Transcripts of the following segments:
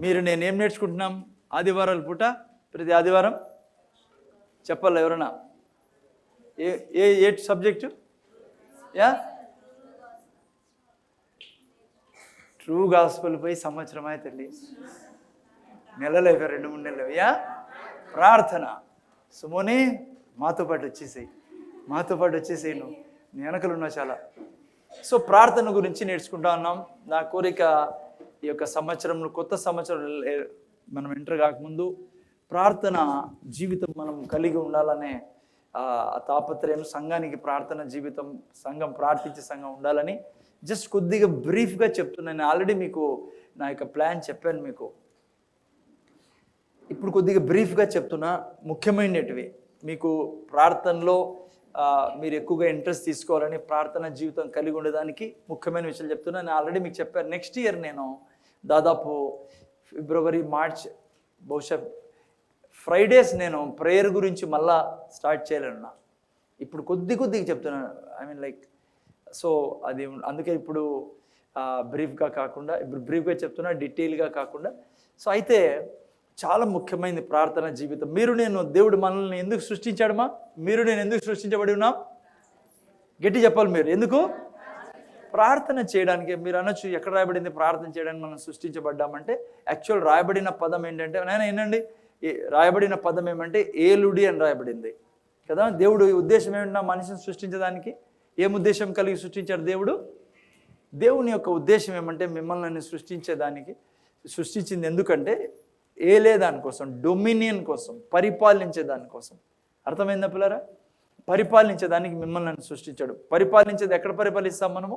మీరు నేనేం నేర్చుకుంటున్నాం? ఆదివారాల పూట ప్రతి ఆదివారం చెప్పాలి ఎవరన్నా? ఏ సబ్జెక్టు? యా, ట్రూ గాస్పెల్ పోయి సంవత్సరం అవుతుంది, నెలలు అయిపోయి 2-3 నెలలు. యా, ప్రార్థన. సుమోని మాతో పాటు వచ్చేసేయి నువ్వు, నీ వెనకలు ఉన్నావు చాలా. సో ప్రార్థన గురించి నేర్చుకుంటా ఉన్నాం. నా కోరిక ఈ యొక్క సంవత్సరంలో, కొత్త సంవత్సరం మనం ఎంటర్ కాకముందు ప్రార్థన జీవితం మనం కలిగి ఉండాలనే తాపత్రయం, సంఘానికి ప్రార్థన జీవితం, సంఘం ప్రార్థించే సంఘం ఉండాలని జస్ట్ కొద్దిగా బ్రీఫ్గా చెప్తున్నాను. నేను ఆల్రెడీ మీకు నా యొక్క ప్లాన్ చెప్పాను మీకు. ఇప్పుడు కొద్దిగా బ్రీఫ్గా చెప్తున్నా. ముఖ్యమైనటివి మీకు ప్రార్థనలో మీరు ఎక్కువగా ఇంట్రెస్ట్ తీసుకోవాలని, ప్రార్థన జీవితం కలిగి ఉండడానికి ముఖ్యమైన విషయాలు చెప్తున్నా. నేను ఆల్రెడీ మీకు చెప్పాను. నెక్స్ట్ ఇయర్ నేను దాదాపు ఫిబ్రవరి, మార్చ్, బహుశా ఫ్రైడేస్ నేను ప్రేయర్ గురించి మళ్ళా స్టార్ట్ చేయాలన్నా. ఇప్పుడు కొద్దిగా చెప్తున్నాను. ఐ మీన్ లైక్, సో అది అందుకే ఇప్పుడు బ్రీఫ్గా కాకుండా, ఇప్పుడు బ్రీఫ్గా చెప్తున్నా, డీటెయిల్గా కాకుండా. సో అయితే చాలా ముఖ్యమైనది ప్రార్థన జీవితం. దేవుడు మనల్ని ఎందుకు సృష్టించాడమ్మా? మీరు నేను ఎందుకు సృష్టించబడి ఉన్నాం? గట్టి చెప్పాలి మీరు. ఎందుకు? ప్రార్థన చేయడానికి. మీరు అనొచ్చు ఎక్కడ రాయబడింది ప్రార్థన చేయడానికి మనం సృష్టించబడ్డామంటే? యాక్చువల్ రాయబడిన పదం ఏంటంటే, ఏంటండి రాయబడిన పదం ఏమంటే ఏలుడి అని రాయబడింది కదా. దేవుడు ఉద్దేశం ఏమన్నా మనిషిని సృష్టించడానికి? ఏం ఉద్దేశం కలిగి సృష్టించాడు దేవుడు? దేవుని యొక్క ఉద్దేశం ఏమంటే మిమ్మల్ని సృష్టించేదానికి సృష్టించింది. ఎందుకంటే ఏలే దానికోసం, డొమినియన్ కోసం, పరిపాలించే దానికోసం. అర్థమైందా పిల్లరా? పరిపాలించేదానికి మిమ్మల్ని సృష్టించాడు. పరిపాలించేది ఎక్కడ పరిపాలిస్తాం మనము?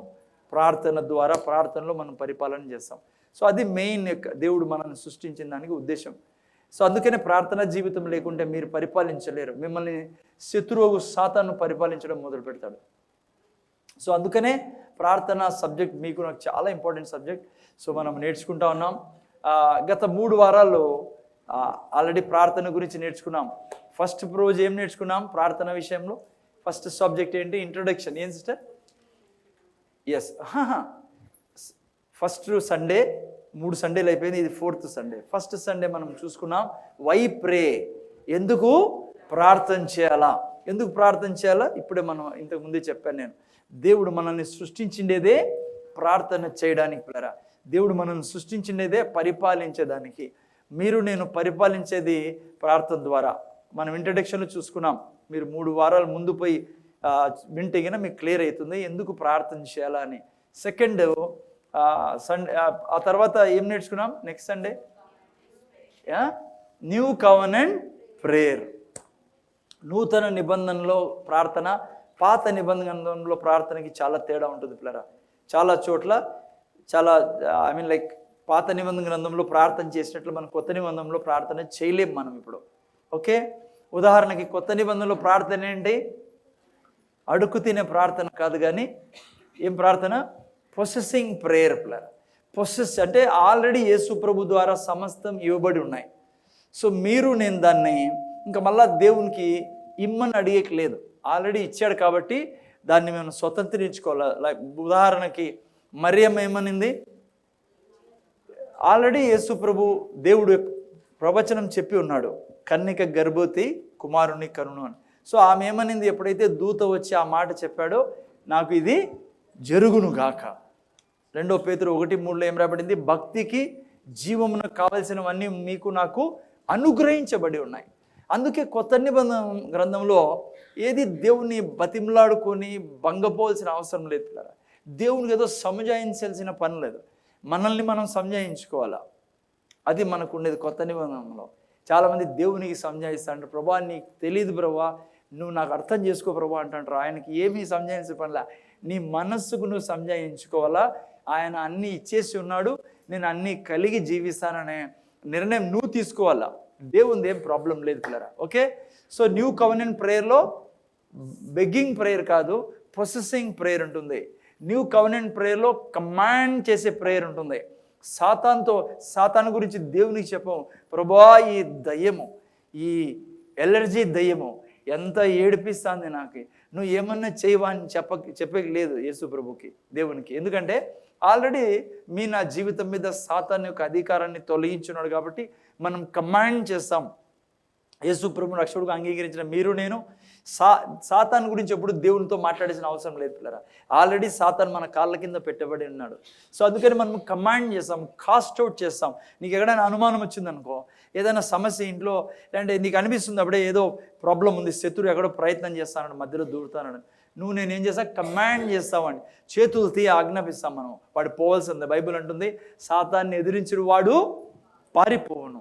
ప్రార్థన ద్వారా. ప్రార్థనలో మనం పరిపాలన చేస్తాం. సో అది మెయిన్ దేవుడు మనల్ని సృష్టించిన దానికి ఉద్దేశం. సో అందుకనే ప్రార్థనా జీవితం లేకుంటే మీరు పరిపాలించలేరు. మిమ్మల్ని శత్రువు సాతాను పరిపాలించడం మొదలు పెడతాడు. సో అందుకనే ప్రార్థన సబ్జెక్ట్ మీకు నాకు చాలా ఇంపార్టెంట్ సబ్జెక్ట్. సో మనం నేర్చుకుంటా ఉన్నాం. గత 3 వారాల్లో ఆల్రెడీ ప్రార్థన గురించి నేర్చుకున్నాం. ఫస్ట్ రోజు ఏం నేర్చుకున్నాం ప్రార్థన విషయంలో? ఫస్ట్ సబ్జెక్ట్ ఏంటి? ఇంట్రొడక్షన్. ఏం సిస్టర్? ఎస్, ఫస్ట్ సండే, 3 సండేలు అయిపోయింది, ఇది 4th సండే. ఫస్ట్ సండే మనం చూసుకున్నాం వై ప్రే, ఎందుకు ప్రార్థన చేయాలా, ఎందుకు ప్రార్థన చేయాలా. ఇప్పుడే మనం ఇంతకు ముందే చెప్పాను నేను. దేవుడు మనల్ని సృష్టించిండేదే ప్రార్థన చేయడానికి పిల్లరా. దేవుడు మనల్ని సృష్టించిండేదే పరిపాలించేదానికి. మీరు నేను పరిపాలించేది ప్రార్థన ద్వారా. మనం ఇంట్రడక్షన్లో చూసుకున్నాం. మీరు 3 వారాల ముందు పోయి వింటేగిన మీకు క్లియర్ అవుతుంది ఎందుకు ప్రార్థన చేయాలా అని. సెకండ్ సండే, ఆ తర్వాత ఏం నేర్చుకున్నాం? Next Sunday new covenant prayer. నూతన నిబంధనలో ప్రార్థన, పాత నిబంధనలో ప్రార్థనకి చాలా తేడా ఉంటుంది పిల్లరా. చాలా చోట్ల చాలా ఐ మీన్ లైక్ పాత నిబంధన గ్రంథంలో ప్రార్థన చేసినట్లు మనం కొత్త నిబంధనలో ప్రార్థన చేయలేం మనం ఇప్పుడు. ఓకే, ఉదాహరణకి కొత్త నిబంధనలో ప్రార్థన ఏంటి? అడుగు తినే ప్రార్థన కాదు, కానీ ఏం ప్రార్థన? పొసెసింగ్ ప్రేయర్ పిల్లరా. పొసెస్ అంటే ఆల్రెడీ యేసు ప్రభు ద్వారా సమస్తం ఇవ్వబడి ఉన్నాయి. సో మీరు నేను దాన్ని ఇంకా మళ్ళా దేవునికి ఇమ్మని అడిగేయలేదు, ఆల్రెడీ ఇచ్చాడు కాబట్టి దాన్ని మేము స్వతంత్రించుకోవాలి. లైక్ ఉదాహరణకి మరియమ్మ ఏమనింది? ఆల్రెడీ యేసు ప్రభు దేవుడు ప్రవచనం చెప్పి ఉన్నాడు, కన్నిక గర్భవతి కుమారుని కరుణు అని. సో ఆమె ఏమనింది? ఎప్పుడైతే దూత వచ్చి ఆ మాట చెప్పాడో, నాకు ఇది జరుగును గాక. 2 పేతురు 1:3 ఏం రాబడింది? భక్తికి జీవమునకు కావలసినవన్నీ మీకు నాకు అనుగ్రహించబడి ఉన్నాయి. అందుకే కొత్త నిబంధన గ్రంథంలో ఏది దేవుని బతిమలాడుకొని భంగపోవాల్సిన అవసరం లేదు కదా. దేవునికి ఏదో సంజాయించాల్సిన పని లేదు, మనల్ని మనం సంజాయించుకోవాలా. అది మనకు ఉండేది కొత్త నిబంధనలో. చాలామంది దేవునికి సంజాయిస్తాంటారు, ప్రభా నీకు తెలియదు ప్రభా, నువ్వు నాకు అర్థం చేసుకో ప్రభా అంటారు. ఆయనకి ఏమీ సంజాయించే పనిలా, నీ మనస్సుకు నువ్వు సంజాయించుకోవాలా. ఆయన అన్నీ ఇచ్చేసి ఉన్నాడు, నేను అన్నీ కలిగి జీవిస్తాననే నిర్ణయం నువ్వు తీసుకోవాలా. దేవునిది ఏం ప్రాబ్లం లేదు పిల్లరా. ఓకే, సో న్యూ కవెనెంట్ ప్రేయర్లో బెగ్గింగ్ ప్రేయర్ కాదు, పొసెసింగ్ ప్రేయర్ ఉంటుంది. న్యూ కవెనెంట్ ప్రేయర్లో కమాండ్ చేసే ప్రేయర్ ఉంటుంది. సాతాను గురించి దేవునికి చెప్పము, ప్రభా ఈ దయ్యము, ఈ ఎలర్జీ దయ్యము ఎంత ఏడిపిస్తుంది నాకు, నువ్వు ఏమన్నా చేయవా అని చెప్పక లేదు యేసు ప్రభుకి, దేవునికి. ఎందుకంటే ఆల్రెడీ నా జీవితం మీద సాతాను యొక్క అధికారాన్ని తొలగించున్నాడు కాబట్టి మనం కమాండ్ చేస్తాం. యేసు ప్రభువును రక్షకుడుగా అంగీకరించిన మీరు నేను సాతాను గురించి ఎప్పుడు దేవునితో మాట్లాడాల్సిన అవసరం లేదు పిల్లరా. ఆల్రెడీ సాతాను మన కాళ్ళ కింద పెట్టబడి ఉన్నాడు. సో అందుకని మనం కమాండ్ చేస్తాం, కాస్ట్ అవుట్ చేస్తాం. నీకు ఎక్కడైనా అనుమానం వచ్చిందనుకో, ఏదైనా సమస్య ఇంట్లో అంటే నీకు అనిపిస్తుంది అప్పుడే ఏదో ప్రాబ్లం ఉంది, శత్రువు ఎక్కడో ప్రయత్నం చేస్తానని మధ్యలో దూరుతానని, నువ్వు నేనేం చేస్తా, కమాండ్ చేస్తామని చేతులు ఆజ్ఞాపిస్తాం మనం. వాడు పోవాల్సిందే. బైబిల్ అంటుంది సాతాన్ని ఎదిరించిన వాడు పారిపోవును.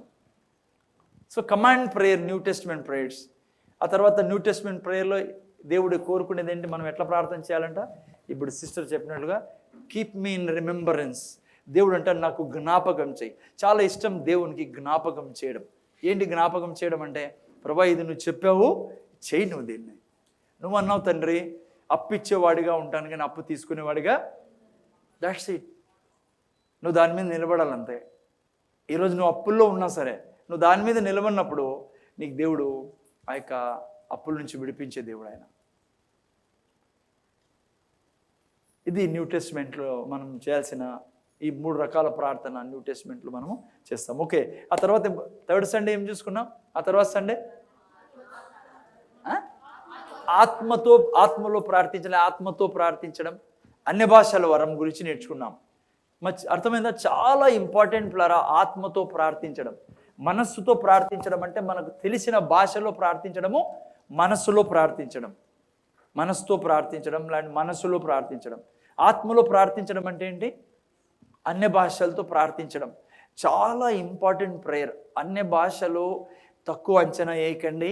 So command prayer, new testament prayers. ఆ తర్వాత న్యూ టెస్ట్మెంట్ ప్రేయర్లో దేవుడు కోరుకునేది ఏంటి, మనం ఎట్లా ప్రార్థన చేయాలంట, ఇప్పుడు సిస్టర్ చెప్పినట్లుగా కీప్ మీ ఇన్ రిమెంబరెన్స్. దేవుడు అంటే నాకు జ్ఞాపకం చేయి. చాలా ఇష్టం దేవునికి జ్ఞాపకం చేయడం. ఏంటి జ్ఞాపకం చేయడం అంటే, ప్రభా ఇది నువ్వు చెప్పావు, చేయి నువ్వు దీన్ని. నువ్వు అన్నావు తండ్రి అప్పు ఇచ్చేవాడిగా ఉంటాను కానీ అప్పు తీసుకునేవాడిగా, దాట్స్ ఇట్. నువ్వు దాని మీద నిలబడాలంతే. ఈరోజు నువ్వు అప్పుల్లో ఉన్నా సరే నువ్వు దాని మీద నిలబడినప్పుడు నీకు దేవుడు ఆ యొక్క అప్పుల నుంచి విడిపించే దేవుడు ఆయన. ఇది న్యూ టెస్ట్మెంట్లో మనం చేయాల్సిన ఈ 3 రకాల ప్రార్థన న్యూ టెస్ట్మెంట్లో మనము చేస్తాం. ఓకే, ఆ తర్వాత థర్డ్ సండే ఏం చూసుకున్నాం? ఆ తర్వాత సండే ఆత్మలో ప్రార్థించడం, అన్య భాషల వరం గురించి నేర్చుకున్నాం. అర్థమైందా? చాలా ఇంపార్టెంట్ ప్లారా ఆత్మతో ప్రార్థించడం. మనస్సుతో ప్రార్థించడం అంటే మనకు తెలిసిన భాషలో ప్రార్థించడము, మనస్సుతో ప్రార్థించడం లాంటి మనస్సులో ప్రార్థించడం. ఆత్మలో ప్రార్థించడం అంటే ఏంటి? అన్య భాషలతో ప్రార్థించడం. చాలా ఇంపార్టెంట్ ప్రేయర్. అన్య భాషలో తక్కువ అంచనా వేయకండి.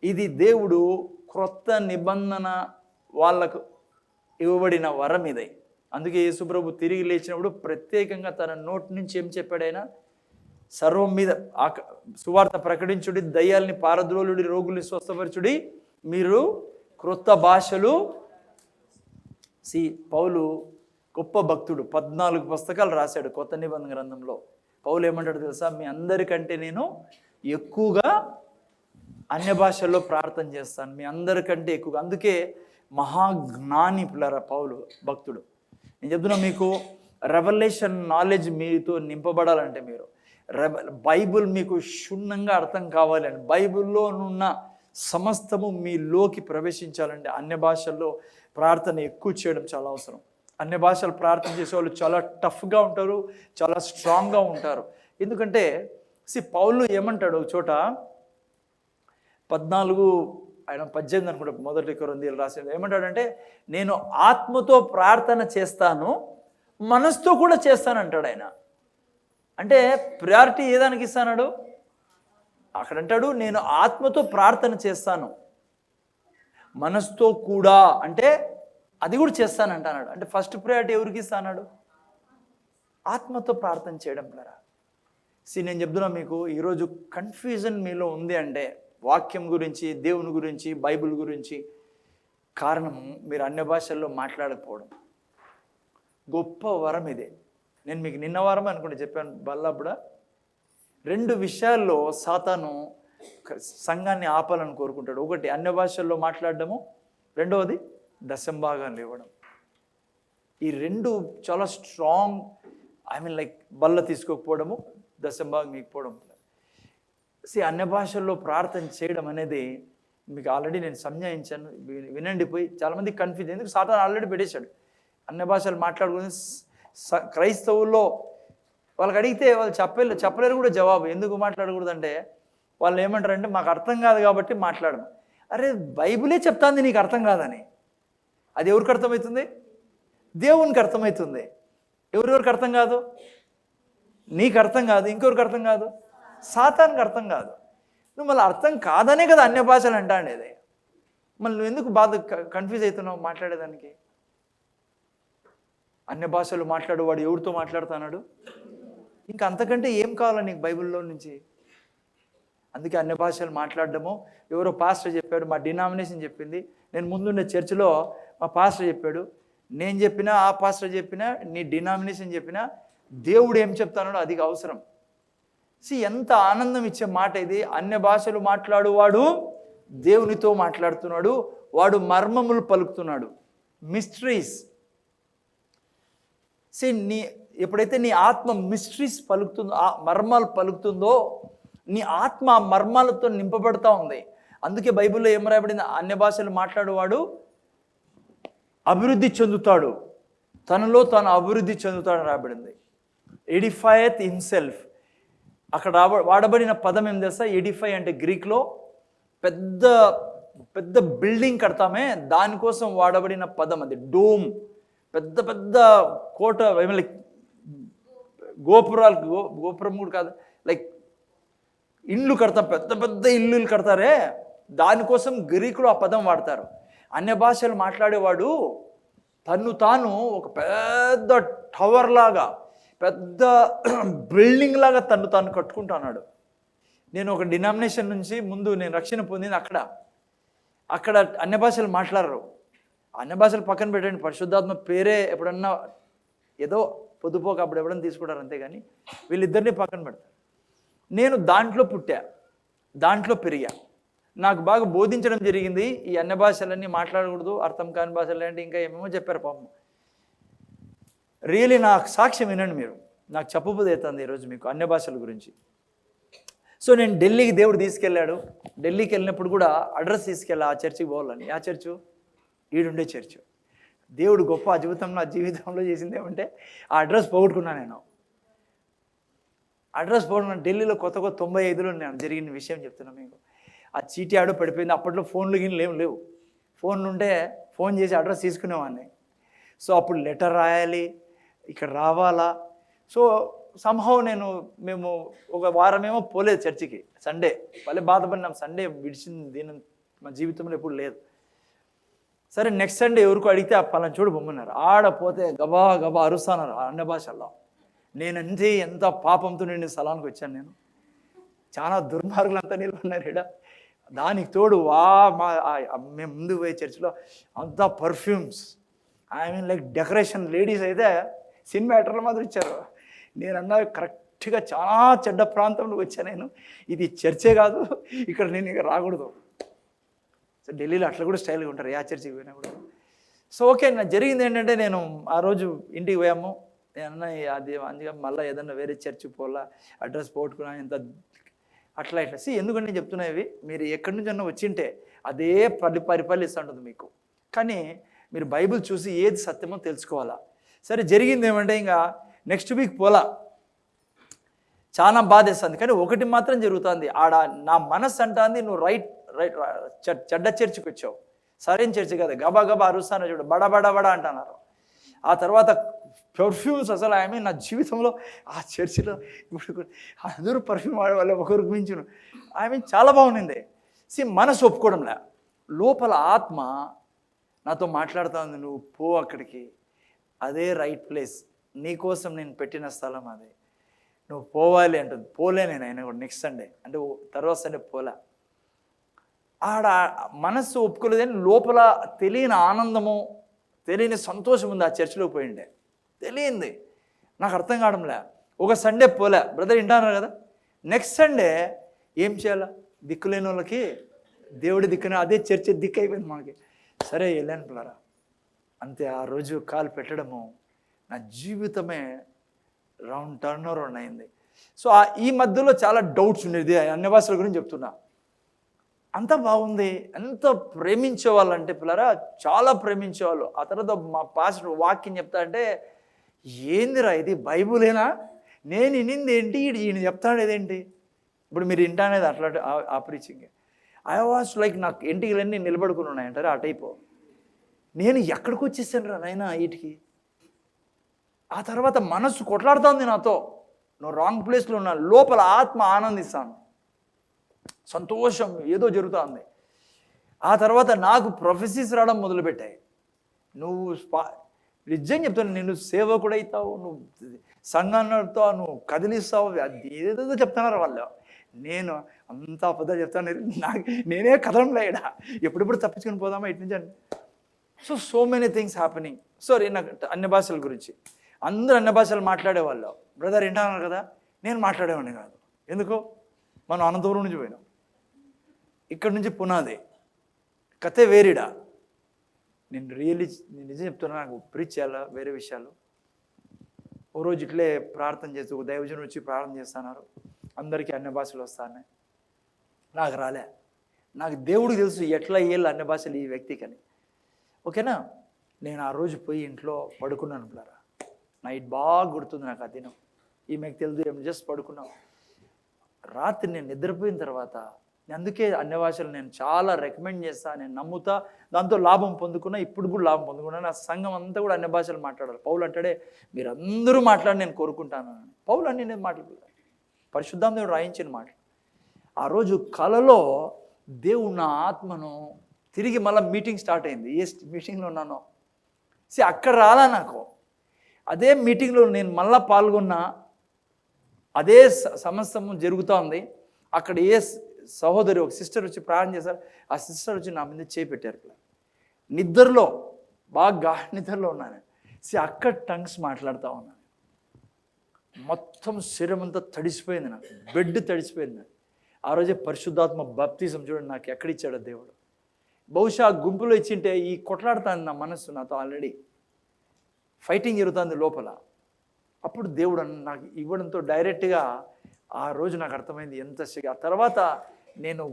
ఇది దేవుడు క్రొత్త నిబంధన వాళ్ళకు ఇవ్వబడిన వరం ఇది. అందుకే యేసుప్రభు తిరిగి లేచినప్పుడు ప్రత్యేకంగా తన నోటి నుంచి ఏం చెప్పాడైనా, సర్వం మీద సువార్త ప్రకటించుడి, దయ్యాల్ని పారద్రోలుడి, రోగుల్ని స్వస్థపరచుడి, మీరు క్రొత్త భాషలు. పౌలు గొప్ప భక్తుడు, 14 పుస్తకాలు రాశాడు కొత్త నిబంధన గ్రంథంలో. పౌలు ఏమంటాడు తెలుసా? మీ అందరికంటే నేను ఎక్కువగా అన్య భాషల్లో ప్రార్థన చేస్తాను, మీ అందరికంటే ఎక్కువగా. అందుకే మహాజ్ఞాని పిల్లరా పౌలు భక్తుడు. నేను చెప్తున్నా మీకు రెవల్యూషన్ నాలెడ్జ్ మీతో నింపబడాలంటే, మీరు బైబిల్ మీకు క్షుణ్ణంగా అర్థం కావాలంటే, బైబిల్లో ఉన్న సమస్తము మీలోకి ప్రవేశించాలంటే అన్య భాషల్లో ప్రార్థన ఎక్కువ చేయడం చాలా అవసరం. అన్య భాషలు ప్రార్థన చేసే వాళ్ళు చాలా టఫ్గా ఉంటారు, చాలా స్ట్రాంగ్గా ఉంటారు. ఎందుకంటే పౌలు ఏమంటాడు ఒక చోట 18 అనుకుంటా, మొదటి కొరింథీయులు రాసింది ఏమంటాడంటే, నేను ఆత్మతో ప్రార్థన చేస్తాను, మనసుతో కూడా చేస్తానంటాడు ఆయన. అంటే ప్రయారిటీ ఏదానికి ఇస్తాడు? అక్కడ అంటాడు నేను ఆత్మతో ప్రార్థన చేస్తాను, మనసుతో కూడా అంటే అది కూడా చేస్తానంటున్నాడు. అంటే ఫస్ట్ ప్రయారిటీ ఎవరికి ఇస్తాడు? ఆత్మతో ప్రార్థన చేయడం ద్వారా. నేను చెప్తున్నా మీకు, ఈరోజు కన్ఫ్యూజన్ మీలో ఉంది అంటే వాక్యం గురించి, దేవుని గురించి, బైబిల్ గురించి, కారణం మీరు అన్య భాషల్లో మాట్లాడకపోవడం. గొప్ప వరం ఇదే. నేను మీకు నిన్న వారం అనుకుంటే చెప్పాను బల్లప్పుడు 2 విషయాల్లో సాతాను సంఘాన్ని ఆపాలని కోరుకుంటాడు. ఒకటి అన్య భాషల్లో మాట్లాడడము, రెండవది దశంభాగాలు ఇవ్వడం. ఈ 2 చాలా స్ట్రాంగ్. లైక్ బల్ల తీసుకోకపోవడము, దశంభాగం ఇకపోవడం. అన్య భాషల్లో ప్రార్థన చేయడం అనేది మీకు ఆల్రెడీ నేను సంజాయించాను, వినండి. పోయి చాలామంది కన్ఫ్యూజ్. ఎందుకు? సాతాను ఆల్రెడీ పెట్టేశాడు. అన్య భాషలు మాట్లాడుకుని క్రైస్తవుల్లో వాళ్ళకి అడిగితే వాళ్ళు చెప్పలేరు కూడా జవాబు. ఎందుకు మాట్లాడకూడదు అంటే వాళ్ళు ఏమంటారంటే మాకు అర్థం కాదు కాబట్టి మాట్లాడము. అరే బైబిలే చెప్తాంది నీకు అర్థం కాదని. అది ఎవరికి అర్థమవుతుంది? దేవునికి అర్థమవుతుంది. ఎవరెవరికి అర్థం కాదు? నీకు అర్థం కాదు, ఇంకొకరికి అర్థం కాదు, సాతానికి అర్థం కాదు. నువ్వు మళ్ళీ అర్థం కాదనే కదా అన్య భాషలు అంటాండేది. మళ్ళీ నువ్వు ఎందుకు కన్ఫ్యూజ్ అవుతున్నావు మాట్లాడేదానికి? అన్య భాషలు మాట్లాడేవాడు ఎవరితో మాట్లాడుతున్నాడు? ఇంకా అంతకంటే ఏం కావాలా నీకు బైబిల్లో నుంచి? అందుకే అన్య భాషలు మాట్లాడడము. ఎవరో పాస్టర్ చెప్పాడు, మా డినామినేషన్ చెప్పింది, నేను ముందున్న చర్చిలో మా పాస్టర్ చెప్పాడు, నేను చెప్పినా, ఆ పాస్టర్ చెప్పినా, నీ డినామినేషన్ చెప్పినా, దేవుడు ఏం చెప్తానో అది అవసరం. ఎంత ఆనందం ఇచ్చే మాట ఇది. అన్య భాషలు మాట్లాడువాడు దేవునితో మాట్లాడుతున్నాడు, వాడు మర్మములు పలుకుతున్నాడు, మిస్టరీస్. ఎప్పుడైతే నీ ఆత్మ మిస్టరీస్ పలుకుతుందో, ఆ మర్మాలు పలుకుతుందో, నీ ఆత్మ ఆ మర్మాలతో నింపబడతా ఉంది. అందుకే బైబిల్లో ఏం రాయబడింది? అన్య భాషలు మాట్లాడేవాడు అభివృద్ధి చెందుతాడు, తనలో తాను అభివృద్ధి చెందుతాడని రాయబడింది. ఎడిఫైయత్ హిమ్సెల్ఫ్. అక్కడ వాడబడిన పదం ఏం తెలుసా? ఎడిఫై అంటే గ్రీక్లో పెద్ద పెద్ద బిల్డింగ్ కడతామే, దానికోసం వాడబడిన పదం అది. డోమ్, పెద్ద పెద్ద కోట, లైక్ గోపురాలు, గోపురం కూడా కాదు, లైక్ ఇండ్లు కడతాం, పెద్ద పెద్ద ఇల్లులు కడతారే, దానికోసం గ్రీకులో ఆ పదం వాడతారు. అన్య భాషలు మాట్లాడేవాడు తను తాను ఒక పెద్ద టవర్ లాగా, పెద్ద బిల్డింగ్ లాగా తను తాను కట్టుకుంటున్నాడు. నేను ఒక డినామినేషన్ నుంచి ముందు నేను రక్షణ పొందింది అక్కడ అన్య భాషలు మాట్లాడరు. అన్య భాషలు పక్కన పెట్టండి, పరిశుద్ధాత్మ పేరే ఎప్పుడన్నా ఏదో పొద్దుపోక అప్పుడు ఎవడన్నా తీసుకుంటారు, అంతేగాని వీళ్ళిద్దరిని పక్కన పెడతారు. నేను దాంట్లో పుట్టా, దాంట్లో పెరిగా, నాకు బాగా బోధించడం జరిగింది. ఈ అన్య భాషలన్నీ మాట్లాడకూడదు, అర్థం కాని భాషలు అంటే ఇంకా ఏమేమో చెప్పారు పాపం. రియలీ నాకు సాక్ష్యం వినండి మీరు, నాకు చెప్పబోదు అవుతుంది ఈరోజు మీకు అన్య భాషల గురించి. సో నేను ఢిల్లీకి దేవుడు తీసుకెళ్ళాడు. ఢిల్లీకి వెళ్ళినప్పుడు కూడా అడ్రస్ తీసుకెళ్ళా, ఆ చర్చికి పోవాలని. ఆ చర్చు ఈడుండే చర్చు. దేవుడు గొప్ప నా జీవితంలో చేసింది ఏమంటే ఆ అడ్రస్ పోగొట్టుకున్నా. నేను అడ్రస్ పోగొట్టుకున్నాను. ఢిల్లీలో కొత్త 95లో నేను జరిగిన విషయం చెప్తున్నా మీకు. ఆ చీటీ ఆడో పడిపోయింది. అప్పట్లో ఫోన్లు గిన్నెలు లేవు. ఫోన్లు ఉంటే ఫోన్ చేసి అడ్రస్ తీసుకునేవాడిని. సో అప్పుడు లెటర్ రాయాలి, ఇక్కడ రావాలా. సో సంహౌ మేము ఒక వారమేమో పోలేదు చర్చికి. సండే భలే బాధపడినాం. సండే విడిచింది దీని మా జీవితంలో ఎప్పుడు లేదు. సరే నెక్స్ట్ సండే ఎవరికో అడిగితే ఆ పలానా చూడు బొమ్మన్నారు. ఆడపోతే గబా గబా అరుస్తున్నారు అన్య భాషల్లో. నేనంతే ఎంత పాపంతో నేను స్థలానికి వచ్చాను. నేను చాలా దుర్మార్గులంతా నిలబడినారు ఇక్కడ. దానికి తోడు మేము ముందు పోయే చర్చిలో అంతా perfumes, I mean like decoration. Ladies అయితే సినిమా యాక్టర్లు మాత్రం ఇచ్చారు. నేనన్నా కరెక్ట్గా చాలా చెడ్డ ప్రాంతంలోకి వచ్చాను నేను. ఇది చర్చే కాదు, ఇక్కడ నేను ఇక రాకూడదు. సో ఢిల్లీలో అట్లా కూడా స్టైల్గా ఉంటారు, ఆ చర్చికి పోయినా కూడా. సో ఓకే, నాకు జరిగింది ఏంటంటే నేను ఆ రోజు ఇంటికి పోయాము. నేనన్నా అది అందుకే మళ్ళీ ఏదన్నా వేరే చర్చికి పోలా, అడ్రస్ పోగొట్టుకున్నా ఎంత అట్లా ఇట్లా. ఎందుకంటే నేను చెప్తున్నవి మీరు ఎక్కడి నుంచి అన్నా వచ్చింటే అదే పరిపాలిస్తుంటుంది మీకు. కానీ మీరు బైబిల్ చూసి ఏది సత్యమో తెలుసుకోవాలా. సరే జరిగింది ఏమంటే ఇంకా నెక్స్ట్ వీక్ పోలా, చాలా బాధేస్తుంది. కానీ ఒకటి మాత్రం జరుగుతుంది, ఆడ నా మనస్సు అంటుంది నువ్వు రైట్ చెడ్డ చర్చికి వచ్చావు, సరైన చర్చి కదా. గబా గబా అరుస్తాను చూడు, బడా బడా బడా అంటున్నారు. ఆ తర్వాత పర్ఫ్యూమ్స్, అసలు ఐ మీన్ నా జీవితంలో ఆ చర్చిలో ఇప్పుడు అందరూ పర్ఫ్యూమ్ వాడే వాళ్ళు ఒకరికి మించును. ఐ మీన్ చాలా బాగుండింది. మనసు ఒప్పుకోవడంలే, లోపల ఆత్మ నాతో మాట్లాడుతూ ఉంది, నువ్వు పో అక్కడికి, అదే రైట్ ప్లేస్, నీకోసం నేను పెట్టిన స్థలం అది, నువ్వు పోవాలి అంటుంది. పోలే నేను అయినా కూడా నెక్స్ట్ సండే అంటే తర్వాత సండే పోలే. ఆడ మనస్సు ఒప్పుకోలేదని లోపల తెలియని ఆనందము, తెలియని సంతోషం ఉంది. ఆ చర్చిలో పోయిండే తెలియంది, నాకు అర్థం కావడంలే. ఒక సండే పోలే, బ్రదర్ వింటున్నారు కదా. నెక్స్ట్ సండే ఏం చేయాలా? దిక్కులేని వాళ్ళకి దేవుడి దిక్కున, అదే చర్చి దిక్కు అయిపోయింది మనకి. సరే వెళ్ళాను పిల్లరా, అంతే. ఆ రోజు కాలు పెట్టడము నా జీవితమే టర్న్ అరౌండ్ అయింది. సో ఈ మధ్యలో చాలా డౌట్స్ ఉండేది. అన్య భాషల గురించి చెప్తున్నా. అంత బాగుంది, ఎంత ప్రేమించేవాళ్ళు అంటే పిల్లరా, చాలా ప్రేమించేవాళ్ళు. ఆ తర్వాత మా పాస్టర్ వాక్యం చెప్తా అంటే, ఏందిరా ఇది బైబులేనా, నేను వినింది ఏంటి, ఈయన చెప్తాడేదేంటి. ఇప్పుడు మీరు వింటానేది అట్లా ఆ ప్రీచింగ్. ఐ వాస్ లైక్, నాకు ఇంటికి నిలబడుకుని ఉన్నాయంటారు ఆ టైపు. నేను ఎక్కడికి వచ్చేసాను రా నాయనా వీటికి. ఆ తర్వాత మనస్సు కొట్లాడుతుంది నాతో, నువ్వు రాంగ్ ప్లేస్లో ఉన్నా. లోపల ఆత్మ ఆనందిస్తాను, సంతోషం ఏదో జరుగుతుంది. ఆ తర్వాత నాకు ప్రొఫెసీస్ రావడం మొదలుపెట్టాయి. నువ్వు నిజం చెప్తాను, నేను సేవకుడు అవుతావు, నువ్వు సంఘాన్ని నడుపుతావు, నువ్వు కదిలిస్తావు, అది ఏదేదో చెప్తున్నారు వాళ్ళు. నేను అంత అబద్ధాలు చెప్తాను, నాకు నేనే కదలంలే ఇక్కడ, ఎప్పుడెప్పుడు తప్పించుకొని పోదామా ఇటు నుంచి అని. So many things happening. Sorry, నాకు అన్య భాషల గురించి అందరూ అన్య భాషలు మాట్లాడేవాళ్ళు. బ్రదర్ వింటున్నారు కదా, నేను మాట్లాడేవాడిని కాదు. ఎందుకు? మనం అనంతపురం నుంచి పోయినాం, ఇక్కడ నుంచి పునాది కథే వేరేడా. నేను నిజం చెప్తున్నా, నాకు ప్రీచ్ చేయాలా వేరే విషయాలు. ఓ రోజు ఇట్లే ప్రార్థన చేస్తూ ఒక దైవజనుడు వచ్చి ప్రార్థన చేస్తున్నారు, అందరికీ అన్య భాషలు వస్తున్నాయి, నాకు రాలే. నాకు దేవుడికి తెలుసు ఎట్లా ఏళ్ళు అన్య భాషలు ఈ వ్యక్తికని. ఓకేనా, నేను ఆ రోజు పోయి ఇంట్లో పడుకున్నాను పిల్లరా. నైట్ బాగా గుర్తుంది నాకు ఆ దినం. ఈమెకు తెలుసు ఏం జస్ట్ పడుకున్నాం. రాత్రి నేను నిద్రపోయిన తర్వాత, అందుకే అన్య భాషలు నేను చాలా రికమెండ్ చేస్తాను, నేను నమ్ముతా, దాంతో లాభం పొందుకున్నా, ఇప్పుడు కూడా లాభం పొందుకున్నా. నా సంఘం అంతా కూడా అన్య భాషలు మాట్లాడాలి. పౌలు అంటాడే, మీరు అందరూ మాట్లాడి నేను కోరుకుంటాను. పౌలు అన్నీ నేను మాట్లాడలేదు, పరిశుద్ధాత్మ దేవుడు రాయించిన మాటలు. ఆ రోజు కలలో దేవుడు నా ఆత్మను తిరిగి మళ్ళీ మీటింగ్ స్టార్ట్ అయింది. ఏ మీటింగ్లో ఉన్నానో అక్కడ రాలా నాకు. అదే మీటింగ్లో నేను మళ్ళీ పాల్గొన్నా, అదే సమస్య జరుగుతూ ఉంది. అక్కడ ఏ సహోదరి ఒక సిస్టర్ వచ్చి ప్రార్థన చేశారు. ఆ సిస్టర్ వచ్చి నా మీద చేపెట్టారు. నిద్రలో బాగా నిద్రలో ఉన్నాను. అక్కడ టంగ్స్ మాట్లాడుతూ ఉన్నాను. మొత్తం శరీరం అంతా తడిసిపోయింది, నాకు బెడ్ తడిసిపోయింది. ఆ రోజే పరిశుద్ధాత్మ బాప్తిజం చూడండి నాకు ఎక్కడిచ్చాడో దేవుడు. బహుశా గుంపులో ఇచ్చింటే ఈ కొట్లాడుతాను నా మనస్సు, నాతో ఆల్రెడీ ఫైటింగ్ జరుగుతుంది లోపల. అప్పుడు దేవుడు నాకు ఇవ్వడంతో డైరెక్ట్గా ఆ రోజు నాకు అర్థమైంది ఎంత శక్తి. ఆ తర్వాత నేను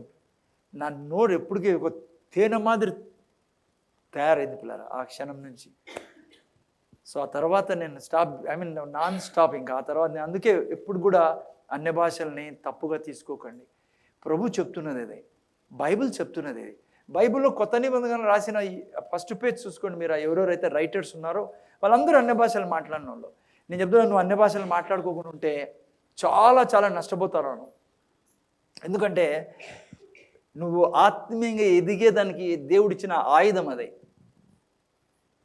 నా నోరు ఎప్పటికీ ఒక తేనె మాదిరి తయారైంది పిల్లరా ఆ క్షణం నుంచి. సో ఆ తర్వాత నేను నాన్ స్టాప్ ఇంకా ఆ తర్వాత నేను అందుకే ఎప్పుడు కూడా అన్య భాషల్ని తప్పుగా తీసుకోకండి. ప్రభు చెప్తున్నది అదే, బైబిల్ చెప్తున్నది అది. బైబిల్లో కొత్త నిబంధనలు రాసిన ఫస్ట్ పేజ్ చూసుకోండి మీరు. ఎవరెవరైతే రైటర్స్ ఉన్నారో వాళ్ళందరూ అన్య భాషలు మాట్లాడిన వాళ్ళు. నేను చెప్తున్నాను, నువ్వు అన్య భాషలు మాట్లాడుకోకుండా ఉంటే చాలా చాలా నష్టపోతారు. ఎందుకంటే నువ్వు ఆత్మీయంగా ఎదిగేదానికి దేవుడిచ్చిన ఆయుధం అదే,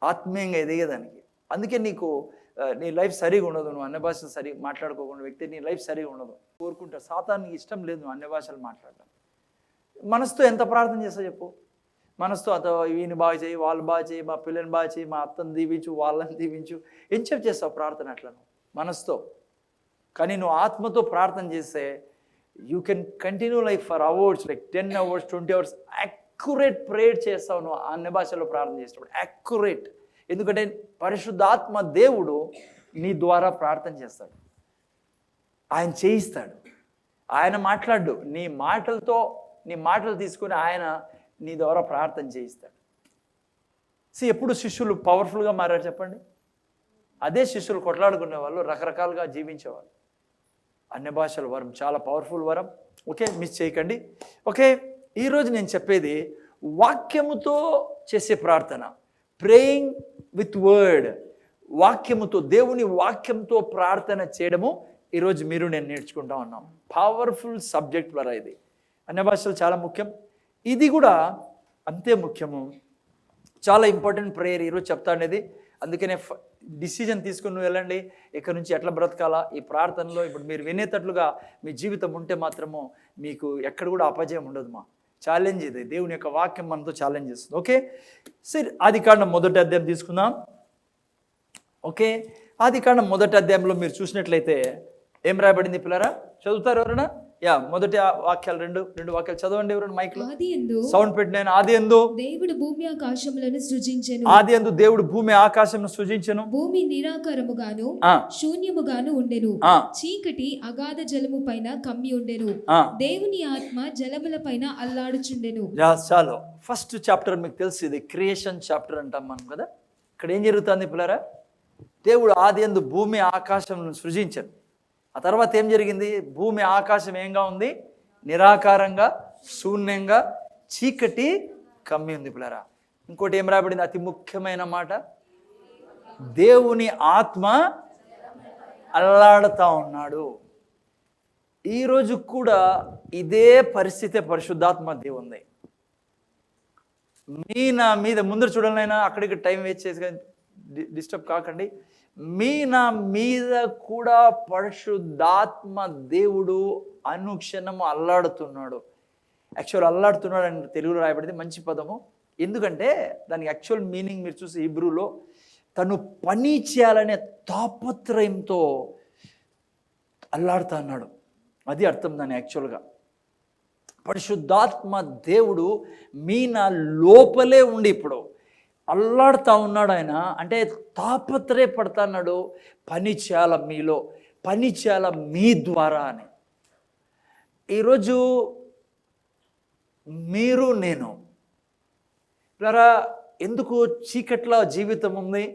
ఆత్మీయంగా ఎదిగేదానికి. అందుకే నీకు నీ లైఫ్ సరిగా ఉండదు. నువ్వు అన్య భాషలు మాట్లాడుకోకుండా వ్యక్తి నీ లైఫ్ సరిగా ఉండదు. కోరుకుంటా సాతానికి ఇష్టం లేదు నువ్వు అన్య భాషలు మాట్లాడటం. మనసుతో ఎంత ప్రార్థన చేస్తా చెప్పు. మనసుతో వీని బాగా చేయి, వాళ్ళు బాగా చేయి, మా పిల్లని బాగా చేయి, మా అత్తను దీవించు, వాళ్ళని దీవించు, ఎంచేపు చేస్తావు ప్రార్థన అట్లా మనసుతో. కానీ నువ్వు ఆత్మతో ప్రార్థన చేస్తే you can continue life for hours, like 10 hours 20 hours accurate prayer చేస్తావు నువ్వు అన్య భాషలో ప్రార్థన చేసినప్పుడు. యాక్యురేట్. ఎందుకంటే పరిశుద్ధాత్మ దేవుడు నీ ద్వారా ప్రార్థన చేస్తాడు, ఆయన చేయిస్తాడు. ఆయన మాట్లాడు, నీ మాటలు తీసుకొని ఆయన నీ ద్వారా ప్రార్థన చేయిస్తాడు. ఎప్పుడు శిష్యులు పవర్ఫుల్గా మారారు చెప్పండి? అదే శిష్యులు కొట్లాడుకునే వాళ్ళు, రకరకాలుగా జీవించేవాళ్ళు. అన్య భాషల వరం చాలా పవర్ఫుల్ వరం. ఓకే, మిస్ చేయకండి. ఓకే, ఈరోజు నేను చెప్పేది వాక్యముతో చేసే ప్రార్థన, ప్రేయింగ్ విత్ వర్డ్. వాక్యముతో, దేవుని వాక్యంతో ప్రార్థన చేయడము ఈరోజు మీరు నేను నేర్చుకుంటా ఉన్నాం. పవర్ఫుల్ సబ్జెక్ట్ వర ఇది. అన్య భాషలు చాలా ముఖ్యం, ఇది కూడా అంతే ముఖ్యము. చాలా ఇంపార్టెంట్ ప్రేయర్ ఈరోజు చెప్తా అనేది. అందుకనే డిసిజన్ తీసుకుని నువ్వు వెళ్ళండి, ఇక్కడ నుంచి ఎట్లా బ్రతకాలా ఈ ప్రార్థనలో. ఇప్పుడు మీరు వినేటట్లుగా మీ జీవితం ఉంటే మాత్రము మీకు ఎక్కడ కూడా అపజయం ఉండదు. మా ఛాలెంజ్ ఇది, దేవుని యొక్క వాక్యం మనతో ఛాలెంజ్ చేస్తుంది. ఓకే, సరే ఆదికాండం 1వ అధ్యాయం తీసుకుందాం. ఓకే, ఆదికాండం 1వ అధ్యాయంలో మీరు చూసినట్లయితే ఏం రాయబడింది పిల్లరా? చదువుతారు ఎవరైనా? మొదటి వాక్యాలు రెండు వాక్యాలు చదవండి ఎవరైనా మైక్లో. సౌండ్ పెట్టి నేను ఆదియందు దేవుడు భూమి ఆకాశములను సృజించెను. ఆదియందు దేవుడు భూమి ఆకాశమును సృజించెను. భూమి నిరాకారముగాను శూన్యముగాను ఉండెను. చీకటి అగాధ జలము పైన కమ్మి ఉండెను. దేవుని ఆత్మ జలముల పైన అల్లాడుచుండెను. చాలు, ఫస్ట్ చాప్టర్ మీకు తెలుసు, ఇది క్రియేషన్ చాప్టర్ అంటాం మనం కదా. ఇక్కడ ఏం జరుగుతుంది పిల్లరా? దేవుడు ఆదియందు భూమి ఆకాశమును సృజించెను. ఆ తర్వాత ఏం జరిగింది? భూమి ఆకాశం ఏంగా ఉంది? నిరాకారంగా, శూన్యంగా, చీకటి కమ్మి ఉంది పిల్లరా. ఇంకోటి ఏం రాబడింది? అతి ముఖ్యమైన మాట, దేవుని ఆత్మ అల్లాడుతూ ఉన్నాడు. ఈరోజు కూడా ఇదే పరిస్థితి పరిశుద్ధాత్మ దేవుంది. నా మీద ముందర చూడాలైనా అక్కడికి టైం వేస్ట్ చేసి డిస్టర్బ్ కాకండి. నా మీద కూడా పరిశుద్ధాత్మ దేవుడు అనుక్షణము అల్లాడుతున్నాడు. యాక్చువల్ అల్లాడుతున్నాడు అని తెలుగులో రాయబడింది, మంచి పదము. ఎందుకంటే దానికి యాక్చువల్ మీనింగ్ మీరు చూసి హీబ్రూలో తను పని చేయాలనే తాపత్రయంతో అల్లాడుతా అన్నాడు. అది అర్థం దాని యాక్చువల్గా. పరిశుద్ధాత్మ దేవుడు నా లోపలే ఉండి ఇప్పుడు అల్లాడుతూ ఉన్నాడు ఆయన. అంటే తాపత్రయపడుతున్నాడు, పని చేయాల మీలో, పని చేయాల మీ ద్వారా అని. ఈరోజు మీరు నేను ఇలా ఎందుకు చీకట్ల జీవితం ఉంది,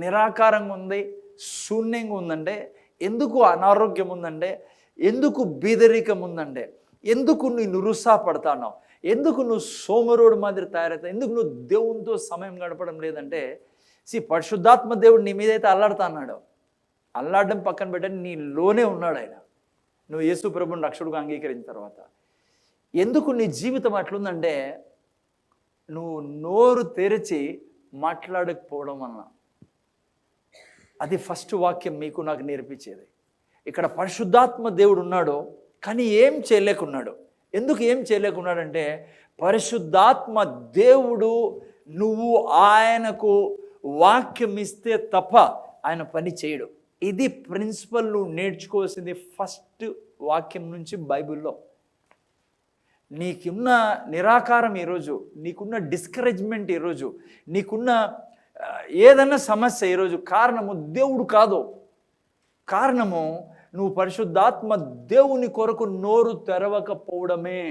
నిరాకారంగా ఉంది, శూన్యంగా ఉందంటే, ఎందుకు అనారోగ్యం ఉందంటే, ఎందుకు బీదరికం ఉందంటే, ఎందుకు నువ్వు నిరుత్సాహపడతావు, ఎందుకు నువ్వు సోమరుడు మాదిరి తయారవుతావు, ఎందుకు నువ్వు దేవునితో సమయం గడపడం లేదంటే, పరిశుద్ధాత్మ దేవుడు నీ మీదైతే అల్లాడుతున్నాడు. అల్లాడడం పక్కన పెట్టండి, నీలోనే ఉన్నాడు ఆయన. నువ్వు యేసు ప్రభువుని రక్షకుడుగా అంగీకరించిన తర్వాత ఎందుకు నీ జీవితం అట్లుందంటే, నువ్వు నోరు తెరిచి మాట్లాడకపోవడం వలన. అది ఫస్ట్ వాక్యం మీకు నాకు నేర్పించేది. ఇక్కడ పరిశుద్ధాత్మ దేవుడు ఉన్నాడు, కానీ ఏం చేయలేకున్నాడు. ఎందుకు ఏం చేయలేకున్నాడంటే, పరిశుద్ధాత్మ దేవుడు నువ్వు ఆయనకు వాక్యం ఇస్తే తప్ప ఆయన పని చేయడు. ఇది ప్రిన్సిపల్ నువ్వు నేర్చుకోవాల్సింది ఫస్ట్ వాక్యం నుంచి బైబిల్లో. నీకున్న నిరాకారం ఈరోజు, నీకున్న డిస్కరేజ్మెంట్ ఈరోజు, నీకున్న ఏదన్నా సమస్య ఈరోజు కారణము దేవుడు కాదు. కారణము నువ్వు పరిశుద్ధాత్మ దేవుని కొరకు నోరు తెరవకపోవడమే.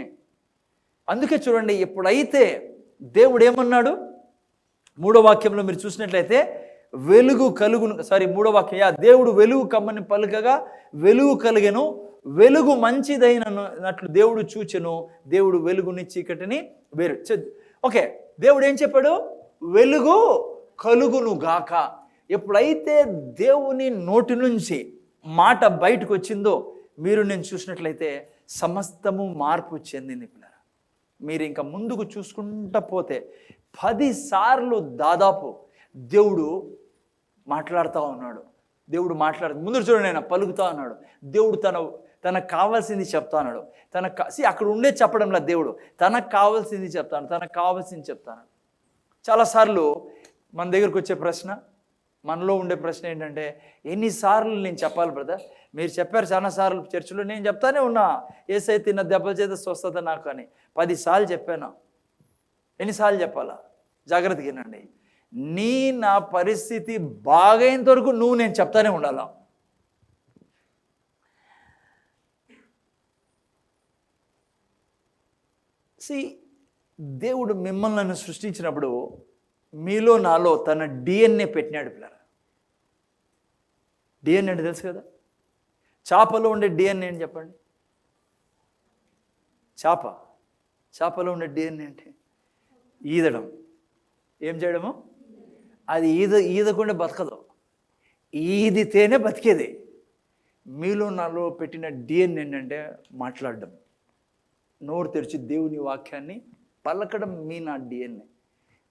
అందుకే చూడండి, ఎప్పుడైతే దేవుడు ఏమన్నాడు, 3వ వాక్యంలో మీరు చూసినట్లయితే, వెలుగు కలుగును, మూడో వాక్యం, దేవుడు వెలుగు కమ్మని పలుకగా వెలుగు కలిగెను, వెలుగు మంచిదైనట్లు దేవుడు చూచెను, దేవుడు వెలుగుని చీకటిని వేరు. ఓకే, దేవుడు ఏం చెప్పాడు, వెలుగు కలుగును గాక. ఎప్పుడైతే దేవుని నోటి నుంచి మాట బయటకు వచ్చిందో, మీరు నేను చూసినట్లయితే సమస్తము మార్పు చెందింది. మీరు ఇంకా ముందుకు చూసుకుంటా పోతే 10 సార్లు దాదాపు దేవుడు మాట్లాడుతూ ఉన్నాడు. దేవుడు ముందు చూడండి, ఆయన పలుకుతా ఉన్నాడు. దేవుడు తనకు కావాల్సింది చెప్తా ఉన్నాడు. అక్కడ ఉండే చెప్పడంలా, దేవుడు తనకు కావాల్సింది చెప్తాను, తనకు కావాల్సింది చెప్తాను. చాలాసార్లు మన దగ్గరకు వచ్చే ప్రశ్న, మనలో ఉండే ప్రశ్న ఏంటంటే, ఎన్నిసార్లు నేను చెప్పాలి బ్రదర్? మీరు చెప్పారు చాలాసార్లు చర్చిలో, నేను చెప్తానే ఉన్నా, యేసయ్య తిన్న దెబ్బల చేత స్వస్థత నాకు అని 10 సార్లు చెప్పాను. ఎన్నిసార్లు చెప్పాలా? జాగ్రత్తగా వినండి. నా పరిస్థితి బాగైనంత వరకు నేను చెప్తానే ఉండాలా. దేవుడు మిమ్మల్ని నన్ను సృష్టించినప్పుడు మీలో నాలో తన డిఎన్ఏ పెట్టినాడు పిల్లరా. డిఎన్ఏ అంటే తెలుసు కదా, చేపలో ఉండే డిఎన్ఏ అని చెప్పండి. చేపలో ఉండే డిఎన్ఏ అంటే ఈదడం. ఏం చేయడము? అది ఈదకుండా బతకదు, ఈదితేనే బతికేది. మీలో నాలో పెట్టిన డిఎన్ఏ ఏంటంటే మాట్లాడడం, నోరు తెరిచి దేవుని వాక్యాన్ని పలకడం. నా డిఎన్ఏ.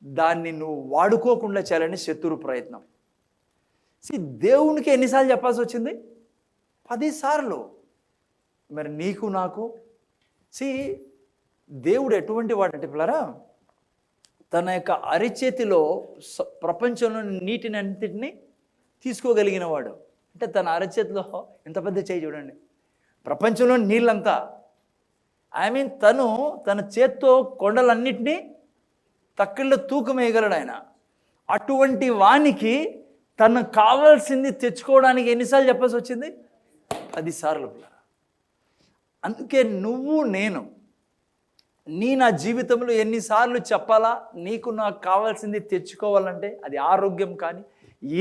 దాన్ని నువ్వు వాడుకోకుండా చేయాలని శత్రు ప్రయత్నం. దేవునికి ఎన్నిసార్లు చెప్పాల్సి వచ్చింది? 10 సార్లు. మరి నీకు నాకు దేవుడు ఎటువంటి వాడంటే పిల్లరా, తన యొక్క అరిచేతిలో ప్రపంచంలో నీటిని అన్నిటిని తీసుకోగలిగిన వాడు. అంటే తన అరిచేతిలో ఎంత పెద్ద చేయి చూడండి, ప్రపంచంలో నీళ్ళంతా. తన చేత్తో కొండలన్నిటినీ తక్కిళ్ళ తూకం వేయగలడు ఆయన. అటువంటి వానికి తనకు కావాల్సింది తెచ్చుకోవడానికి ఎన్నిసార్లు చెప్పాల్సి వచ్చింది? 10 సార్లు. అందుకే నువ్వు నేను నా జీవితంలో ఎన్నిసార్లు చెప్పాలా, నీకు నాకు కావాల్సింది తెచ్చుకోవాలంటే, అది ఆరోగ్యం కానీ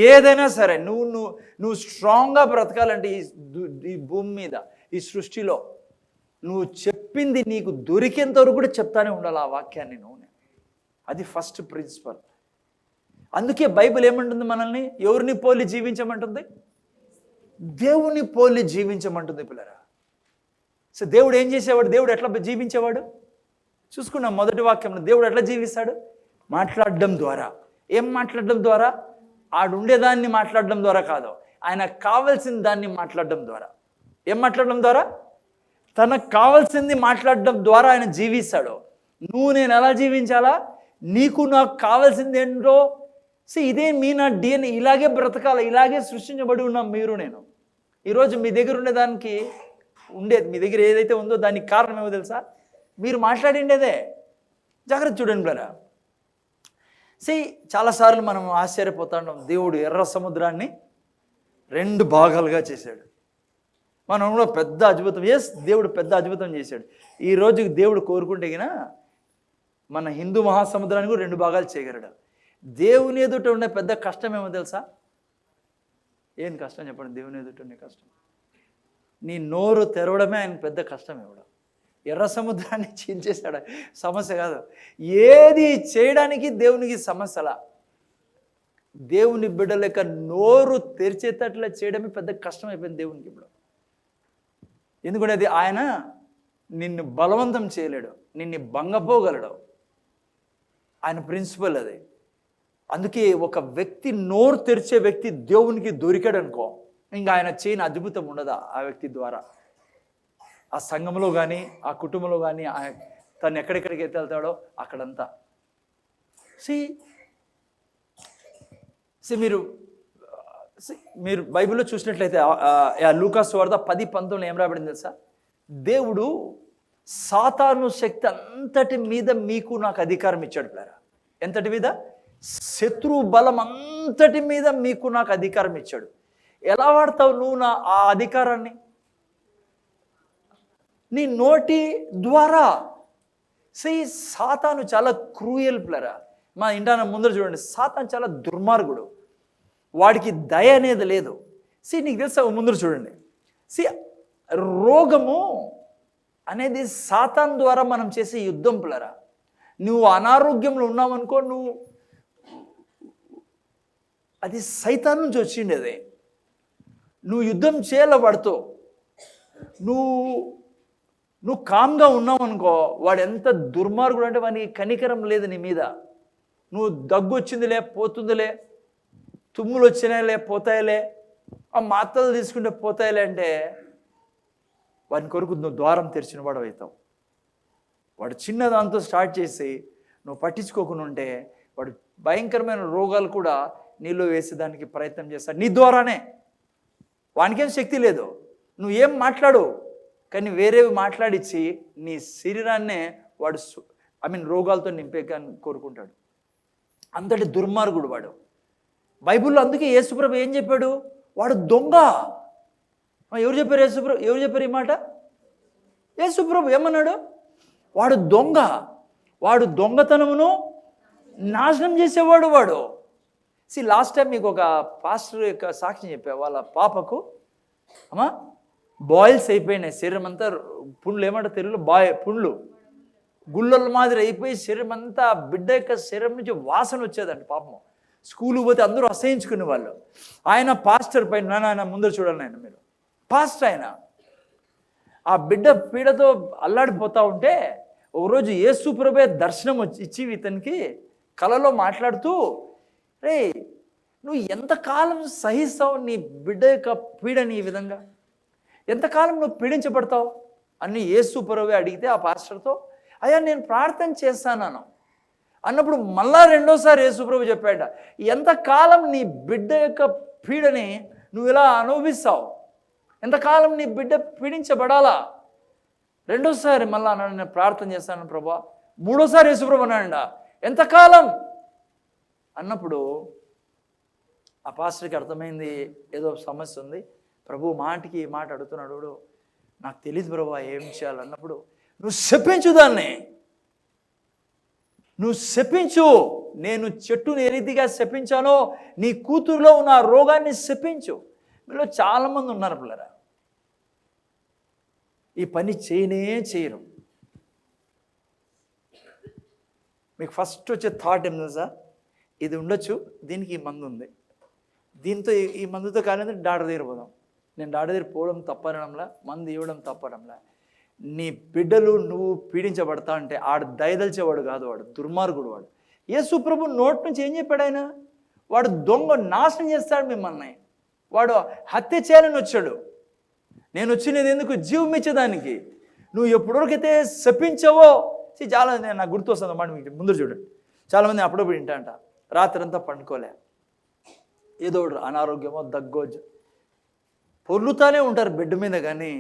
ఏదైనా సరే, నువ్వు స్ట్రాంగ్గా బ్రతకాలంటే ఈ భూమి మీద, ఈ సృష్టిలో, నువ్వు చెప్పింది నీకు దొరికేంత వరకు కూడా చెప్తానే ఉండాలి ఆ వాక్యాన్ని నువ్వు. అది ఫస్ట్ ప్రిన్సిపల్. అందుకే బైబిల్ ఏమంటుంది, మనల్ని ఎవరిని పోలి జీవించమంటుంది? దేవుని పోలి జీవించమంటుంది పిల్లరా. దేవుడు ఏం చేసేవాడు? దేవుడు ఎట్లా జీవించేవాడు చూసుకున్నాం. మొదటి వాక్యంలో దేవుడు ఎట్లా జీవిస్తాడు? మాట్లాడడం ద్వారా. ఏం మాట్లాడడం ద్వారా? ఆడుండేదాన్ని మాట్లాడడం ద్వారా కాదు, ఆయనకు కావాల్సిన దాన్ని మాట్లాడడం ద్వారా. ఏం మాట్లాడడం ద్వారా? తనకు కావాల్సింది మాట్లాడడం ద్వారా ఆయన జీవిస్తాడు. నేను ఎలా జీవించాలా? నీకు నాకు కావాల్సింది ఏంటో ఇదే నా డిఎన్ఏ. ఇలాగే బ్రతకాలి, ఇలాగే సృష్టించబడి ఉన్నాం మీరు నేను. ఈరోజు మీ దగ్గర ఉండేదానికి మీ దగ్గర ఏదైతే ఉందో దానికి కారణం ఏమో తెలుసా? మీరు మాట్లాడిండేదే. జాగ్రత్త చూడండి బ్రదర్. చాలాసార్లు మనం ఆశ్చర్యపోతాం, దేవుడు ఎర్ర సముద్రాన్ని 2 భాగాలుగా చేశాడు. మనం కూడా పెద్ద అద్భుతం, దేవుడు పెద్ద అద్భుతం చేశాడు. ఈ రోజుకి దేవుడు కోరుకుంటే గిన మన హిందూ మహాసముద్రాన్ని కూడా 2 భాగాలు చేయగలడు. దేవుని ఎదుట ఉండే పెద్ద కష్టం ఏమో తెలుసా? ఏం కష్టం చెప్పండి? దేవుని ఎదుట ఉండే కష్టం నీ నోరు తెరవడమే ఆయన పెద్ద కష్టం. ఇవ్వడం ఎర్ర సముద్రాన్ని చీల్చేశాడు, సమస్య కాదు. ఏది చేయడానికి దేవునికి సమస్యలా. దేవుని బిడ్డల యొక్క నోరు తెరిచేటట్లా చేయడమే పెద్ద కష్టం అయిపోయింది దేవునికి ఇప్పుడు. ఎందుకంటే అది ఆయన నిన్ను బలవంతం చేయలేడు, నిన్ను భంగపోగలడు. ఆయన ప్రిన్సిపల్ అది. అందుకే ఒక వ్యక్తి నోరు తెరిచే వ్యక్తి దేవునికి దొరికాడు అనుకో, ఇంకా ఆయన చేయని అద్భుతం ఉండదా ఆ వ్యక్తి ద్వారా. ఆ సంఘంలో కానీ, ఆ కుటుంబంలో కానీ, తను ఎక్కడెక్కడికి వెళ్తాడో అక్కడంతా. మీరు బైబిల్లో చూసినట్లయితే లూకా సువార్త 10:19 ఏం రాబడింది తెలుసా? దేవుడు సాతాను శక్తి అంతటి మీద మీకు నాకు అధికారం ఇచ్చాడు పిల్లరా. ఎంతటి మీద? శత్రు బలం అంతటి మీద మీకు నాకు అధికారం ఇచ్చాడు. ఎలా వాడతావు నువ్వు ఆ అధికారాన్ని? నీ నోటి ద్వారా. సాతాను చాలా క్రూయల్ పిల్లరా. మా ఇంటాన ముందర చూడండి, సాతాను చాలా దుర్మార్గుడు. వాడికి దయ అనేది లేదు. నీకు తెలుసా? ముందర చూడండి. రోగము అనేది సాతాను ద్వారా మనం చేసే యుద్ధం పిల్లరా. నువ్వు అనారోగ్యంలో ఉన్నావనుకో, అది సైతాన్ నుంచి వచ్చింది. అది నువ్వు యుద్ధం చేయాల వాడితో. నువ్వు కామ్గా ఉన్నావు అనుకో, వాడు ఎంత దుర్మార్గుడు అంటే వానికి కనికరం లేదు నీ మీద. నువ్వు దగ్గు వచ్చిందిలే పోతుందిలే, తుమ్ములు వచ్చినాయిలే పోతాయిలే, ఆ మాత్రలు తీసుకుంటే పోతాయిలే అంటే వాని కొరకు నువ్వు ద్వారం తెరిచిన వాడు అవుతావు. వాడు చిన్న దాంతో స్టార్ట్ చేసి నువ్వు పట్టించుకోకుండా ఉంటే వాడు భయంకరమైన రోగాలు కూడా నీలో వేసేదానికి ప్రయత్నం చేస్తాడు నీ ద్వారానే. వానికేం శక్తి లేదు, నువ్వు ఏం మాట్లాడు, కానీ వేరేవి మాట్లాడించి నీ శరీరాన్నే వాడు రోగాలతో నింపే కోరుకుంటాడు. అంతటి దుర్మార్గుడు వాడు. బైబిల్లో అందుకే యేసుప్రభు ఏం చెప్పాడు? వాడు దొంగ. ఎవరు చెప్పారు? ఎవరు చెప్పారు ఈ మాట? యేసుప్రభు ఏమన్నాడు? వాడు దొంగ, వాడు దొంగతనమును నాశనం చేసేవాడు వాడు. లాస్ట్ టైం మీకు ఒక పాస్టర్ యొక్క సాక్ష్యం చెప్పా. వాళ్ళ పాపకు బాయిల్స్ అయిపోయినాయి, శరీరం అంతా పుండ్లు, ఏమంటారు తెలుగులో? పుండ్లు, గుళ్ళల మాదిరి అయిపోయి శరీరం అంతా, బిడ్డ యొక్క శరీరం నుంచి వాసన వచ్చేదండి. పాపం స్కూల్కి పోతే అందరూ అసహించుకునే వాళ్ళు. ఆయన పాస్టర్ పైన, ఆయన ముందర చూడండి, ఆయన మీరు పాస్టర్, ఆయన ఆ బిడ్డ పీడతో అల్లాడిపోతూ ఉంటే ఒకరోజు యేసు ప్రభువే దర్శనం ఇచ్చి ఇతనికి కలలో మాట్లాడుతూ, రే నువ్వు ఎంతకాలం సహిస్తావు నీ బిడ్డ యొక్క పీడని? ఈ విధంగా ఎంతకాలం నువ్వు పీడించబడతావు అని యేసు ప్రభువే అడిగితే ఆ పాస్టర్తో, అయ్యా నేను ప్రార్థన చేస్తాను అన్నప్పుడు మళ్ళా రెండోసారి యేసు ప్రభు చెప్పాడ, ఎంతకాలం నీ బిడ్డ యొక్క పీడని నువ్వు ఇలా అనుభవిస్తావు? ఎంతకాలం నీ బిడ్డ పీడించబడాలా? రెండోసారి మళ్ళా అన్నాడు, నేను ప్రార్థన చేస్తాను ప్రభా. మూడోసారి యేసు ప్రభు అన్నాడంట, ఎంతకాలం అన్నప్పుడు ఆ పాస్టర్కి అర్థమైంది ఏదో సమస్య ఉంది, ప్రభు మాటికి ఈ మాట అడుగుతున్నాడు, నాకు తెలియదు ప్రభు ఏం చేయాలన్నప్పుడు, నువ్వు శపించు దాన్ని, నువ్వు శపించు. నేను చెట్టుని ఏ రీతిగా శపించానో నీ కూతురులో ఉన్న ఆ రోగాన్ని శపించు. మీలో చాలామంది ఉన్నారు పిల్లరా, ఈ పని చేయరు. మీకు ఫస్ట్ వచ్చే థాట్ ఏం తెలుసా? ఇది ఉండొచ్చు, దీనికి ఈ మందు ఉంది, దీంతో ఈ మందుతో కాలేదంటే డాక్టర్ దగ్గర పోదాం. నేను డాక్టర్ దగ్గర పోవడం తప్పనడంలా, మందు ఇవ్వడం తప్పడంలా. నీ బిడ్డలు నువ్వు పీడించబడతా అంటే ఆడు దయదలిచేవాడు కాదు, వాడు దుర్మార్గుడు. వాడు యేసు ప్రభు నోటి నుంచి ఏం చెప్పాడు ఆయన? వాడు దొంగ, నాశనం చేస్తాడు మిమ్మల్ని, వాడు హత్య చేయాలని వచ్చాడు. నేను వచ్చినది ఎందుకు? జీవం ఇచ్చేదానికి. నువ్వు ఎప్పటివరకైతే శపించావో, చాలా నాకు గుర్తు వస్తుంది అన్నమాట. మీకు ముందు చూడండి, చాలామంది అప్పుడప్పుడు వింటాంట, రాత్రి అంతా పండుకోలే, ఏదో అనారోగ్యమో దగ్గో పొర్లుతానే ఉంటారు బెడ్ మీద. కానీ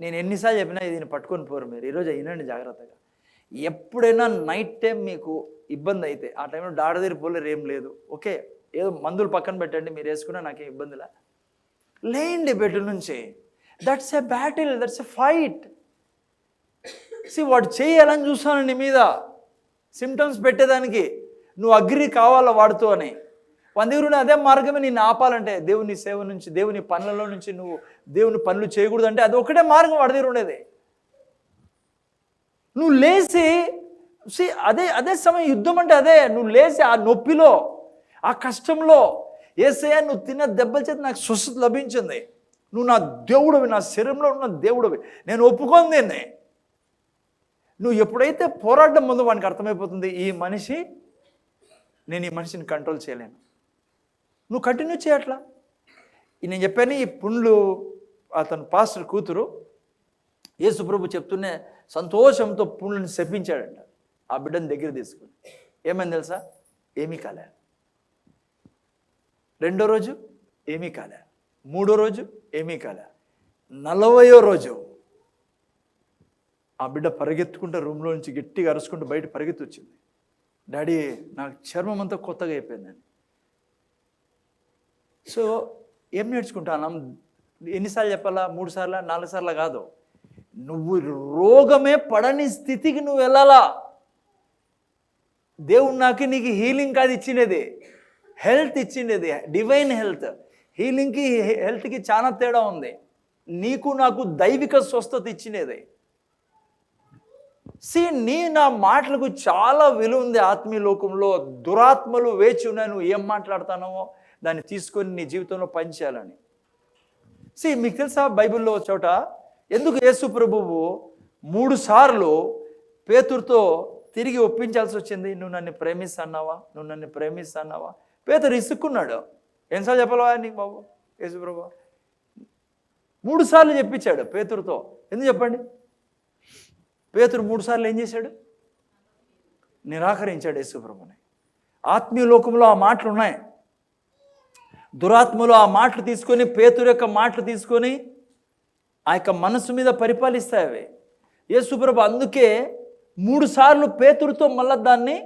నేను ఎన్నిసార్లు చెప్పినా దీన్ని పట్టుకొని పోరు మీరు. ఈరోజు అయినండి జాగ్రత్తగా. ఎప్పుడైనా నైట్ టైం మీకు ఇబ్బంది అయితే, ఆ టైంలో డాడదిరిపోలేరు, ఏం లేదు, ఓకే, ఏదో మందులు పక్కన పెట్టండి, మీరు వేసుకున్నా నాకేం ఇబ్బందిలా, లేండి బెడ్ నుంచి. That's a battle, that's a fight. వాడు చేయాలని చూస్తాను నీ మీద సిమ్టమ్స్ పెట్టేదానికి, నువ్వు అగ్రి కావాలా వాడుతూ అని. వందగురుని అదే మార్గమే నిన్ను ఆపాలంటే, దేవుని సేవ నుంచి, దేవుని పనులలో నుంచి నువ్వు దేవుని పనులు చేయకూడదంటే అది ఒకటే మార్గం వాడి దగ్గర ఉండేది. నువ్వు లేచి అదే అదే సమయం, యుద్ధం అంటే అదే. నువ్వు లేచి ఆ నొప్పిలో, ఆ కష్టంలో, యేసయ్యా నువ్వు తిన్న దెబ్బల చేత నాకు స్వస్థత లభించింది, నువ్వు నా దేవుడివి, నా శరీరంలో ఉన్న దేవుడివి, నేను ఒప్పుకోను దీన్ని. నువ్వు ఎప్పుడైతే పోరాటం ముందు వానికి అర్థమైపోతుంది, నేను ఈ మనిషిని కంట్రోల్ చేయలేను, నువ్వు కంటిన్యూ చేయట్లా. నేను చెప్పాను, ఈ పుండ్లు అతను పాస్టర్ కూతురు యేసుప్రభు చెప్తూనే సంతోషంతో పుండ్లను శపించాడంట. ఆ బిడ్డను దగ్గర తీసుకుని ఏమైంది తెలుసా? ఏమీ కాలే. రెండో రోజు ఏమీ కాలే, మూడో రోజు ఏమీ కాలే, 40వ రోజు ఆ బిడ్డ పరిగెత్తుకుంటే రూమ్లో నుంచి గట్టిగా అరుచుకుంటూ బయట పరిగెత్తి వచ్చింది, డాడీ నాకు చర్మం అంతా కొత్తగా అయిపోయిందని. సో ఏం నేర్చుకుంటాను? ఎన్నిసార్లు చెప్పాలా? 3 సార్లా, 4 సార్లా కాదు. నువ్వు రోగమే పడని స్థితికి నువ్వు వెళ్ళాలా. దేవుడు నాకు నీకు హీలింగ్ కాదు ఇచ్చినది, హెల్త్ ఇచ్చినది, డివైన్ హెల్త్. హీలింగ్కి హెల్త్కి చాలా తేడా ఉంది. నీకు నాకు దైవిక స్వస్థత ఇచ్చినది. నా మాటలకు చాలా విలువ ఉంది ఆత్మీయ లోకంలో. దురాత్మలు వేచి ఉన్నాయి, నువ్వు ఏం మాట్లాడుతున్నావో దాన్ని తీసుకొని నీ జీవితంలో పనిచేయాలని. మీకు తెలుసా, బైబిల్లో చోట ఎందుకు యేసు ప్రభువు 3 సార్లు పేతురుతో తిరిగి ఒప్పించాల్సి వచ్చింది? నువ్వు నన్ను ప్రేమిస్తున్నావా, నువ్వు నన్ను ప్రేమిస్తున్నావా? పేతురు ఇసుక్కున్నాడు. ఎన్నిసార్లు చెప్పాలా నీకు బాబు? యేసు ప్రభు 3 సార్లు చెప్పించాడు పేతురుతో. ఎందుకు చెప్పండి? పేతురు 3 సార్లు ఏం చేశాడు? నిరాకరించాడు యేసు ప్రభుని. ఆత్మీయ లోకంలో ఆ మాటలు ఉన్నాయి. దురాత్మలు ఆ మాటలు తీసుకొని, పేతురు యొక్క మాటలు తీసుకొని ఆ యొక్క మనసు మీద పరిపాలిస్తాయి అవి. యేసు ప్రభు అందుకే 3 సార్లు పేతురుతో మళ్ళా దాన్ని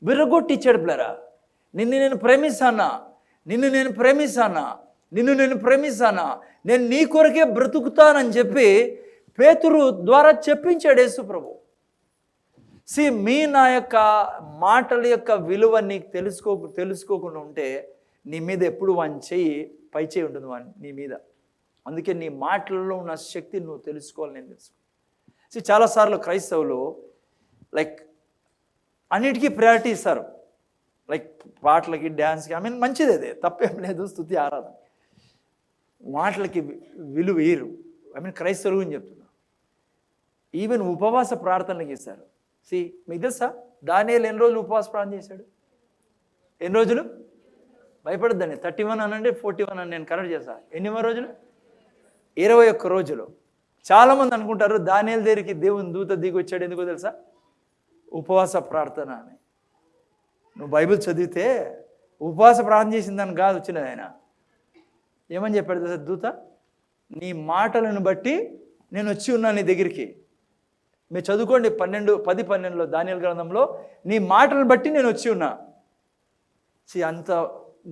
విరగొట్టిచ్చాడు. పిల్లరా, నిన్ను నేను ప్రేమిస్తానా, నిన్ను నేను ప్రేమిస్తానా, నిన్ను నేను ప్రేమిస్తానా, నేను నీ కొరకే బ్రతుకుతానని చెప్పి పేతురు ద్వారా చెప్పించాడు యేసు ప్రభు. నా యొక్క మాటల యొక్క విలువ నీకు తెలుసుకోకుండా ఉంటే నీ మీద ఎప్పుడు వాని చెయ్యి పై చేయి ఉంటుంది నీ మీద. అందుకే నీ మాటలలో ఉన్న శక్తిని నువ్వు తెలుసుకోవాలి, నేను తెలుసుకో. చాలాసార్లు క్రైస్తవులు అన్నిటికీ ప్రయారిటీ ఇస్తారు. పాటలకి, డ్యాన్స్కి, మంచిది, అదే తప్పేం లేదు, స్తుతి ఆరాధన. మాటలకి విలువ వేయరు. క్రైస్తవులు అని చెప్తున్నా. ఈవెన్ ఉపవాస ప్రార్థనలకు ఇస్తారు. మీకు తెలుసా, దానియేలు ఎన్ని రోజులు ఉపవాస ప్రార్థన చేశాడు? ఎన్ని రోజులు? భయపడద్దని 31 అనండి, 41 అని నేను కరెక్ట్ చేస్తా. ఎన్ని రోజులు? 21 రోజులు. చాలామంది అనుకుంటారు దానియేలు దగ్గరికి దేవుని దూత దిగి వచ్చాడు. ఎందుకో తెలుసా? ఉపవాస ప్రార్థన అని. నువ్వు బైబిల్ చదివితే ఉపవాస ప్రార్థన చేసిందని కాదు వచ్చినది. ఆయన ఏమని చెప్పాడు తెలుసా? దూత, నీ మాటలను బట్టి నేను వచ్చి ఉన్నా నీ దగ్గరికి. మీరు చదువుకోండి 10-12లో దానియేలు గ్రంథంలో, నీ మాటలను బట్టి నేను వచ్చి ఉన్నా. అంత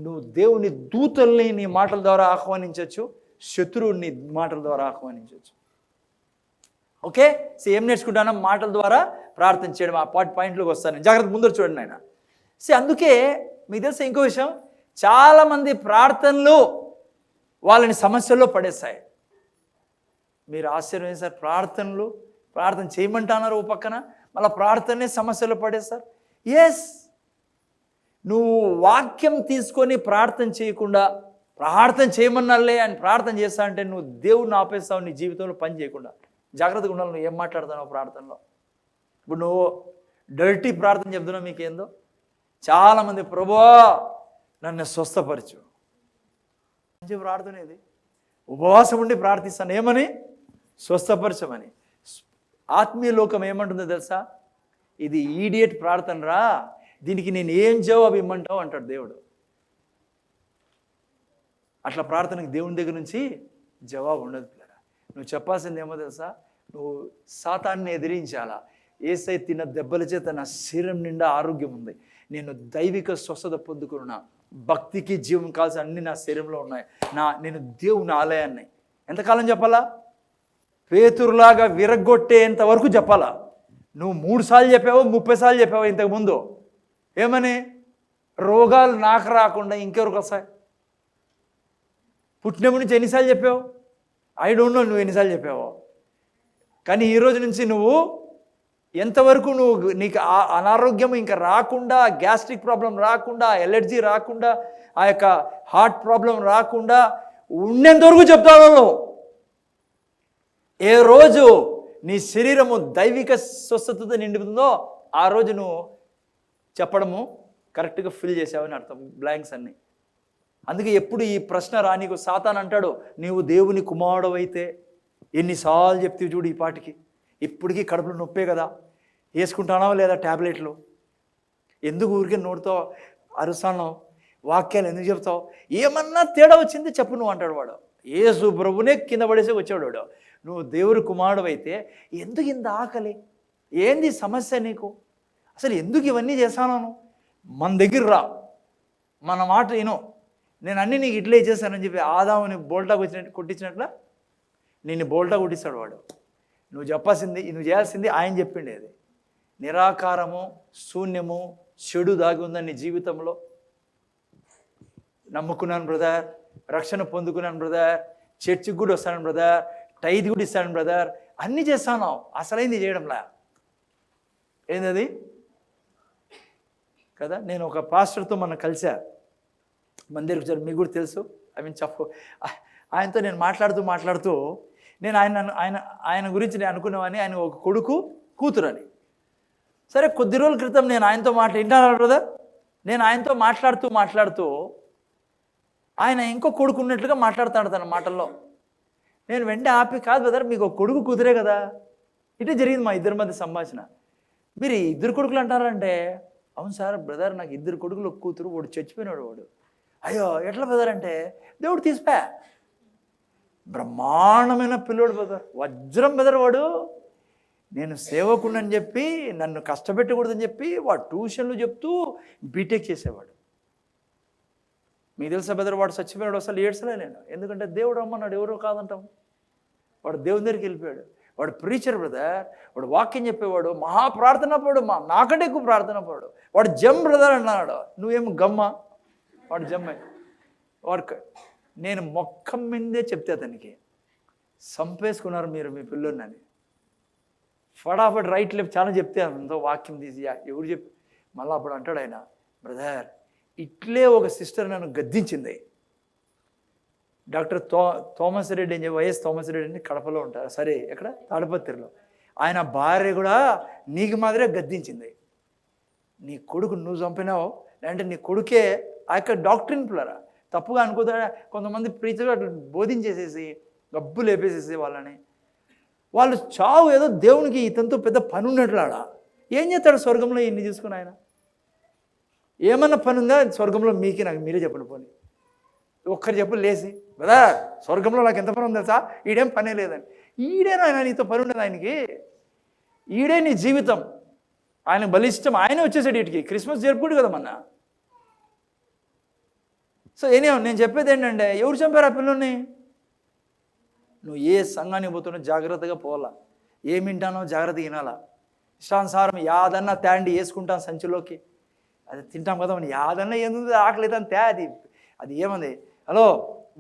నువ్వు దేవుని దూతల్ని నీ మాటల ద్వారా ఆహ్వానించవచ్చు, శత్రువుని మాటల ద్వారా ఆహ్వానించవచ్చు. ఓకే, ఏం నేర్చుకుంటాను? మాటల ద్వారా ప్రార్థన చేయడం. ఆ పాయింట్లోకి వస్తాను, జాగ్రత్త ముందర చూడండి ఆయన. అందుకే మీకు తెలిసే ఇంకో విషయం, చాలామంది ప్రార్థనలు వాళ్ళని సమస్యల్లో పడేస్తాయి. మీరు ఆశ్చర్యం సార్, ప్రార్థన చేయమంటున్నారు ఓ పక్కన, మళ్ళీ ప్రార్థనే సమస్యలు పడేస్తారు. నువ్వు వాక్యం తీసుకొని ప్రార్థన చేయకుండా, ప్రార్థన చేయమన్నాలే అని ప్రార్థన చేస్తా అంటే నువ్వు దేవుడిని ఆపేస్తావు నీ జీవితంలో పని చేయకుండా. జాగ్రత్తగా ఉండాలి నువ్వు ఏం మాట్లాడుతున్నావు ప్రార్థనలో. ఇప్పుడు నువ్వు డర్టీ ప్రార్థన చెప్తున్నావు, మీకేందో. చాలామంది ప్రభువా నన్ను స్వస్థపరచు మంచి ప్రార్థన ఇది. ఉపవాసం ఉండి ప్రార్థిస్తాను ఏమని? స్వస్థపరచమని. ఆత్మీయ లోకం ఏమంటుందో తెలుసా? ఇది ఈడియట్ ప్రార్థన రా, దీనికి నేను ఏం జవాబు ఇమ్మంటావు అంటాడు దేవుడు. అట్లా ప్రార్థనకి దేవుని దగ్గర నుంచి జవాబు ఉండదు పిల్లరా. నువ్వు చెప్పాల్సింది ఏమో తెలుసా? నువ్వు సాతాన్ని ఎదిరించాలా, యేసయ్య తిన్న దెబ్బల చేత నా శరీరం నిండా ఆరోగ్యం ఉంది, నేను దైవిక స్వస్థత పొందుకున్నా, భక్తికి జీవం కావాల్సిన అన్ని నా శరీరంలో ఉన్నాయి, నేను దేవుని ఆలయాన్ని. ఎంతకాలం చెప్పాలా? పేతురులాగా విరగొట్టేంత వరకు చెప్పాలా. నువ్వు 3 సార్లు చెప్పావో 30 సార్లు చెప్పావో ఇంతకుముందు. ఏమని? రోగాలు నాకు రాకుండా ఇంకెవరికి వస్తాయి? పుట్టినప్పటి నుంచి ఎన్నిసార్లు చెప్పావు? ఐ డోంట్ నో నువ్వు ఎన్నిసార్లు చెప్పావో. కానీ ఈరోజు నుంచి నువ్వు ఎంతవరకు నీకు అనారోగ్యం ఇంకా రాకుండా, గ్యాస్ట్రిక్ ప్రాబ్లం రాకుండా, ఎలర్జీ రాకుండా, ఆ యొక్క హార్ట్ ప్రాబ్లం రాకుండా ఉండేంతవరకు చెప్తావు నువ్వు. ఏ రోజు నీ శరీరము దైవిక స్వస్థతతో నిండుతుందో ఆ రోజు నువ్వు చెప్పడము కరెక్ట్గా ఫిల్ చేసావని అర్థం, బ్లాంక్స్ అన్నీ. అందుకే ఎప్పుడు ఈ ప్రశ్న నీకు సాతాను అంటాడు, నీవు దేవుని కుమారుడు అయితే, ఎన్నిసార్లు చెప్తావు చూడు ఈ పాటికి, ఇప్పటికీ కడుపులో నొప్పే కదా, వేసుకుంటానో లేదా ట్యాబ్లెట్లు, ఎందుకు ఊరికే నోటితో అరుస్తానో, వాక్యాలు ఎందుకు చెప్తావు, ఏమన్నా తేడా వచ్చింది చెప్పు నువ్వు అంటాడు వాడు. యేసు ప్రభునే కింద పడేసే వచ్చాడు వాడు. నువ్వు దేవుని కుమారుడు అయితే ఎందుకు ఇంత ఆకలి, ఏంది సమస్య నీకు, అసలు ఎందుకు ఇవన్నీ చేశాను? మన దగ్గర రా, మన మాట విను, నేను అన్నీ నీకు ఇట్లే చేశానని చెప్పి ఆదాముని బోల్టా కొట్టించినట్ల నిన్ను బోల్టా కొట్టిస్తాడు వాడు. నువ్వు చెప్పాల్సింది, నువ్వు చేయాల్సింది ఆయన చెప్పిండే. అది నిరాకారము, శూన్యము, చెడు దాగి ఉందని నీ జీవితంలో. నమ్ముకున్నాను బ్రదర్, రక్షణ పొందుకున్నాను బ్రదర్, చర్చికి కూడా వస్తాను బ్రదర్, టైది కూడా ఇస్తాను బ్రదర్, అన్నీ చేస్తాను, అసలైంది చేయడంలా. ఏందది కదా? నేను ఒక పాస్టర్తో మొన్న కలిసా, మన దగ్గరికి వచ్చారు, మీకు కూడా తెలుసు. ఆయనతో నేను మాట్లాడుతూ నేను ఆయన గురించి నేను అనుకున్నామని, ఆయన ఒక కొడుకు కూతురు అని. సరే, కొద్ది రోజుల క్రితం నేను ఆయనతో వింటాను బ్రదర్, నేను ఆయనతో మాట్లాడుతూ ఆయన ఇంకో కొడుకు ఉన్నట్లుగా మాట్లాడుతాడు తన మాటల్లో. నేను వెంటనే ఆపి, కాదు బ్రదర్ మీకు ఒక కొడుకు కూతురే కదా, ఇటే జరిగింది మా ఇద్దరి మధ్య సంభాషణ. మీరు 2 కొడుకులు అంటారంటే, అవును సార్ బ్రదర్, నాకు 2 కొడుకులు ఒక కూతురు, వాడు చచ్చిపోయినాడు వాడు. అయ్యో ఎట్లా బ్రదర్ అంటే, దేవుడు తీసిపా, బ్రహ్మాండమైన పిల్లోడు బ్రదర్, వజ్రం బ్రదర్ వాడు. నేను సేవకుడని చెప్పి నన్ను కష్టపెట్టకూడదని చెప్పి వాడు ట్యూషన్లు చెప్తూ బీటెక్ చేసేవాడు. మీకు తెలుసా బ్రదర్, వాడు చచ్చిపోయినాడు, అసలు ఏడ్చలే నేను, ఎందుకంటే దేవుడు రమ్మన్నాడు, ఎవరో కాదంటాం. వాడు దేవుని దగ్గరికి వెళ్ళిపోయాడు. వాడు ప్రీచర్ బ్రదర్, వాడు వాక్యం చెప్పేవాడు, మహాప్రార్థన పోడు, నాకంటే ఎక్కువ ప్రార్థన పోడు. వాడు జమ్ బ్రదర్ అన్నాడు, నువ్వేమో గమ్మ, వాడు జమ్మే. వాడు నేను మొక్కం మీదే చెప్తే అతనికి సంపేసుకున్నారు మీరు మీ పిల్లల్ని అని. ఫటాఫట్ రైట్ లెఫ్ట్ చాలా చెప్తే అంతో వాక్యం తీసి ఎవరు చెప్పి మళ్ళీ అప్పుడు అంటాడు ఆయన, బ్రదర్ ఇట్లే ఒక సిస్టర్ నన్ను గద్దించింది. డాక్టర్ థోమస్ రెడ్డి అని చెప్పి, వైఎస్ థోమస్ రెడ్డి అని కడపలో ఉంటారు, సరే ఎక్కడ తాడిపత్రిలో. ఆయన భార్య కూడా నీకు మాదిరే గద్దించింది, నీ కొడుకు నువ్వు చంపినావు, లేదంటే నీ కొడుకే ఆ యొక్క డాక్టరీన్ పిల్లరా తప్పుగా అనుకోదా. కొంతమంది ప్రీచర్లు అట్లా బోధించేసేసి గబ్బు లేపేసేసి వాళ్ళని, వాళ్ళు చావు ఏదో దేవునికి ఇతనితో పెద్ద పని ఉన్నట్లాడా. ఏం చేస్తాడు స్వర్గంలో ఇన్ని చూసుకుని ఆయన? ఏమన్నా పని ఉందా స్వర్గంలో? నాకు మీరే చెప్పండి పోనీ, ఒక్కరు చెప్పు లేసి, కదా స్వర్గంలో నాకు ఎంత పని ఉంది తెలుసా, ఈడేం పనే లేదని. ఈడేనా నీతో పని ఉండదు ఆయనకి, ఈడే నీ జీవితం, ఆయన బలిష్టం, ఆయనే వచ్చేసాడు వీటికి. క్రిస్మస్ జరుపుకుంటు కదా మొన్న. సో నేను చెప్పేది ఏంటంటే, ఎవరు చంపారు ఆ పిల్లల్ని? నువ్వు ఏ సంఘానికి పోతున్నా జాగ్రత్తగా పోవాలా, ఏం వింటానో జాగ్రత్తగా వినాలా. ఇష్టానుసారం యాదన్నా తేండి వేసుకుంటాం సంచిలోకి, అది తింటాం కదా మనం, యాదన్నా ఎందుకు ఆకలి అవుతాను అది ఏమంది, హలో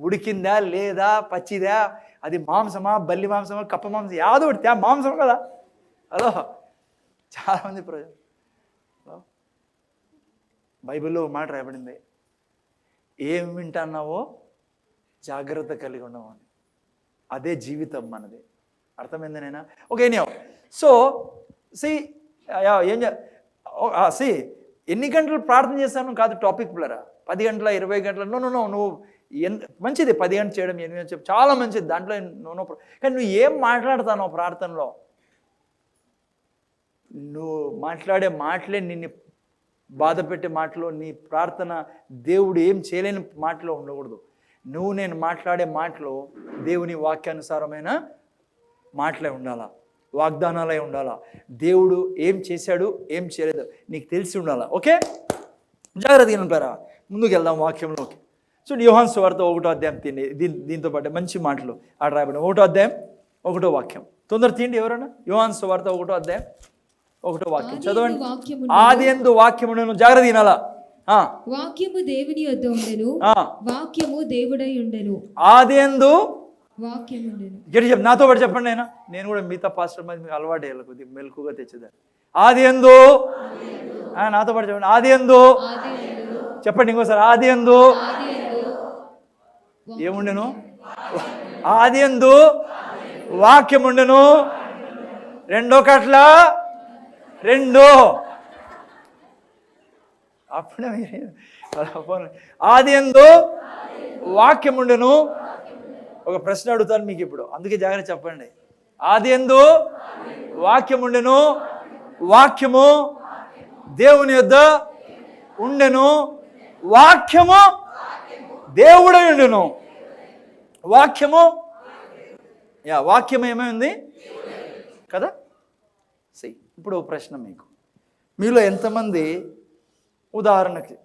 ఉడికిందా లేదా పచ్చిదా, అది మాంసమా బల్లి మాంసమా కప్ప మాంసం, యాదో ఒకటి మాంసం కదా. హలో చాలామంది ప్రజలు, బైబిల్లో మాట రాయబడింది, ఏం వింటున్నావో జాగ్రత్త కలిగి ఉండవు అని. అదే జీవితం మనది, అర్థమైంది నేనా? ఓకే నీ సో సి ఎన్ని గంటలు ప్రార్థన చేస్తాను కాదు టాపిక్ పిల్లరా, 10 గంటల 20 గంటల నువ్వు మంచిది 10 గంటలు చేయడం, 8 గంటలు చెప్పి చాలా మంచిది, దాంట్లో కానీ నువ్వు ఏం మాట్లాడతానో ప్రార్థనలో, నువ్వు మాట్లాడే మాటలే నిన్ను బాధ పెట్టే మాటలో, నీ ప్రార్థన దేవుడు ఏం చేయలేని మాటలో ఉండకూడదు. నేను మాట్లాడే మాటలో దేవుని వాక్యానుసారమైన మాటలే ఉండాలా. వాగ్దానాలై ఉండాలా. దేవుడు ఏం చేశాడు ఏం చేయలేదు నీకు తెలిసి ఉండాలా. ఓకే, జాగ్రత్తగా వింటారా. ముందుకు వెళ్దాం వాక్యంలోకి. చూడండి, యోహాను సువార్త 1వ అధ్యాయం దీంతో పాటు మంచి మాటలు ఆడ రాయబడి 1వ అధ్యాయం 1వ వాక్యం. తొందర తీయండి ఎవరైనా. యోహాను సువార్త 1వ అధ్యాయం 1వ వాక్యం చదవండి. ఆదియందు వాక్యమును, జాగ్రత్త వినాలా. వాక్యము దేవుని యొద్ద ఉండెను, వాక్యము దేవుడై ఉండెను. ఆదియందు వాక్యము ఉండెను. చెప్పు, నాతో పాటు చెప్పండి. నేను కూడా మిగతా పాస్టర్ మీద మీకు అలవాటు అయ్యాలి, కొద్దిగా మెలకుగా తెచ్చేదాన్ని. ఆదియందు, నాతో పాటు చెప్పండి. ఆదియందు చెప్పండి ఇంకోసారి. ఆదియందు ఏముండెను? ఆదియందు వాక్యముండెను, రెండో కట్ల రెండో. అప్పుడే ఆదియందు వాక్యముండెను. ఒక ప్రశ్న అడుగుతాను మీకు ఇప్పుడు, అందుకే జాగ్రత్త చెప్పండి. ఆదియందు వాక్యముండెను, వాక్యము దేవుని యొద్ద ఉండెను, వాక్యము దేవుడై ఉండెను. వాక్యము వాక్యం ఏమైంది కదా. ఇప్పుడు ప్రశ్న మీకు, మీలో ఎంతమంది, ఉదాహరణకి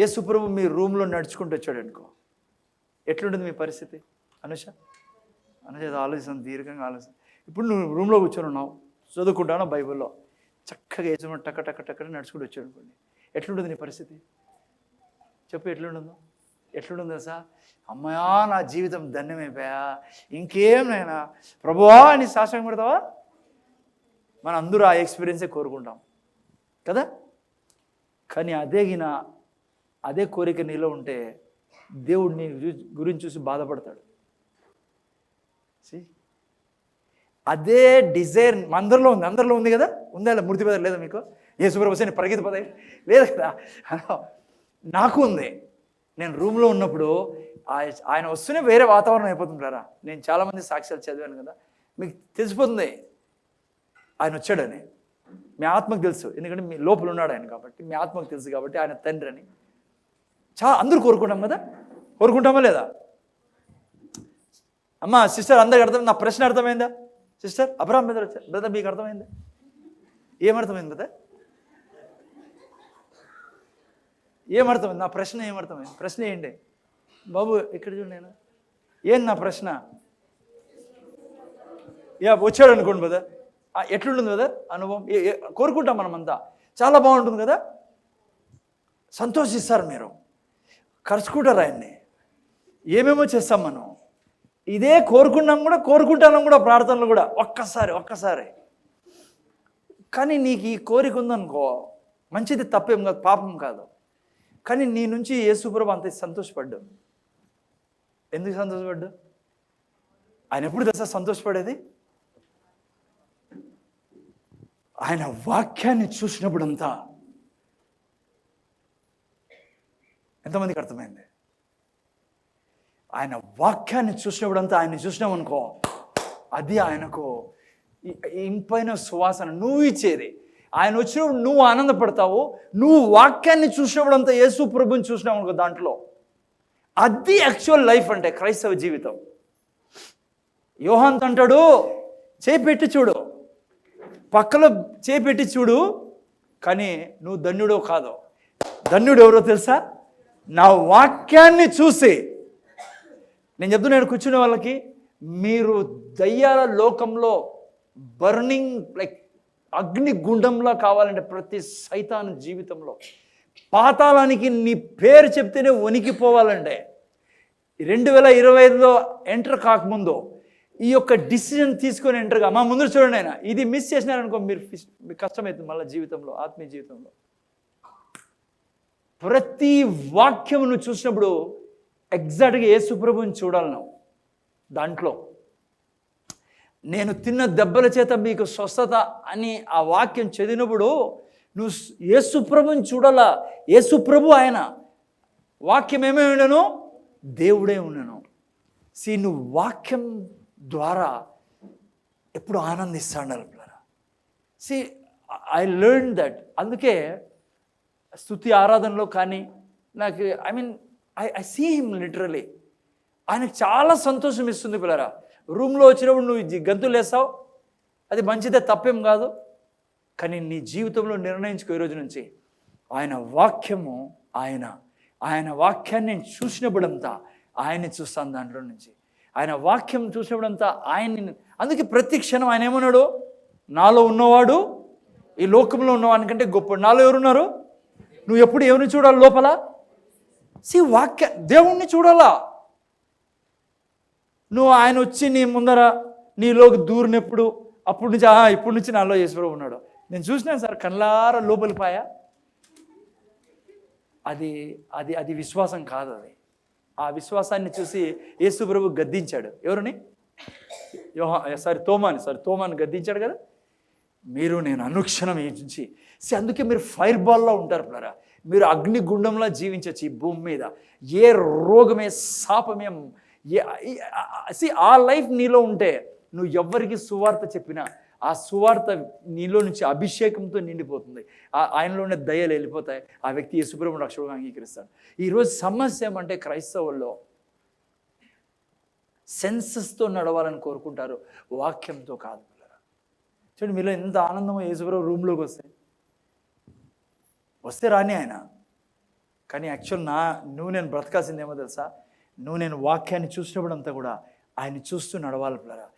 యేసుప్రభు మీ రూమ్లో నడుచుకుంటూ వచ్చాడు అనుకో, ఎట్లుంటుంది మీ పరిస్థితి? అనుష ఆలోచిస్తాను, దీర్ఘంగా ఆలోచన. ఇప్పుడు నువ్వు రూమ్లో కూర్చొని ఉన్నావు, చదువుకుంటాను బైబిల్లో, చక్కగా యేసు టక్క టక్క టక్క నడుచుకుంటూ వచ్చాడు అనుకోండి, ఎట్లుంటుంది నీ పరిస్థితి? చెప్పు, ఎట్లుంటుందో సార్? అమ్మయా నా జీవితం ధన్యమైపోయా, ఇంకేం నైనా ప్రభువా అని సాష్టాంగం పెడతావా? మనం అందరూ ఆ ఎక్స్పీరియన్సే కోరుకుంటాం కదా. కానీ అదే కోరిక నీలో ఉంటే దేవుడు నీ గురించి చూసి బాధపడతాడు. అదే డిజైర్ అందరిలో ఉంది కదా. ఉందా మూర్తి పద లేదా మీకు? యేసుప్రభు పరిగెత్తి పద లేదు కదా. నాకు ఉంది. నేను రూమ్లో ఉన్నప్పుడు ఆయన వస్తూనే వేరే వాతావరణం అయిపోతుంటారా. నేను చాలామంది సాక్ష్యాలు చదివాను కదా, మీకు తెలిసిపోతుంది ఆయన వచ్చాడని. మీ ఆత్మకు తెలుసు, ఎందుకంటే మీ లోపల ఉన్నాడు ఆయన కాబట్టి. మీ ఆత్మకు తెలుసు కాబట్టి ఆయన తండ్రి అని అందరూ కోరుకుంటాం కదా. కోరుకుంటామా లేదా? అమ్మా సిస్టర్ అందరికి అర్థం, నా ప్రశ్న అర్థమైందా? సిస్టర్ అబ్రాహం బ్రదర్ వచ్చారు, బ్రదర్ మీకు అర్థమైందా? ఏమర్థమైంది బ్రదర్? ఏమర్థమైంది? నా ప్రశ్న ఏమర్థమైంది? ప్రశ్న ఏంటి బాబు? ఇక్కడ చూడు, నేను ఏం నా ప్రశ్న? వచ్చాడు అనుకోండి బ్రదర్, ఎట్లుంటుంది బ్రదర్ అనుభవం? కోరుకుంటాం మనమంతా, చాలా బాగుంటుంది కదా. సంతోషిస్తారు, మీరు కరుచుకుంటారు ఆయన్ని, ఏమేమో చేస్తాం మనం. ఇదే కోరుకుంటాం కూడా ప్రార్థనలు కూడా ఒక్కసారి. కానీ నీకు ఈ కోరిక ఉందనుకో, మంచిది, తప్పేం కాదు, పాపం కాదు. కానీ నీ నుంచి యేసుప్రభు అంత సంతోషపడ్డు. ఎందుకు సంతోషపడ్డు? ఆయన ఎప్పుడు తెలుసా సంతోషపడేది? ఆయన వాక్యాన్ని చూసినప్పుడంతా. ఎంతమందికి అర్థమైంది? ఆయన వాక్యాన్ని చూసినప్పుడంతా, ఆయన్ని చూసినామనుకో, అది ఆయనకు ఇంపైన సువాసన నువ్వు ఇచ్చేది. ఆయన వచ్చినప్పుడు నువ్వు ఆనందపడతావు. నువ్వు వాక్యాన్ని చూసినప్పుడంతా, యేసు ప్రభుని చూసినావు అనుకో, దాంట్లో అది యాక్చువల్ లైఫ్ అంటే క్రైస్తవ జీవితం. యోహాన్ అంటాడు, చేపెట్టి చూడు, పక్కలో చేపెట్టి చూడు, కానీ నువ్వు ధన్యుడో కాదో. ధన్యుడు ఎవరో తెలుసా? నా వాక్యాన్ని చూసి. నేను చెప్తున్నాను కూర్చునే వాళ్ళకి, మీరు దయ్యాల లోకంలో బర్నింగ్ లైక్ అగ్ని గుండంలా కావాలంటే, ప్రతి సైతాను జీవితంలో పాతాళానికి నీ పేరు చెప్తేనే వణికిపోవాలంటే, 2025లో ఎంటర్ కాకముందు ఈ యొక్క డిసిజన్ తీసుకొని ఎంటర్గా మా ముందు చూడండి. ఆయన ఇది మిస్ చేసినారనుకో, మీకు కష్టమవుతుంది మళ్ళీ జీవితంలో, ఆత్మీయ జీవితంలో. ప్రతి వాక్యమును చూసినప్పుడు ఎగ్జాక్ట్గా యేసుప్రభుని చూడాలి నువ్వు. దాంట్లో నేను తిన్న దెబ్బల చేత మీకు స్వస్థత అని ఆ వాక్యం చదివినప్పుడు నువ్వు యేసుప్రభుని చూడాలా. యేసుప్రభు ఆయన వాక్యం ఏమై ఉండను? దేవుడే ఉండను. నువ్వు వాక్యం ద్వారా ఎప్పుడు ఆనందిస్తాడు. I learn that. అందుకే స్తుతి ఆరాధనలో కానీ నాకు ఐ సీ హిమ్ లిటరలీ. ఆయనకు చాలా సంతోషం ఇస్తుంది పిల్లరా. రూమ్లో వచ్చినప్పుడు నువ్వు గంతులు వేస్తావు, అది మంచిదే, తప్పేం కాదు. కానీ నీ జీవితంలో నిర్ణయించుకో ఈరోజు నుంచి, ఆయన వాక్యము, ఆయన వాక్యాన్ని నేను చూసినప్పుడంతా ఆయన్ని చూస్తాను. దాంట్లో నుంచి ఆయన వాక్యం చూసినప్పుడంతా ఆయన్ని, అందుకే ప్రతి క్షణం ఆయన ఏమన్నాడు, నాలో ఉన్నవాడు ఈ లోకంలో ఉన్నవాడికంటే గొప్ప. నాలో ఎవరున్నారు? నువ్వు ఎప్పుడు ఎవరిని చూడాలి? లోపల దేవుణ్ణి చూడాలా. నువ్వు ఆయన వచ్చి నీ ముందర నీలోకి దూరినప్పుడు అప్పుడు నుంచి ఇప్పుడు నుంచి నాలో యేసుప్రభు ఉన్నాడు. నేను చూసినాను సార్, కళ్ళారా లోపలి పాయా. అది విశ్వాసం కాదు. అది ఆ విశ్వాసాన్ని చూసి యేసుప్రభు గద్దించాడు. ఎవరిని? తోమాని గద్దించాడు కదా. మీరు నేను అనుక్షణం నుంచి అందుకే మీరు ఫైర్ బాల్లో ఉంటారు పిల్లరా. మీరు అగ్నిగుండంలా జీవించవచ్చు ఈ భూమి మీద. ఏ రోగమే, శాపమే, ఆ లైఫ్ నీలో ఉంటే నువ్వు ఎవరికి సువార్త చెప్పినా ఆ సువార్త నీలో నుంచి అభిషేకంతో నిండిపోతుంది. ఆయనలో ఉన్న దయలు వెళ్ళిపోతాయి. ఆ వ్యక్తి యేసుప్రభువుని రక్షకుడుగా అంగీకరిస్తాడు. ఈరోజు సమస్య ఏమంటే క్రైస్తవుల్లో సెన్సెస్తో నడవాలని కోరుకుంటారు, వాక్యంతో కాదు. చూడండి, మీలో ఎంత ఆనందమో యేసుప్రభు రూమ్లోకి వస్తే రాని ఆయన. కానీ యాక్చువల్ నువ్వు నేను బ్రతకాల్సిందేమో తెలుసా? నువ్వు నేను వాక్యాన్ని చూసినప్పుడు అంతా కూడా ఆయన్ని చూస్తూ నడవాలి పిల్లరా.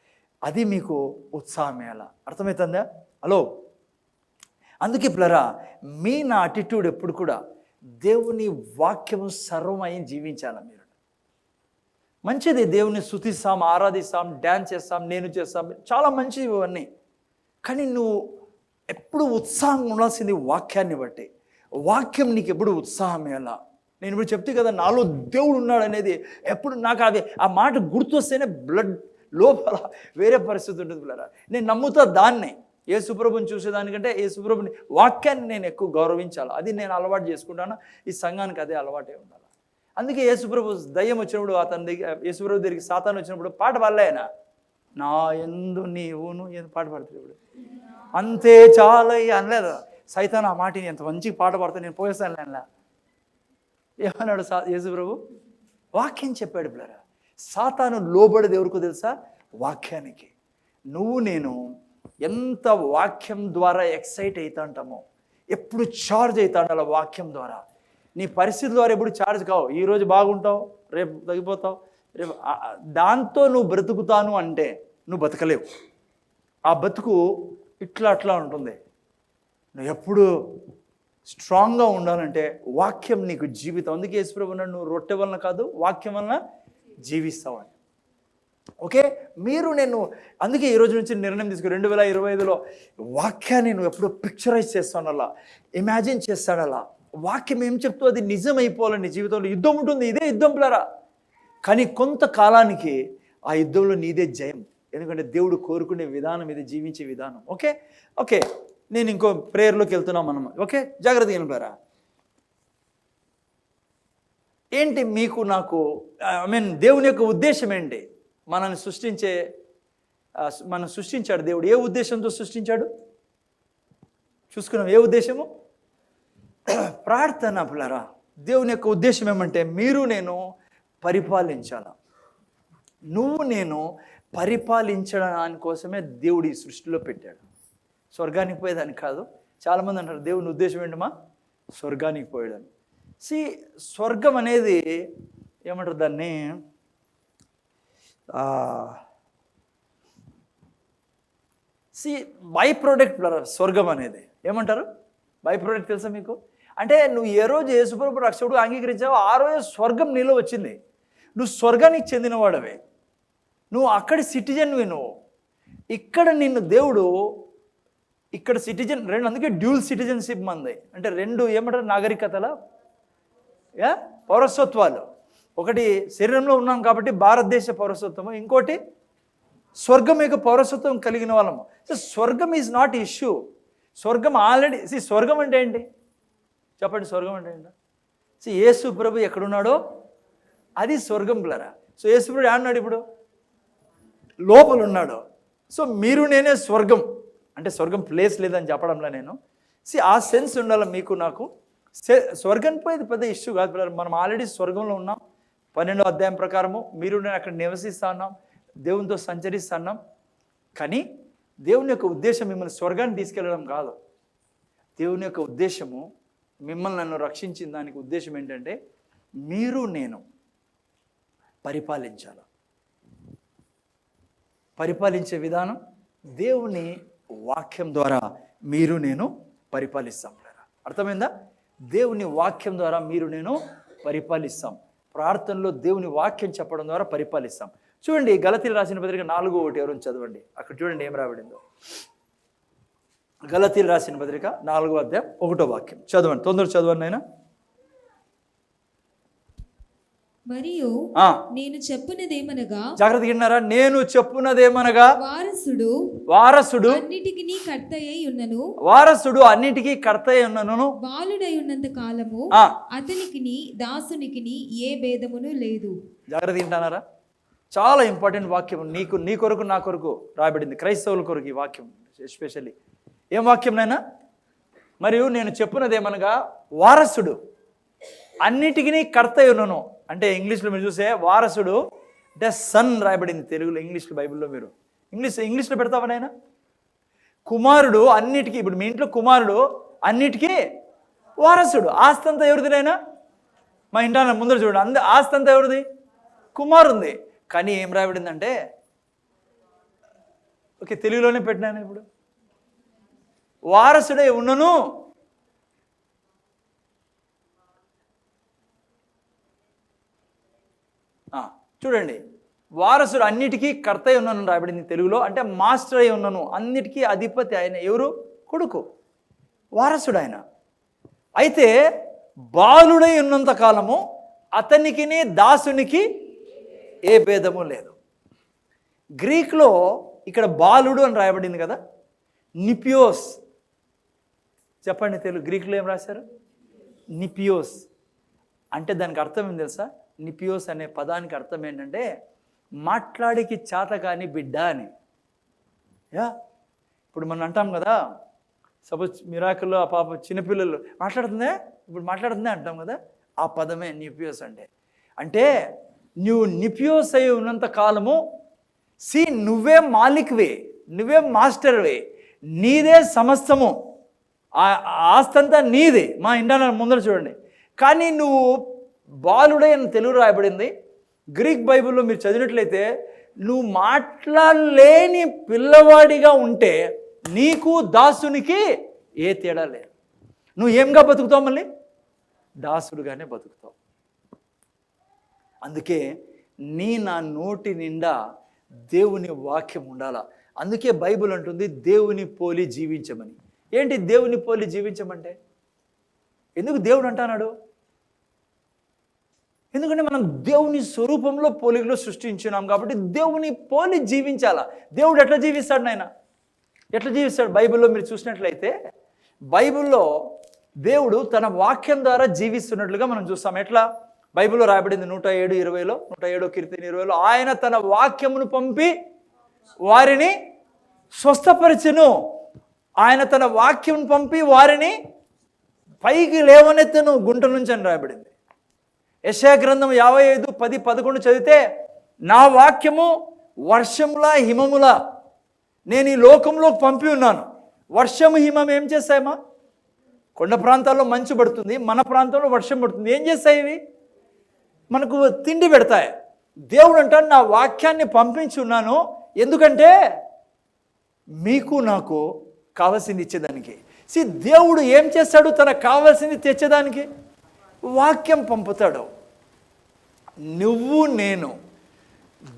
అది మీకు ఉత్సాహమేయాల. అర్థమవుతుందా? హలో, అందుకే పిల్లరా, నా అటిట్యూడ్ ఎప్పుడు కూడా దేవుని వాక్యము సర్వమై జీవించాల. మీరు మంచిది, దేవుని స్తుతిస్తాం, ఆరాధిస్తాం, డ్యాన్స్ చేస్తాం, నేను చేస్తాం, చాలా మంచివి ఇవన్నీ. కానీ నువ్వు ఎప్పుడు ఉత్సాహంగా ఉండాల్సింది వాక్యాన్ని బట్టి. వాక్యం నీకు ఎప్పుడు ఉత్సాహం ఎలా. నేను ఇప్పుడు చెప్తే కదా, నాలో దేవుడు ఉన్నాడు అనేది ఎప్పుడు నాకు ఆ మాట గుర్తొస్తేనే బ్లడ్ లోపల వేరే పరిస్థితి ఉంటుంది పిల్లరా. నేను నమ్ముతా దాన్నే. యేసుప్రభుని చూసేదానికంటే యేసుప్రభుని వాక్యాన్ని నేను ఎక్కువ గౌరవించాలి. అది నేను అలవాటు చేసుకుంటాను. ఈ సంఘానికి అదే అలవాటే ఉండాలి. అందుకే యేసుప్రభు దయ్యం వచ్చినప్పుడు యేసుప్రభు దగ్గరికి సాతాను వచ్చినప్పుడు పాట పాడలే ఆయన, నా యందు నీవును పాట పాడుతుంది. ఇప్పుడు అంతే చాలయ్య అనలేదు సైతాన్. ఆ మాటని ఎంత మంచి పాట పాడితే నేను పోయేస్తాను అలా ఏమన్నాడు యేసుప్రభు? వాక్యం చెప్పాడు పిల్లరా. సాతాను లోబడేది ఎవరికో తెలుసా? వాక్యానికి. నువ్వు నేను ఎంత వాక్యం ద్వారా ఎక్సైట్ అవుతాంటామో, ఎప్పుడు ఛార్జ్ అవుతాడు వాక్యం ద్వారా. నీ పరిస్థితి ద్వారా ఎప్పుడు ఛార్జ్ కావు. ఈరోజు బాగుంటావు, రేపు తగ్గిపోతావు, రేపు దాంతో నువ్వు బ్రతుకుతాను అంటే నువ్వు బతకలేవు. ఆ బతుకు ఇట్లా అట్లా ఉంటుంది. నువ్వు ఎప్పుడు స్ట్రాంగ్గా ఉండాలంటే వాక్యం నీకు జీవితం. అందుకే యేసుప్రభు అన్నాడు, నువ్వు రొట్టె వలన కాదు వాక్యం వలన జీవిస్తావని. ఓకే, మీరు నేను అందుకే ఈరోజు నుంచి నిర్ణయం తీసుకు 2025లో వాక్యాన్ని నువ్వు ఎప్పుడు పిక్చరైజ్ చేస్తాను, అలా ఇమాజిన్ చేస్తాడు. అలా వాక్యం ఏం చెప్తూ అది నిజం అయిపోవాలని. నీ జీవితంలో యుద్ధం ఉంటుంది, ఇదే యుద్ధం పిల్లరా. కానీ కొంతకాలానికి ఆ యుద్ధంలో నీదే జయం. ఎందుకంటే దేవుడు కోరుకునే విధానం ఇది, జీవించే విధానం. ఓకే ఓకే, నేను ఇంకో ప్రేయర్లోకి వెళ్తున్నాం మనం. ఓకే, జాగ్రత్తగా వినరా. ఏంటి మీకు నాకు దేవుని యొక్క ఉద్దేశం ఏంటి? మనల్ని సృష్టించాడు దేవుడు. ఏ ఉద్దేశంతో సృష్టించాడు చూసుకున్నాం. ఏ ఉద్దేశము? ప్రార్థన పిల్లరా. దేవుని యొక్క ఉద్దేశం ఏమంటే మీరు నేను పరిపాలించాల. నువ్వు నేను పరిపాలించడానికి కోసమే దేవుడు ఈ సృష్టిలో పెట్టాడు. స్వర్గానికి పోయేదానికి కాదు. చాలామంది అంటారు దేవుని ఉద్దేశం ఏంటమ్మా? స్వర్గానికి పోయేదాన్ని. స్వర్గం అనేది ఏమంటారు దాన్ని? బై ప్రోడక్ట్ స్వర్గం అనేది. ఏమంటారు? బై ప్రోడక్ట్ తెలుసా మీకు? అంటే నువ్వు ఏ రోజు యేసుప్రభు రక్షకుడు అంగీకరించావో ఆ రోజు స్వర్గం నీలో వచ్చింది. నువ్వు స్వర్గానికి చెందినవాడవే, నువ్వు అక్కడి సిటిజన్వి. నువ్వు ఇక్కడ నిన్ను దేవుడు ఇక్కడ సిటిజన్ రెండు, అందుకే డ్యూల్ సిటిజన్షిప్ మంది. అంటే రెండు ఏమంటారు నాగరికతల పౌరసత్వాలు. ఒకటి శరీరంలో ఉన్నాం కాబట్టి భారతదేశ పౌరసత్వము, ఇంకోటి స్వర్గం యొక్క పౌరసత్వం కలిగిన వాళ్ళము. సో స్వర్గం ఈజ్ నాట్ ఇష్యూ. స్వర్గం ఆల్రెడీ స్వర్గం అంటే ఏంటి చెప్పండి? స్వర్గం అంటే ఏంటి? యేసు ప్రభు ఎక్కడున్నాడో అది స్వర్గం పిల్లరా. సో యేసు ప్రభు ఏమన్నాడు? ఇప్పుడు లోపల ఉన్నాడు. సో మీరు నేనే స్వర్గం. అంటే స్వర్గం ప్లేస్ లేదని చెప్పడంలో నేను ఆ సెన్స్ ఉండాలి మీకు నాకు. స్వర్గం పోయేది పెద్ద ఇష్యూ కాదు పిల్లలు. మనం ఆల్రెడీ స్వర్గంలో ఉన్నాం. 12వ అధ్యాయం ప్రకారము మీరు నేను అక్కడ నివసిస్తా ఉన్నాం, దేవునితో సంచరిస్తున్నాం. కానీ దేవుని యొక్క ఉద్దేశం మిమ్మల్ని స్వర్గాన్ని తీసుకెళ్ళడం కాదు. దేవుని యొక్క ఉద్దేశము మిమ్మల్ని నన్ను రక్షించిన దానికి ఉద్దేశం ఏంటంటే మీరు నేను పరిపాలించాలి. పరిపాలించే విధానం దేవుని వాక్యం ద్వారా మీరు నేను పరిపాలిస్తాం. అర్థమైందా? దేవుని వాక్యం ద్వారా మీరు నేను పరిపాలిస్తాం. ప్రార్థనలో దేవుని వాక్యం చెప్పడం ద్వారా పరిపాలిస్తాం. చూడండి, గలతీయులకు రాసిన పత్రిక 4:1 ఎవరైనా చదవండి. అక్కడ చూడండి ఏం రాబడిందో. గలతీయులకు రాసిన పత్రిక 4వ అధ్యాయం 1వ వాక్యం చదవండి, తొందర చదవండి అయినా. మరియు నేను చెప్పునదేమనగా, జాగ్రత్తగా విన్నారా? నేను చెప్పునదేమనగా వారసుడు అన్నిటికీ కర్తయ్య ఉన్నను, వారసుడు అన్నిటికీ కర్తయ్య ఉన్నను, బాలుడై ఉన్నంత కాలము అతనికిని దాసునికిని ఏ భేదమును లేదు. జాగ్రత్త వింటున్నారా? చాలా ఇంపార్టెంట్ వాక్యం. నీ కొరకు నా కొరకు రాయబడింది, క్రైస్తవుల కొరకు ఈ వాక్యం ఎస్పెషల్లీ. ఏం వాక్యం నైనా? మరియు నేను చెప్పునదేమనగా వారసుడు అన్నిటికీ కర్తయ్య ఉన్నను. అంటే ఇంగ్లీష్లో మీరు చూసే వారసుడు అంటే సన్ రాయబడింది తెలుగులో, ఇంగ్లీష్లో బైబిల్లో. మీరు ఇంగ్లీష్లో పెడతావా నాయనా? కుమారుడు అన్నిటికీ, ఇప్పుడు మీ ఇంట్లో కుమారుడు అన్నిటికీ వారసుడు. ఆస్తి అంతా ఎవరిదినైనా? మా ఇంటాన ముందర చూడండి, ఆస్తి అంతా ఎవరిది? కుమారుంది. కానీ ఏం రాయబడిందంటే, ఓకే తెలుగులోనే పెట్టినాను ఇప్పుడు, వారసుడే ఉన్నను. చూడండి, వారసుడు అన్నిటికీ కర్తయ్య ఉన్నాను రాయబడింది తెలుగులో. అంటే మాస్టర్ అయి ఉన్నాను, అన్నిటికీ అధిపతి ఆయన. ఎవరు? కొడుకు, వారసుడు ఆయన. అయితే బాలుడై ఉన్నంత కాలము అతనికి దాసునికి ఏ భేదము లేదు. గ్రీక్లో ఇక్కడ బాలుడు అని రాయబడింది కదా, నిపియోస్. చెప్పండి తెలుగు గ్రీక్లో ఏం రాశారు? నిపియోస్. అంటే దానికి అర్థం ఏం తెలుసా? నిపియోస్ అనే పదానికి అర్థం ఏంటంటే మాట్లాడికి చేత కాని బిడ్డ అని. ఇప్పుడు మనం అంటాం కదా, సపోజ్ మిరాకిల్లో ఆ పాప చిన్నపిల్లలు మాట్లాడుతుందే, ఇప్పుడు మాట్లాడుతుందే అంటాం కదా, ఆ పదమే నిపియోస్ అంటే. అంటే నువ్వు నిపియోస్ అయి ఉన్నంత కాలము నువ్వే మాలిక్వే, నువ్వే మాస్టర్వే, నీదే సమస్తము, ఆస్తంతా నీదే. మా ఇండియా ముందర చూడండి. కానీ నువ్వు బాలుడే అని తెలుగు రాయబడింది. గ్రీక్ బైబిల్లో మీరు చదివినట్లయితే నువ్వు మాట్లాడలేని పిల్లవాడిగా ఉంటే నీకు దాసునికి ఏ తేడా లేదు. నువ్వు ఏంగా బతుకుతావు? మళ్ళీ దాసుడుగానే బతుకుతావు. అందుకే నా నోటి నిండా దేవుని వాక్యం ఉండాలా. అందుకే బైబిల్ అంటుంది దేవుని పోలి జీవించమని. ఏంటి దేవుని పోలి జీవించమంటే? ఎందుకు దేవుడు అంటున్నాడు? ఎందుకంటే మనం దేవుని స్వరూపంలో పోలికలో సృష్టించున్నాం కాబట్టి దేవుని పోలి జీవించాలా. దేవుడు ఎట్లా జీవిస్తాడు నాయన? ఎట్లా జీవిస్తాడు? బైబిల్లో మీరు చూసినట్లయితే బైబిల్లో దేవుడు తన వాక్యం ద్వారా జీవిస్తున్నట్లుగా మనం చూస్తాం. ఎట్లా? బైబిల్లో రాయబడింది 107:20లో, 107 కీర్తన 20లో, ఆయన తన వాక్యమును పంపి వారిని స్వస్థపరిచెను. ఆయన తన వాక్యం పంపి వారిని పైకి లేవనెత్తను గుంట నుంచి అని రాయబడింది. యెషయా గ్రంథం 55:10-11 చదివితే, నా వాక్యము వర్షములా హిమములా నేను ఈ లోకంలోకి పంపి ఉన్నాను. వర్షము హిమం ఏం చేస్తాయమ్మా? కొండ ప్రాంతాల్లో మంచు పడుతుంది, మన ప్రాంతంలో వర్షం పడుతుంది. ఏం చేస్తాయి ఇవి? మనకు తిండి పెడతాయి. దేవుడు అంటాడు, నా వాక్యాన్ని పంపించి ఉన్నాను ఎందుకంటే మీకు నాకు కావాల్సింది ఇచ్చేదానికి. దేవుడు ఏం చేస్తాడు? తనకు కావాల్సింది తెచ్చేదానికి వాక్యం పంపుతాడు. నువ్వు నేను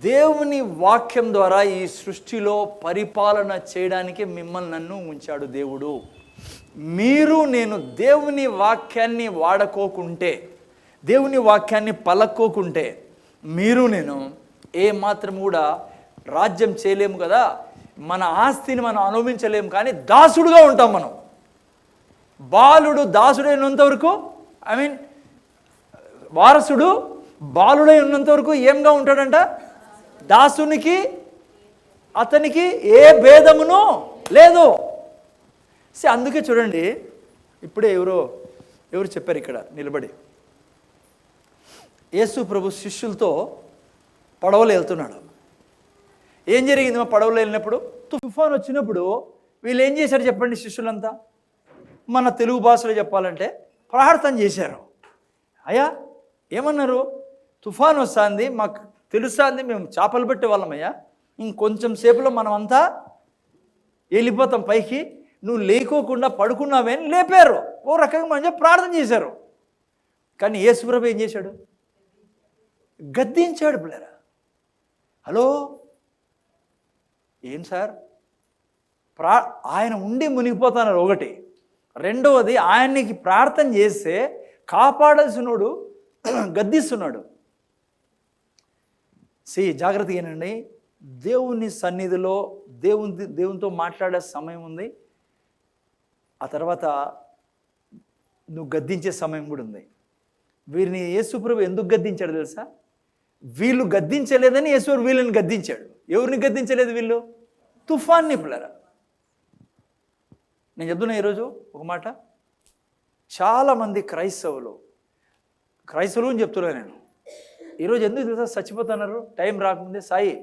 దేవుని వాక్యం ద్వారా ఈ సృష్టిలో పరిపాలన చేయడానికి మిమ్మల్ని నన్ను ఉంచాడు దేవుడు. మీరు నేను దేవుని వాక్యాన్ని వాడుకోకుంటే, దేవుని వాక్యాన్ని పలక్కోకుంటే మీరు నేను ఏ మాత్రం కూడా రాజ్యం చేయలేము కదా. మన ఆస్తిని మనం అనుభవించలేము, కానీ దాసుడుగా ఉంటాం మనం. బాలుడు దాసుడైనంత వరకు, వారసుడు బాలుడై ఉన్నంత వరకు ఏంగా ఉంటాడంట? దాసునికి అతనికి ఏ భేదమును లేదు. అందుకే చూడండి, ఇప్పుడే ఎవరు చెప్పారు ఇక్కడ నిలబడి, యేసు ప్రభు శిష్యులతో పడవలు వెళ్తున్నాడు. ఏం జరిగింది మా పడవలో వెళ్ళినప్పుడు? తుఫాన్ వచ్చినప్పుడు వీళ్ళు ఏం చేశారు చెప్పండి? శిష్యులంతా మన తెలుగు భాషలో చెప్పాలంటే ప్రార్థన చేశారు. అయ్యా ఏమన్నారు? తుఫాన్ వస్తుంది, మాకు తెలుస్తుంది, మేము చేపలు పెట్టే వాళ్ళమయ్యా, ఇంకొంచెం సేపులో మనం అంతా వెళ్ళిపోతాం పైకి, నువ్వు లేకోకుండా పడుకున్నావే అని లేపారు. ఓ రకంగా మంచిగా ప్రార్థన చేశారు. కానీ యేసుప్రభు ఏం చేశాడు? గద్దించాడు. పిల్లరా, హలో ఏం సార్, ఆయన ఉండి మునిగిపోతున్నారు ఒకటి. రెండవది, ఆయనకి ప్రార్థన చేస్తే కాపాడాల్సినోడు గద్దిస్తున్నాడు. జాగ్రత్తగా ఏనండి, దేవుని సన్నిధిలో దేవునితో మాట్లాడే సమయం ఉంది, ఆ తర్వాత నువ్వు గద్దించే సమయం కూడా ఉంది. వీరిని యేసుప్రభు ఎందుకు గద్దించాడు తెలుసా? వీళ్ళు గద్దించలేదని యేసుప్రభు వీళ్ళని గద్దించాడు. ఎవరిని గద్దించలేదు? వీళ్ళు తుఫాన్ని. పిల్లరా, నేను చెప్తున్నా ఈరోజు ఒక మాట, చాలామంది క్రైస్తవులు అని చెప్తున్నాను నేను, ఈరోజు ఎందుకు తెలుసా చచ్చిపోతున్నారు? టైం రాకముందే. సాయి,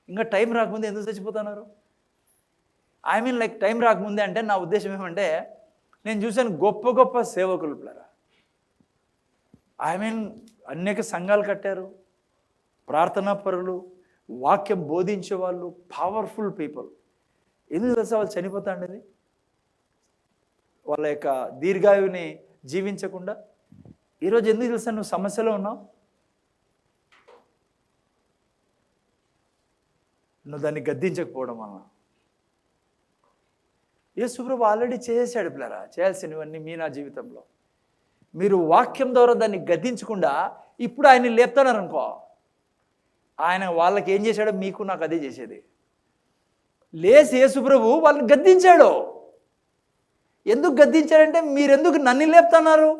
ఇంకా టైం రాకముందే ఎందుకు చచ్చిపోతున్నారు? ఐ మీన్ లైక్ టైం రాకముందే అంటే నా ఉద్దేశం ఏమంటే, నేను చూశాను గొప్ప గొప్ప సేవకులు పిల్లరా, ఐ మీన్ అనేక సంఘాలు కట్టారు, ప్రార్థనా పరులు, వాక్యం బోధించే వాళ్ళు, పవర్ఫుల్ పీపుల్. ఎందుకు తెలుసా వాళ్ళు చనిపోతా ఉండేది? వాళ్ళ యొక్క దీర్ఘాయువుని జీవించకుండా. ఈరోజు ఎందుకు తెలుసా నువ్వు సమస్యలో ఉన్నావు? నువ్వు దాన్ని గద్దించకపోవడం వలన. యేసుప్రభు ఆల్రెడీ చేసేసాడు పిల్లరా చేయాల్సినవన్నీ నా జీవితంలో. మీరు వాక్యం ద్వారా దాన్ని గద్దించకుండా ఇప్పుడు ఆయన్ని లేపుతున్నారనుకో, ఆయన వాళ్ళకి ఏం చేశాడో మీకు నాకు అదే చేసేది. లేసి యేసుప్రభు వాళ్ళని గద్దించాడు. ఎందుకు గద్దించాడంటే, మీరెందుకు నన్ను లేపుతున్నారు?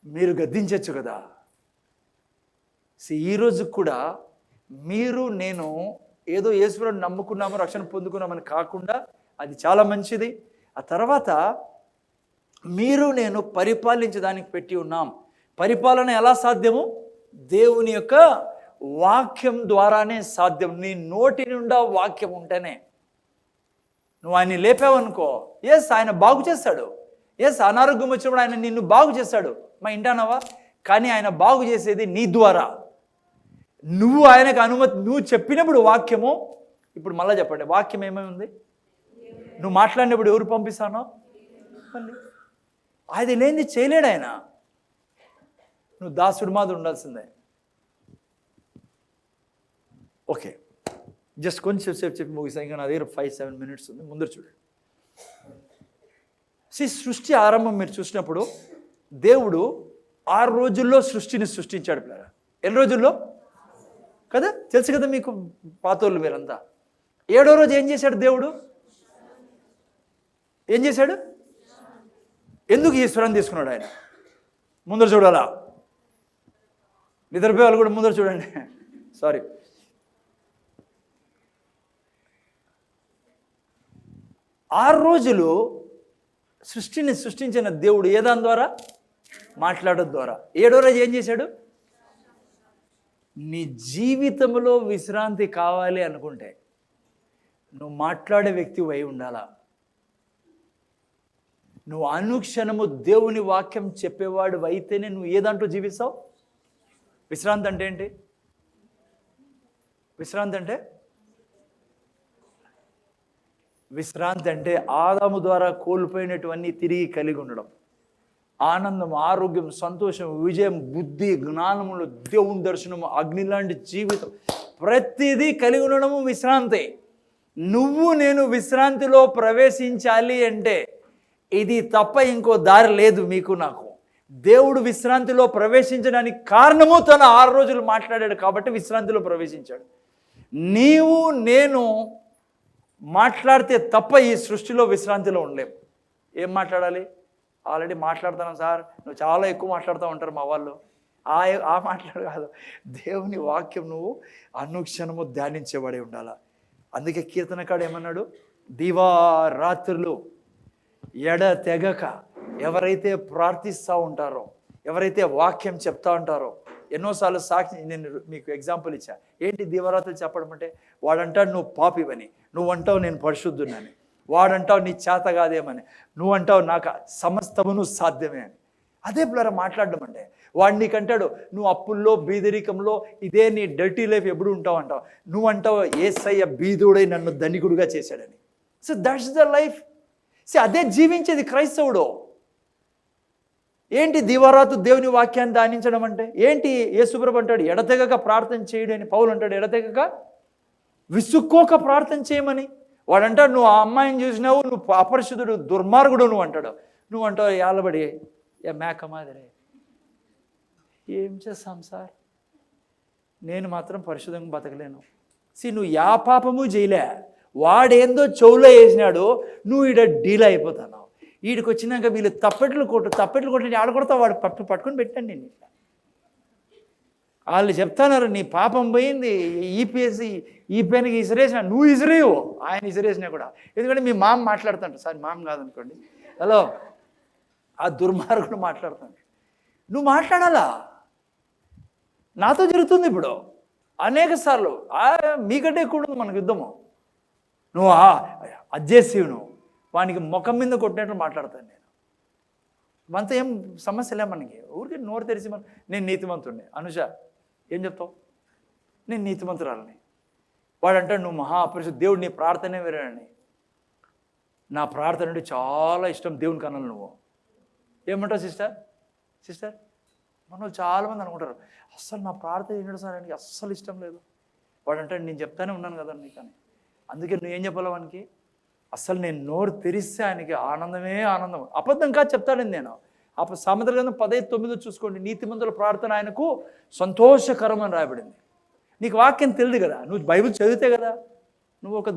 మీరు గద్దించవచ్చు కదా. ఈరోజు కూడా మీరు నేను ఏదో యేసుప్రభుని నమ్ముకున్నాము, రక్షణ పొందుకున్నామని కాకుండా, అది చాలా మంచిది. ఆ తర్వాత మీరు నేను పరిపాలించడానికి పెట్టి ఉన్నాం. పరిపాలన ఎలా సాధ్యము? దేవుని యొక్క వాక్యం ద్వారానే సాధ్యం. నీ నోటి నిండా వాక్యం ఉంటేనే. నువ్వు ఆయన్ని లేపావనుకో, ఎస్ ఆయన బాగు చేస్తాడు. ఎస్ అనారోగ్యం వచ్చినప్పుడు ఆయన నిన్ను బాగు చేస్తాడు, మా ఇంటానవా? కానీ ఆయన బాగు చేసేది నీ ద్వారా. నువ్వు ఆయనకు అనుమతి, నువ్వు చెప్పినప్పుడు వాక్యము. ఇప్పుడు మళ్ళీ చెప్పండి, వాక్యం ఏమేమి ఉంది? నువ్వు మాట్లాడినప్పుడు ఎవరు పంపిస్తానో మళ్ళీ అది లేనిది చేయలేడు ఆయన. నువ్వు దాసుడు మాది ఉండాల్సిందే. ఓకే, జస్ట్ కొంచెం సేపు చెప్పి ముగిసాయి. ఇంకా నా దగ్గర 5-7 minutes ఉంది. ముందర చూడండి. సృష్టి ఆరంభం మీరు చూసినప్పుడు దేవుడు 6 రోజుల్లో సృష్టిని సృష్టించాడు పిల్లరా. ఎన్ని రోజుల్లో కదా? తెలుసు కదా మీకు, పాతోళ్ళు మీరంతా. 7వ రోజు ఏం చేశాడు దేవుడు? ఏం చేశాడు? ఎందుకు ఈశ్వరాన్ని తీసుకున్నాడు ఆయన? ముందర చూడాలా? నిద్రపోయే వాళ్ళు కూడా ముందర చూడండి. సారీ, ఆరు రోజులు సృష్టిని సృష్టించిన దేవుడు ఏదాని ద్వారా? మాట్లాడడం ద్వారా. 7వ రోజు ఏం చేశాడు? నీ జీవితంలో విశ్రాంతి కావాలి అనుకుంటే నువ్వు మాట్లాడే వ్యక్తి అయి ఉండాలా. నువ్వు అనుక్షణము దేవుని వాక్యం చెప్పేవాడు అయితేనే నువ్వు ఏదంటూ జీవిస్తావు. విశ్రాంతి అంటే ఏంటి? విశ్రాంతి అంటే ఆదాము ద్వారా కోల్పోయినటువన్నీ తిరిగి కలిగి ఉండడం. ఆనందం, ఆరోగ్యం, సంతోషం, విజయం, బుద్ధి, జ్ఞానములు, దేవుని దర్శనము, అగ్ని లాంటి జీవితం, ప్రతిదీ కలిగి ఉండడము విశ్రాంతి. నువ్వు నేను విశ్రాంతిలో ప్రవేశించాలి అంటే ఇది తప్ప ఇంకో దారి లేదు మీకు నాకు. దేవుడు విశ్రాంతిలో ప్రవేశించడానికి కారణము తన 6 రోజులు మాట్లాడాడు కాబట్టి విశ్రాంతిలో ప్రవేశించాడు. నీవు నేను మాట్లాడితే తప్ప ఈ సృష్టిలో విశ్రాంతిలో ఉండలేము. ఏం మాట్లాడాలి? ఆల్రెడీ మాట్లాడుతున్నాం సార్, నువ్వు చాలా ఎక్కువ మాట్లాడుతూ ఉంటారు మా వాళ్ళు. ఆ మాట్లాడు కాదు, దేవుని వాక్యం నువ్వు అనుక్షణము ధ్యానించేవాడే ఉండాలా. అందుకే కీర్తనకాడు ఏమన్నాడు? దివారాత్రులు ఎడతెగక ఎవరైతే ప్రార్థిస్తూ ఉంటారో, ఎవరైతే వాక్యం చెప్తా ఉంటారో, ఎన్నోసార్లు సాక్షి నేను మీకు ఎగ్జాంపుల్ ఇచ్చా. ఏంటి దీవారాత్రులు చెప్పడం అంటే, వాడంటాడు నువ్వు పాపివని, నువ్వంటావు నేను పరిశుద్ధున్నాని, వాడంటావు నీ చేత కాదేమని, నువ్వంటావు నాకు సమస్తమును సాధ్యమే అని. అదే పిల్లరా మాట్లాడడం అంటే. వాడు నీకంటాడు నువ్వు అప్పుల్లో బీదరికంలో ఇదే నీ డర్టీ లైఫ్ ఎప్పుడు ఉంటావు అంటావు. నువ్వంటావు యేసయ్య బీదుడై నన్ను ధనికుడుగా చేశాడని. So that's the life. అదే జీవించేది క్రైస్తవుడు. ఏంటి దీవారాతు దేవుని వాక్యాన్ని ధ్యానించడం అంటే ఏంటి? యేసుప్రభు అంటాడు ఎడతెగక ప్రార్థన చేయడు అని, పౌలు అంటాడు ఎడతెగక విసుక్కోక ప్రార్థన చేయమని. వాడంటాడు నువ్వు ఆ అమ్మాయిని చూసినావు, నువ్వు అపరిశుద్ధుడు దుర్మార్గుడు నువ్వు అంటాడు. నువ్వు అంటావు యాలబడి మేక మాదిరే. ఏం చేస్తాం సార్, నేను మాత్రం పరిశుద్ధంగా బతకలేను. నువ్వు యా పాపము చేయలే, వాడేందో చెవులో వేసినాడు, నువ్వు ఈడ డీల్ అయిపోతున్నావు. వీడికి వచ్చినాక వీళ్ళు తప్పెట్లు కొట్టి ఆడకొడతా, వాడు పట్టుకొని పెట్టండి నేను ఇట్లా. వాళ్ళు చెప్తున్నారు నీ పాపం పోయింది, ఈ పెన్కి ఇసిరేసిన, నువ్వు ఇసిరేవు, ఆయన ఇసిరేసినా కూడా. ఎందుకంటే మీ మామ మాట్లాడుతుంటాడు, సార్ మామ కాదనుకోండి, హలో ఆ దుర్మార్గుడు మాట్లాడుతాడు. నువ్వు మాట్లాడాలా? నాతో జరుగుతుంది ఇప్పుడు అనేక సార్లు. మీకంటే ఎక్కువ ఉంటుంది మనకు యుద్ధము. నువ్వు అజ్జేసివు, నువ్వు వానికి ముఖం మీద కొట్టినట్లు మాట్లాడతాను నేను. మనతో ఏం సమస్యలే మనకి. ఊరికి నోరు తెరిచి నేను నీతిమంతుడిని. అనుష ఏం చెప్తావు? నేను నీతిమంతురాలని. వాడు అంటాడు నువ్వు మహా అపరిశుద్ధ, దేవుడు నీ ప్రార్థనే వేరేనని. నా ప్రార్థన అంటే చాలా ఇష్టం దేవుని కన్నాను. నువ్వు ఏమంటావు సిస్టర్? మనం చాలామంది అనుకుంటారు అస్సలు నా ప్రార్థన ఏంటో సార్ ఆయనకి అస్సలు ఇష్టం లేదు. వాడు అంటాడు నేను చెప్తానే ఉన్నాను కదా నీకు అని. అందుకే నువ్వేం చెప్పాలి వానికి? అస్సలు నేను నోరు తెరిస్తే ఆయనకి ఆనందమే ఆనందం. అబద్ధం కాదు చెప్తాడండి నేను. సామెతల గ్రంథం 15:9 చూసుకోండి. నీతిమంతుల ప్రార్థన ఆయనకు సంతోషకరం అని రాయబడింది. నీకు వాక్యం తెలియదు కదా, నువ్వు బైబిల్ చదివితే కదా. నువ్వు ఒక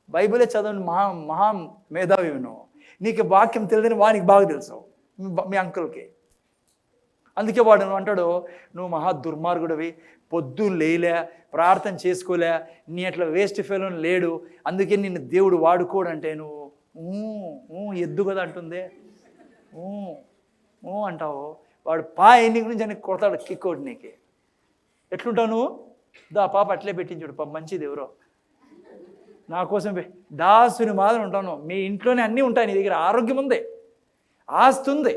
బైబిలే చదవని మహా మేధావి నువ్వు. నీకు వాక్యం తెలియదని వానికి బాగా తెలుసు, మీ అంకుల్కి. అందుకే వాడు అంటాడు నువ్వు మహా దుర్మార్గుడివి, పొద్దున్న లేలే, ప్రార్థన చేసుకోలే, నీ అట్లా వేస్ట్ ఫెలో లేడు, అందుకే నిన్ను దేవుడు వాడుకోడంటే నువ్వు ఎద్దు కదా అంటుందే అంటావు. వాడు ఎన్ని గురించి అని కొడతాడు కిక్కోటి నీకు. ఎట్లుంటావు నువ్వు? పాప అట్లే పెట్టించుడు, పాప మంచిది ఎవరో నా కోసం దాసుని మాత్రం ఉంటాను. మీ ఇంట్లోనే అన్నీ ఉంటాయి, నీ దగ్గర ఆరోగ్యం ఉంది, ఆస్తి ఉంది,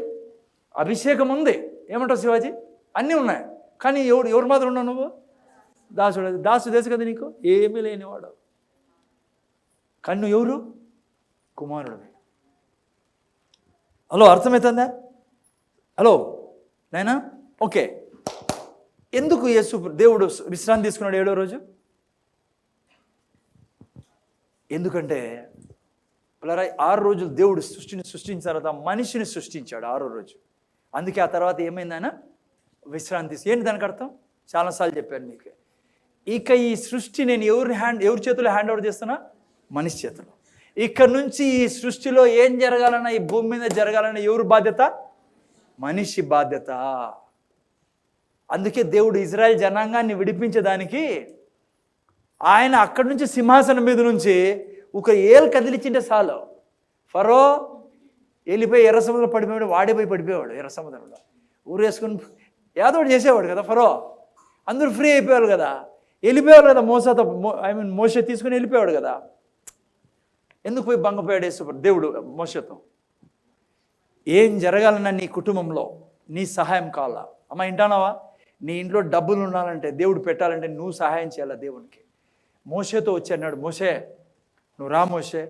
అభిషేకం ఉంది, ఏమంటావు శివాజీ? అన్నీ ఉన్నాయి. కానీ ఎవరు మాత్రం ఉన్నావు నువ్వు? దాసు తెలుసు కదా నీకు, ఏమీ లేనివాడు. కానీ నువ్వు ఎవరు? కుమారుడివి. హలో, అర్థమవుతుందా? హలో నాయనా, ఓకే. ఎందుకు దేవుడు విశ్రాంతి తీసుకున్నాడు 7వ రోజు? ఎందుకంటే 6 రోజులు దేవుడు సృష్టించిన తర్వాత మనిషిని సృష్టించాడు 6వ రోజు. అందుకే ఆ తర్వాత ఏమైంది ఆయన? విశ్రాంతి. ఏంటి దానికి అర్థం? చాలాసార్లు చెప్పాను మీకు. ఇక ఈ సృష్టి నేను ఎవరి చేతిలో హ్యాండ్ ఓవర్ చేస్తున్నా? మనిషి చేతిలో. ఇక్కడ నుంచి ఈ సృష్టిలో ఏం జరగాలన్నా, ఈ భూమి మీద జరగాలన్నా ఎవరి బాధ్యత? మనిషి బాధ్యత. అందుకే దేవుడు ఇజ్రాయెల్ జనాంగాన్ని విడిపించేదానికి ఆయన అక్కడి నుంచి సింహాసనం మీద నుంచి ఒక ఏలు కదిలించింటే చాలు, ఫరో వెళ్ళిపోయి ఎర్ర సముద్రంలో పడిపోయాడు, వాడిపోయి పడిపోయేవాడు ఎర్ర సముద్రంలో. ఊరేసుకుని ఏదోటి చేసేవాడు కదా ఫరో. అందరూ ఫ్రీ అయిపోయారు కదా, వెళ్ళిపోయారు కదా. మోసే తీసుకుని వెళ్ళిపోయాడు కదా. ఎందుకు పోయి భంగపోయాడు దేవుడు మోసతో? ఏం జరగాలన్నా నీ కుటుంబంలో నీ సహాయం కావాలా? అమ్మ వింటానావా? నీ ఇంట్లో డబ్బులు ఉండాలంటే, దేవుడు పెట్టాలంటే నువ్వు సహాయం చేయాలా దేవునికి. మోసేతో వచ్చి అన్నాడు, మోసే నువ్వు రా, మోసే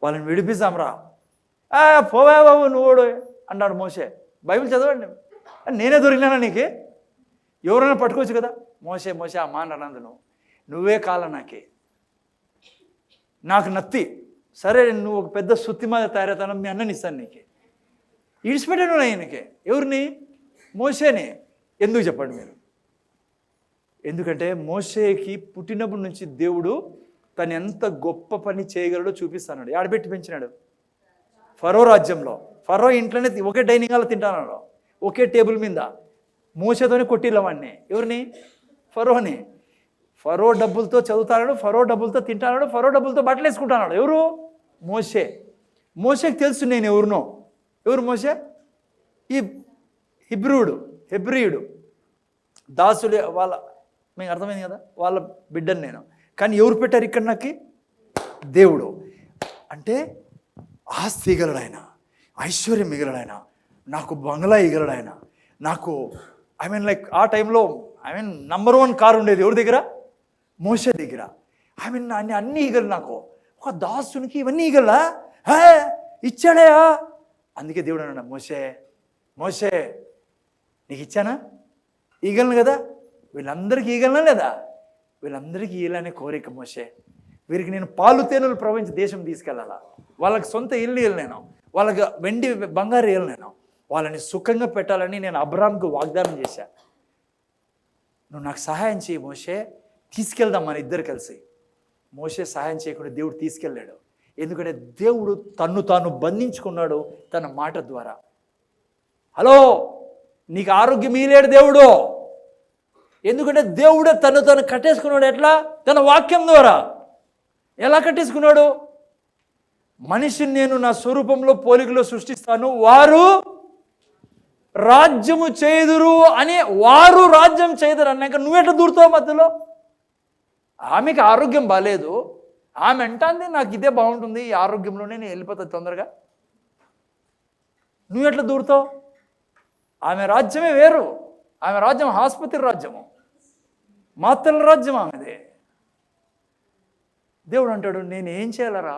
వాళ్ళని విడిపిస్తాం రా. పోవా బాబు నువ్వుడు అన్నాడు మోసే. బైబిల్ చదవండి. నేనే దొరికినానా నీకు? ఎవరైనా పట్టుకోవచ్చు కదా. మోసే ఆ మాట అన్నందు నువ్వే కాల నాకు నత్తి. సరే నువ్వు ఒక పెద్ద సుత్తి మీద తయారవుతాను, మీ అన్నని ఇస్తాను నీకు. ఇడిచిపెట్టాను ఆయనకి. ఎవరిని? మోసేని. ఎందుకు చెప్పండి మీరు? ఎందుకంటే మోసేకి పుట్టినప్పటి నుంచి దేవుడు తను ఎంత గొప్ప పని చేయగలడో చూపిస్తాడు. ఆడబెట్టి పెంచినాడు ఫరో రాజ్యంలో. ఫరో ఇంట్లోనే ఒకే డైనింగ్ హాల్లో తింటాడు, ఒకే టేబుల్ మీద. మోసేతోనే కొట్టిల్లవాడిని. ఎవరిని? ఫరోని. ఫరో డబ్బులతో చదువుతాడు, ఫరో డబ్బులతో తింటాడు, ఫరో డబ్బులతో బట్టలు వేసుకుంటున్నాడు. ఎవరు? మోసేకి తెలుసు నేను ఎవరునో. ఎవరు మోసే? ఈ హెబ్రీయుడు. దాసులే వాళ్ళ, మీకు అర్థమైంది కదా, వాళ్ళ బిడ్డను నేను. కానీ ఎవరు పెట్టారు ఇక్కడ నాకు? దేవుడు. అంటే ఆస్తి ఇగలడు ఆయన, ఐశ్వర్యం మిగలడు, నాకు బంగ్లా ఇగలడు ఆయన, నాకు లైక్ ఆ టైంలో నంబర్ 1 కారు ఉండేది ఎవరి దగ్గర? మోషే దగ్గర. అన్నీ ఇగలు. నాకు ఒక దాసునికి ఇవన్నీ ఇగలా ఇచ్చాడయా. అందుకే దేవుడు అన్నాడు, మోషే నీకు ఇచ్చానా? ఈగలను కదా, వీళ్ళందరికీ ఈగలనా లేదా? వీళ్ళందరికీ ఈగలనే కోరిక మోషే. వీరికి నేను పాలు తేనెలు ప్రవహించి దేశం తీసుకెళ్ళాలా, వాళ్ళకి సొంత ఇల్లు నేను, వాళ్ళకి వెండి బంగారు ఇల్లు నేను, వాళ్ళని సుఖంగా పెట్టాలని నేను అబ్రాహాంకు వాగ్దానం చేశా. నువ్వు నాకు సహాయం చేయి మోషే, తీసుకెళ్దాం మన ఇద్దరు కలిసి. మోషే సహాయం చేయకుండా దేవుడు తీసుకెళ్ళాడు. ఎందుకంటే దేవుడు తన్ను తాను బంధించుకున్నాడు తన మాట ద్వారా. హలో, నీకు ఆరోగ్యం ఇలేడు దేవుడు. ఎందుకంటే దేవుడే తను తాను కట్టేసుకున్నాడు. ఎట్లా? తన వాక్యం ద్వారా. ఎలా కట్టేసుకున్నాడు? మనిషిని నేను నా స్వరూపంలో పోలికలో సృష్టిస్తాను, వారు రాజ్యము చేయుదురు అని. వారు రాజ్యం చేయుదురు అన్నాక నువ్వెట్లా దూరుతావు మధ్యలో? ఆమెకి ఆరోగ్యం బాగాలేదు, ఆమె అంటాంది నాకు ఇదే బాగుంటుంది, ఈ ఆరోగ్యంలోనే నేను వెళ్ళిపోతుంది తొందరగా. నువ్వెట్లా దూరుతావు? ఆమె రాజ్యమే వేరు. ఆమె రాజ్యం ఆసుపత్రి రాజ్యము, మాతల రాజ్యం ఆమెదే. దేవుడు అంటాడు, నేను ఏం చేయాలరా?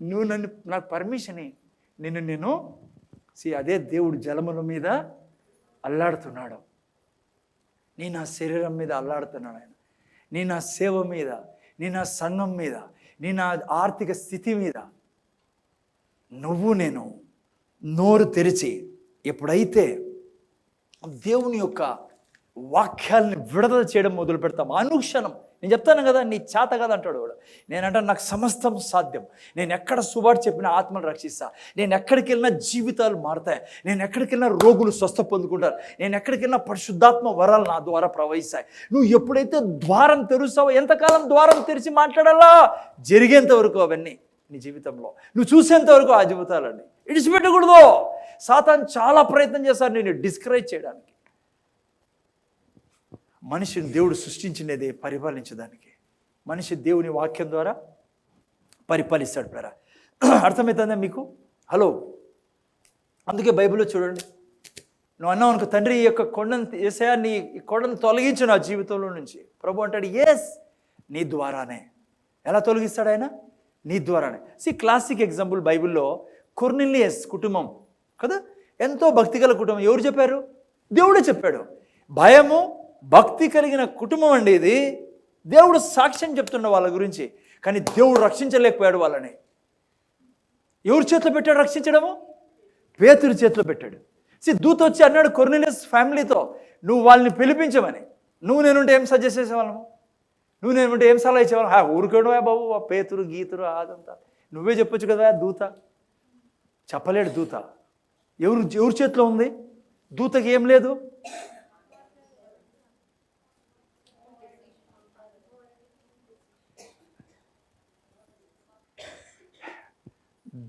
నువ్వు నాకు పర్మిషన్ నేను అదే దేవుడు జలముల మీద అల్లాడుతున్నాడు. నేను నా శరీరం మీద అల్లాడుతున్నాడు ఆయన. నేను నా సేవ మీద, నేను నా సంఘం మీద, నేను నా ఆర్థిక స్థితి మీద. నేను నోరు తెరిచి ఎప్పుడైతే దేవుని యొక్క వాక్యాలని విడుదల చేయడం మొదలు పెడతాం, అనుక్షణం నేను చెప్తాను కదా, నీ చేత కదా అంటాడు వాడు. నేనంటే నాకు సమస్తం సాధ్యం. నేను ఎక్కడ సువార్త చెప్పినా ఆత్మను రక్షిస్తా. నేను ఎక్కడికి వెళ్ళినా జీవితాలు మారుతాయి. నేను ఎక్కడికి వెళ్ళినా రోగులు స్వస్థ పొందుకుంటారు. నేను ఎక్కడికి వెళ్ళినా పరిశుద్ధాత్మ వరాలు నా ద్వారా ప్రవహిస్తాయి. నువ్వు ఎప్పుడైతే ద్వారం తెరుస్తావో, ఎంతకాలం ద్వారం తెరిచి మాట్లాడాలా? జరిగేంత వరకు అవన్నీ నీ జీవితంలో నువ్వు చూసేంత వరకు ఆ జీవితాలన్నీ ఇడిచిపెట్టకూడదు. సాతాను చాలా ప్రయత్నం చేశారు నేను డిస్కరేజ్ చేయడానికి. మనిషిని దేవుడు సృష్టించినదే పరిపాలించడానికి. మనిషి దేవుని వాక్యం ద్వారా పరిపాలిస్తాడు. పేరా అర్థమవుతుందా మీకు? హలో, అందుకే బైబిల్లో చూడండి, నువ్వు అన్నావు అనుకో, తండ్రి ఈ యొక్క కొండను ఏసయ్యా, నీ ఈ కొండను తొలగించు నా జీవితంలో నుంచి. ప్రభు అంటాడు, ఎస్, నీ ద్వారానే. ఎలా తొలగిస్తాడు ఆయన? నీ ద్వారానే. క్లాసిక్ ఎగ్జాంపుల్ బైబిల్లో కొర్నెలియస్ కుటుంబం కదా, ఎంతో భక్తిగల కుటుంబం. ఎవరు చెప్పారు? దేవుడే చెప్పాడు. భయము భక్తి కలిగిన కుటుంబం అండి ఇది. దేవుడు సాక్ష్యం చెప్తున్న వాళ్ళ గురించి. కానీ దేవుడు రక్షించలేకపోయాడు వాళ్ళని. ఎవరి చేతిలో పెట్టాడు రక్షించడము? పేతురు చేతిలో పెట్టాడు. దూత వచ్చి అన్నాడు కొర్నెలియస్ ఫ్యామిలీతో, నువ్వు వాళ్ళని పిలిపించమని. నువ్వు నేనుంటే ఏం సజెస్ట్ చేసేవాళ్ళము? నువ్వు నేనుంటే ఏం సలహా ఇచ్చేవాళ్ళం? ఊరుకోడు బాబు, ఆ పేతురు గీతురు అదంతా నువ్వే చెప్పొచ్చు కదా. దూత చెప్పలేడు. దూత ఎవరి చేతిలో ఉంది? దూతకి ఏం లేదు.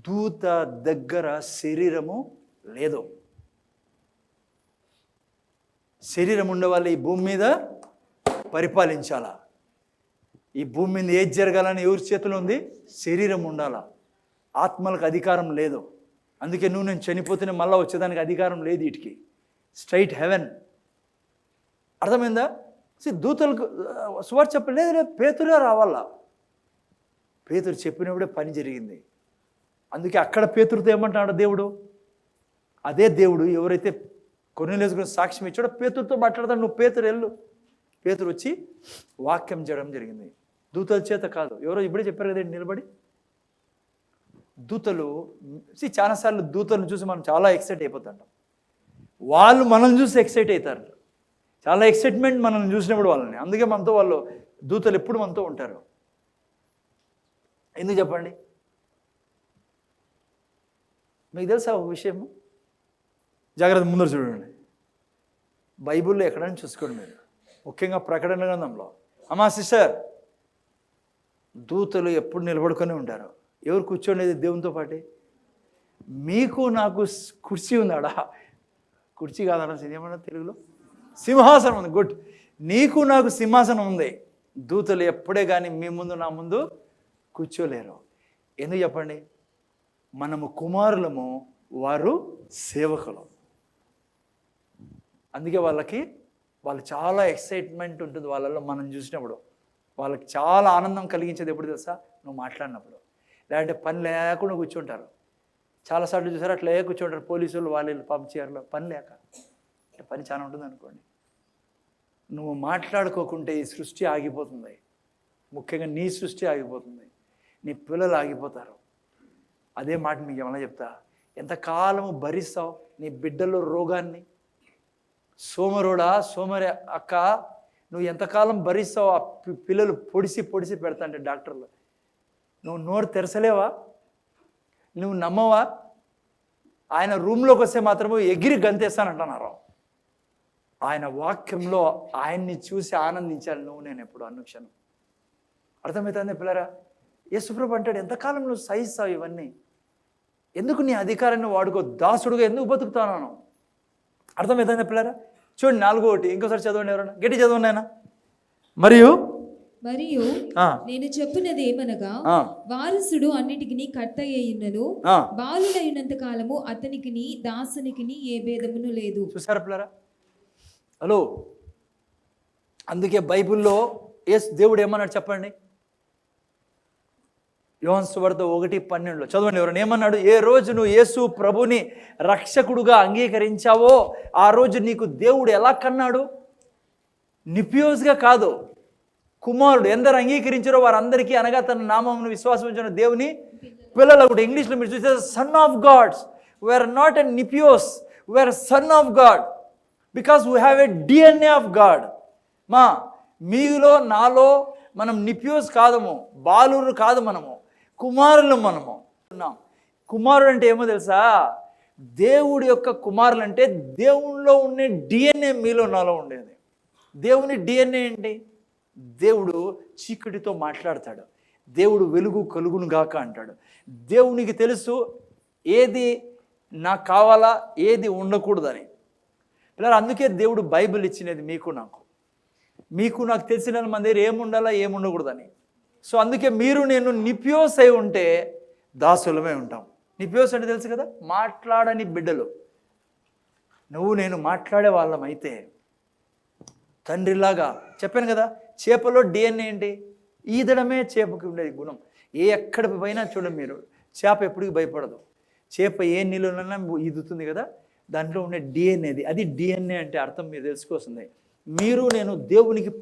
దూత దగ్గర శరీరము లేదు. శరీరం ఉండేవాళ్ళు ఈ భూమి మీద పరిపాలించాలా. ఈ భూమి మీద ఏది జరగాలని ఎవరి చేతిలో ఉంది? శరీరం ఉండాలా. ఆత్మలకు అధికారం లేదు. అందుకే నేను చనిపోతేనే మళ్ళీ వచ్చేదానికి అధికారం లేదు. వీటికి స్ట్రైట్ హెవెన్. అర్థమైందా? దూతలకు సువార్త చెప్పలేదు, పేతురే రావాలా. పేతురు చెప్పినప్పుడే పని జరిగింది. అందుకే అక్కడ పేతురుతో ఏమంటాడు దేవుడు? అదే దేవుడు ఎవరైతే కొర్నెలియస్ గురించి సాక్ష్యం ఇచ్చాడో పేతురుతో మాట్లాడతాడు. నువ్వు పేతురు వెళ్ళు. పేతురు వచ్చి వాక్యం చేయడం జరిగింది. దూతల చేత కాదు. ఎవరో ఇప్పుడే చెప్పారు కదండి నిలబడి. దూతలు చాలాసార్లు దూతలను చూసి మనం చాలా ఎక్సైట్ అయిపోతుంటాం. వాళ్ళు మనల్ని చూసి ఎక్సైట్ అవుతారు. చాలా ఎక్సైట్మెంట్ మనల్ని చూసినప్పుడు వాళ్ళని. అందుకే మనతో వాళ్ళు దూతలు ఎప్పుడు మనతో ఉంటారు. ఎందుకు చెప్పండి? మీకు తెలుసా ఒక విషయము? జాగ్రత్త ముందర చూడండి. బైబిల్లో ఎక్కడైనా చూసుకోండి మీరు, ముఖ్యంగా ప్రకటన గ్రంథంలో. అమ్మా సిస్టర్, దూతలు ఎప్పుడు నిలబడుకొని ఉంటారు. ఎవరు కూర్చోండేది దేవునితో పాటే? మీకు నాకు కుర్చీ ఉందాడా? కుర్చీ కాదన్నా, ఏమన్నా తెలుగులో సింహాసనం ఉంది. గుడ్. నీకు నాకు సింహాసనం ఉంది. దూతలు ఎప్పుడే కానీ మీ ముందు నా ముందు కూర్చోలేరు. ఎందుకు చెప్పండి? మనము కుమారులము, వారు సేవకులు. అందుకే వాళ్ళు చాలా ఎక్సైట్మెంట్ ఉంటుంది వాళ్ళలో. మనం చూసినప్పుడు వాళ్ళకి చాలా ఆనందం కలిగించేది ఎప్పుడు తెలుసా? నువ్వు మాట్లాడినప్పుడు. లేదంటే పని లేకుండా కూర్చుంటారు. చాలాసార్లు చూసారు అట్లా కూర్చుంటారు పోలీసులు, వాళ్ళు పంపించారు పని లేక. పని చాలా ఉంటుంది అనుకోండి. నువ్వు మాట్లాడుకోకుంటే ఈ సృష్టి ఆగిపోతుంది. ముఖ్యంగా నీ సృష్టి ఆగిపోతుంది, నీ పిల్లలు ఆగిపోతారు. అదే మాట మీకు ఏమన్నా చెప్తా, ఎంతకాలము భరిస్తావు నీ బిడ్డలో రోగాన్ని? సోమరి అక్క, నువ్వు ఎంతకాలం భరిస్తావు? ఆ పిల్లలు పొడిసి పెడతా అంటే డాక్టర్లు, నువ్వు నోరు తెరసలేవా? నువ్వు నమ్మవా? ఆయన రూమ్లోకి వస్తే మాత్రము ఎగిరి గంతేస్తానంటున్నారు. ఆయన వాక్యంలో ఆయన్ని చూసి ఆనందించాలి నువ్వు నేను ఎప్పుడు అనుక్షణం. అర్థమవుతుంది పిల్లరా? యేసుప్రభు అంటాడు, ఎంతకాలం నువ్వు సహిస్తావు ఇవన్నీ? ఎందుకు నీ అధికారాన్ని వాడుకో? దాసుడుగా ఎందుకు బతుకుతాను? అర్థమవుతుంది పిల్లరా? చూడండి 4వ ఇంకోసారి చదవండి, ఎవరన్నా గట్టి చదవండి ఆయన. మరియు నేను చెప్పినది ఏమనగా, వారసుడు అన్నిటికి కర్త అయ్యున్నను, బాలుడైనంత కాలము అతనికి దాసునికి ఏ భేదమును లేదు. చూసారా పిల్లరా? హలో, అందుకే బైబిల్లో దేవుడు ఏమన్నాడు చెప్పండి? యోహాను సువార్త 1:12 చదవండి ఎవరైనా. ఏమన్నాడు? ఏ రోజు నువ్వు యేసు ప్రభుని రక్షకుడుగా అంగీకరించావో ఆ రోజు నీకు దేవుడు ఎలా కన్నాడు? నిపియోస్గా కాదు, కుమారుడు. ఎందరు అంగీకరించారో వారందరికీ, అనగా తన నామమును విశ్వాసం ఉంచిన దేవుని పిల్లలు. కూడా ఇంగ్లీష్లో మీరు చూస్తే son of gods. We are not a నిపియోస్, we are son of God, because we have a DNA of God. మీలో నాలో మనం నిపియోస్ కాదము, బాలురు కాదు, మనము కుమారులు. మనము కుమారుడు అంటే ఏమో తెలుసా? దేవుడి యొక్క కుమారులు అంటే దేవునిలో ఉండే DNA మీలో నాలో ఉండేది. దేవుని DNA ఏంటి? దేవుడు చీకటితో మాట్లాడతాడు. దేవుడు వెలుగు కలుగును గాక అంటాడు. దేవునికి తెలుసు ఏది నాకు కావాలా, ఏది ఉండకూడదని. ఇలా అందుకే దేవుడు బైబిల్ ఇచ్చినది మీకు నాకు తెలిసిన మన దగ్గర ఏముండాలా ఏముండకూడదని. సో అందుకే మీరు నేను నిపియోస్ అయి ఉంటే దాసులమే ఉంటాం. నిపియోస్ అంటే తెలుసు కదా, మాట్లాడని బిడ్డలు. నువ్వు నేను మాట్లాడే వాళ్ళం అయితే తండ్రిలాగా. చెప్పాను కదా, చేపలో DNA ఏంటి? ఈదడమే చేపకి ఉండేది గుణం. ఎక్కడ పోయినా చూడండి మీరు, చేప ఎప్పటికీ భయపడదు. చేప ఏ నీళ్ళలోనైనా ఈదుతుంది కదా, దాంట్లో ఉండే DNA అది DNA అంటే అర్థం మీరు తెలుసుకోవాల్సిందే. మీరు నేను దేవునికి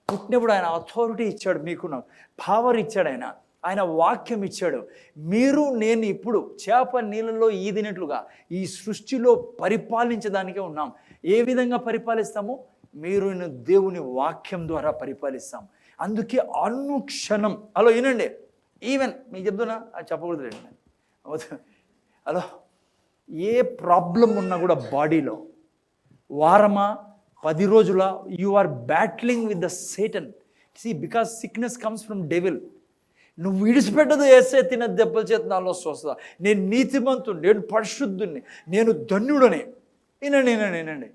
పుట్టినప్పుడు ఆయన అథారిటీ ఇచ్చాడు, మీకు నాకు పవర్ ఇచ్చాడు, ఆయన వాక్యం ఇచ్చాడు. మీరు నేను ఇప్పుడు చేప నీళ్ళలో ఈదినట్లుగా ఈ సృష్టిలో పరిపాలించడానికే ఉన్నాం. ఏ విధంగా పరిపాలిస్తాము? మీరు దేవుని వాక్యం ద్వారా పరిపాలిస్తాం. అందుకే అనుక్షణం హలో వినండి, ఈవెన్ మీకు చెప్తున్నా, అది చెప్పకూడదు లేండి. హలో, ఏ ప్రాబ్లం ఉన్నా కూడా బాడీలో వారమా 10 రోజుల you are battling with the Satan. Because sickness comes from devil. నువ్వు విడిచిపెట్టదు వేసే తిన దెబ్బల చేత నాలో వస్తుందా? నేను నీతిమంతుడు, నేను పరిశుద్ధుని, నేను ధన్యుడని. వినండి,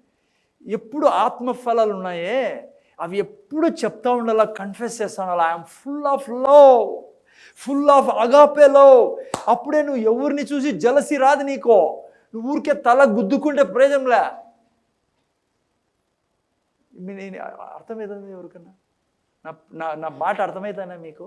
ఎప్పుడు ఆత్మఫలాలు ఉన్నాయే అవి ఎప్పుడు చెప్తా ఉండాలా, కన్ఫెస్ చేస్తాను, I'm full of love, full of agape love. అప్పుడే నువ్వు ఎవరిని చూసి జలసి రాదు నీకో. నువ్వు ఊరికే తల గుద్దుకుంటే ప్రయోజనంలే. నేను అర్థమవుతుంది ఎవరికన్నా? నా మాట అర్థమవుతానా మీకు?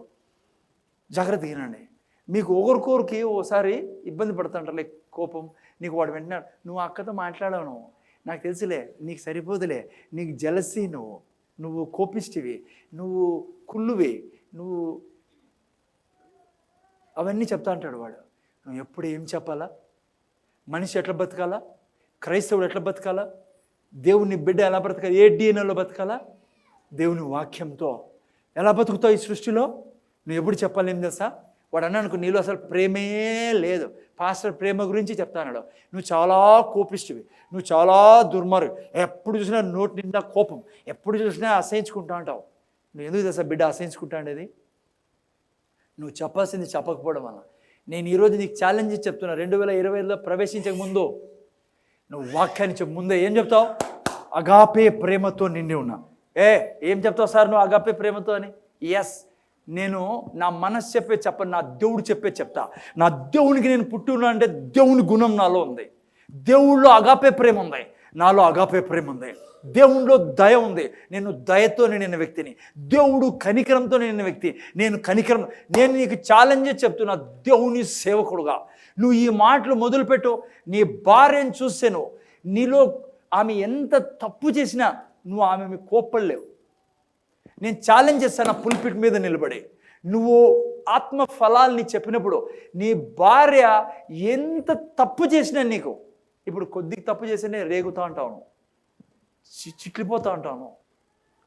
జాగ్రత్తగా వినండి. మీకు ఒకరికొరికి ఓసారి ఇబ్బంది పడుతుంటారు, లైక్ కోపం. నీకు వాడు వెంటనే నువ్వు అక్కతో మాట్లాడావు, నువ్వు నాకు తెలుసులే, నీకు సరిపోదులే, నీకు జలసి, నువ్వు కోపిష్టివి, నువ్వు కుళ్ళువి, నువ్వు అవన్నీ చెప్తా అంటాడు వాడు. నువ్వు ఎప్పుడు ఏం చెప్పాలా? మనిషి ఎట్లా బతకాలా? క్రైస్తవుడు ఎట్లా బతకాలా? దేవుని బిడ్డ ఎలా బ్రతకాలి? ఏ DNAలో బతకాలా? దేవుని వాక్యంతో. ఎలా బతుకుతావు ఈ సృష్టిలో? నువ్వు ఎప్పుడు చెప్పాలి ఏం తెలుసా? వాడు అన్నానుకో, నీలో అసలు ప్రేమే లేదు. పాస్టర్ ప్రేమ గురించి చెప్తాను. నువ్వు చాలా కోపిష్టివి, నువ్వు చాలా దుర్మార్గు, ఎప్పుడు చూసినా నోటి నిండా కోపం, ఎప్పుడు చూసినా అసహించుకుంటా అంటావు. నువ్వు ఎందుకు తెలుసా బిడ్డ అసహించుకుంటా అనేది? నువ్వు చెప్పాల్సింది చెప్పకపోవడం వల్ల. నేను ఈరోజు నీకు ఛాలెంజ్ చెప్తున్నా. 2025లో ప్రవేశించక ముందు నువ్వు వాక్యాన్ని ముందే ఏం చెప్తావు? అగాపే ప్రేమతో నిండి ఉన్నా. ఏం చెప్తావు సార్ నువ్వు అగాపే ప్రేమతో అని? ఎస్, నేను నా మనసు చెప్పను, నా దేవుడు చెప్తా. నా దేవునికి నేను పుట్టి ఉన్నా అంటే దేవుని గుణం నాలో ఉంది. దేవుళ్ళో అగాపే ప్రేమ ఉంది, నాలో అగాపే ప్రేమ ఉంది. దేవునిలో దయ ఉంది, నేను దయతో నిండిన వ్యక్తిని. దేవుడు కనికరంతో నిండిన వ్యక్తి, నేను నీకు ఛాలెంజ్ చెప్తున్నా దేవుని సేవకుడుగా. నువ్వు ఈ మాటలు మొదలుపెట్టు. నీ భార్యను చూస్తేను నీలో ఆమె ఎంత తప్పు చేసినా నువ్వు ఆమె కోప్పడలేవు. నేను ఛాలెంజ్ చేస్తాను పుల్పిట్ మీద నిలబడి. నువ్వు ఆత్మ ఫలాల్ని చెప్పినప్పుడు నీ భార్య ఎంత తప్పు చేసినా నీకు, ఇప్పుడు కొద్దిగా తప్పు చేసినా రేగుతూ ఉంటాను, చిట్లిపోతూ ఉంటాను,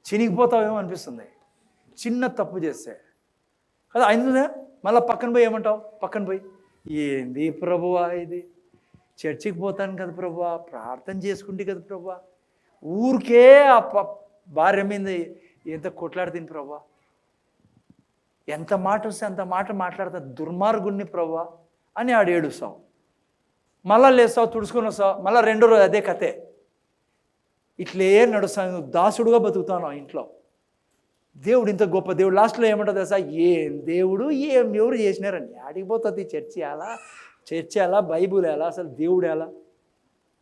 చినిగిపోతావేమో అనిపిస్తుంది చిన్న తప్పు చేస్తే కదా. అయిందా మళ్ళీ పక్కన పోయి ఏమంటావు? పక్కన పోయి ఏంది ప్రభువా ఇది, చర్చికి పోతాను కదా ప్రభువా, ప్రార్థన చేసుకుంటే కదా ప్రభువా, ఊరికే ఆ భార్య మీద ఎంత కొట్లాడుతుంది ప్రభువా, ఎంత మాట వస్తే అంత మాట మాట్లాడతా, దుర్మార్గుణ్ణి ప్రభువా అని ఆడు ఏడుస్తావు. మళ్ళా లేస్తావు, తుడుచుకొని వస్తావు, మళ్ళీ రెండో రోజు అదే కథే. ఇట్లే నడుస్తాను, దాసుడుగా బతుకుతాను ఇంట్లో. దేవుడు ఇంత గొప్ప దేవుడు. లాస్ట్లో ఏమంటుంది తెలుసా? ఏం దేవుడు, ఎవరు చేసినారండి, ఆడికి పోతుంది చర్చి ఎలా బైబుల్ ఎలా, అసలు దేవుడు ఎలా.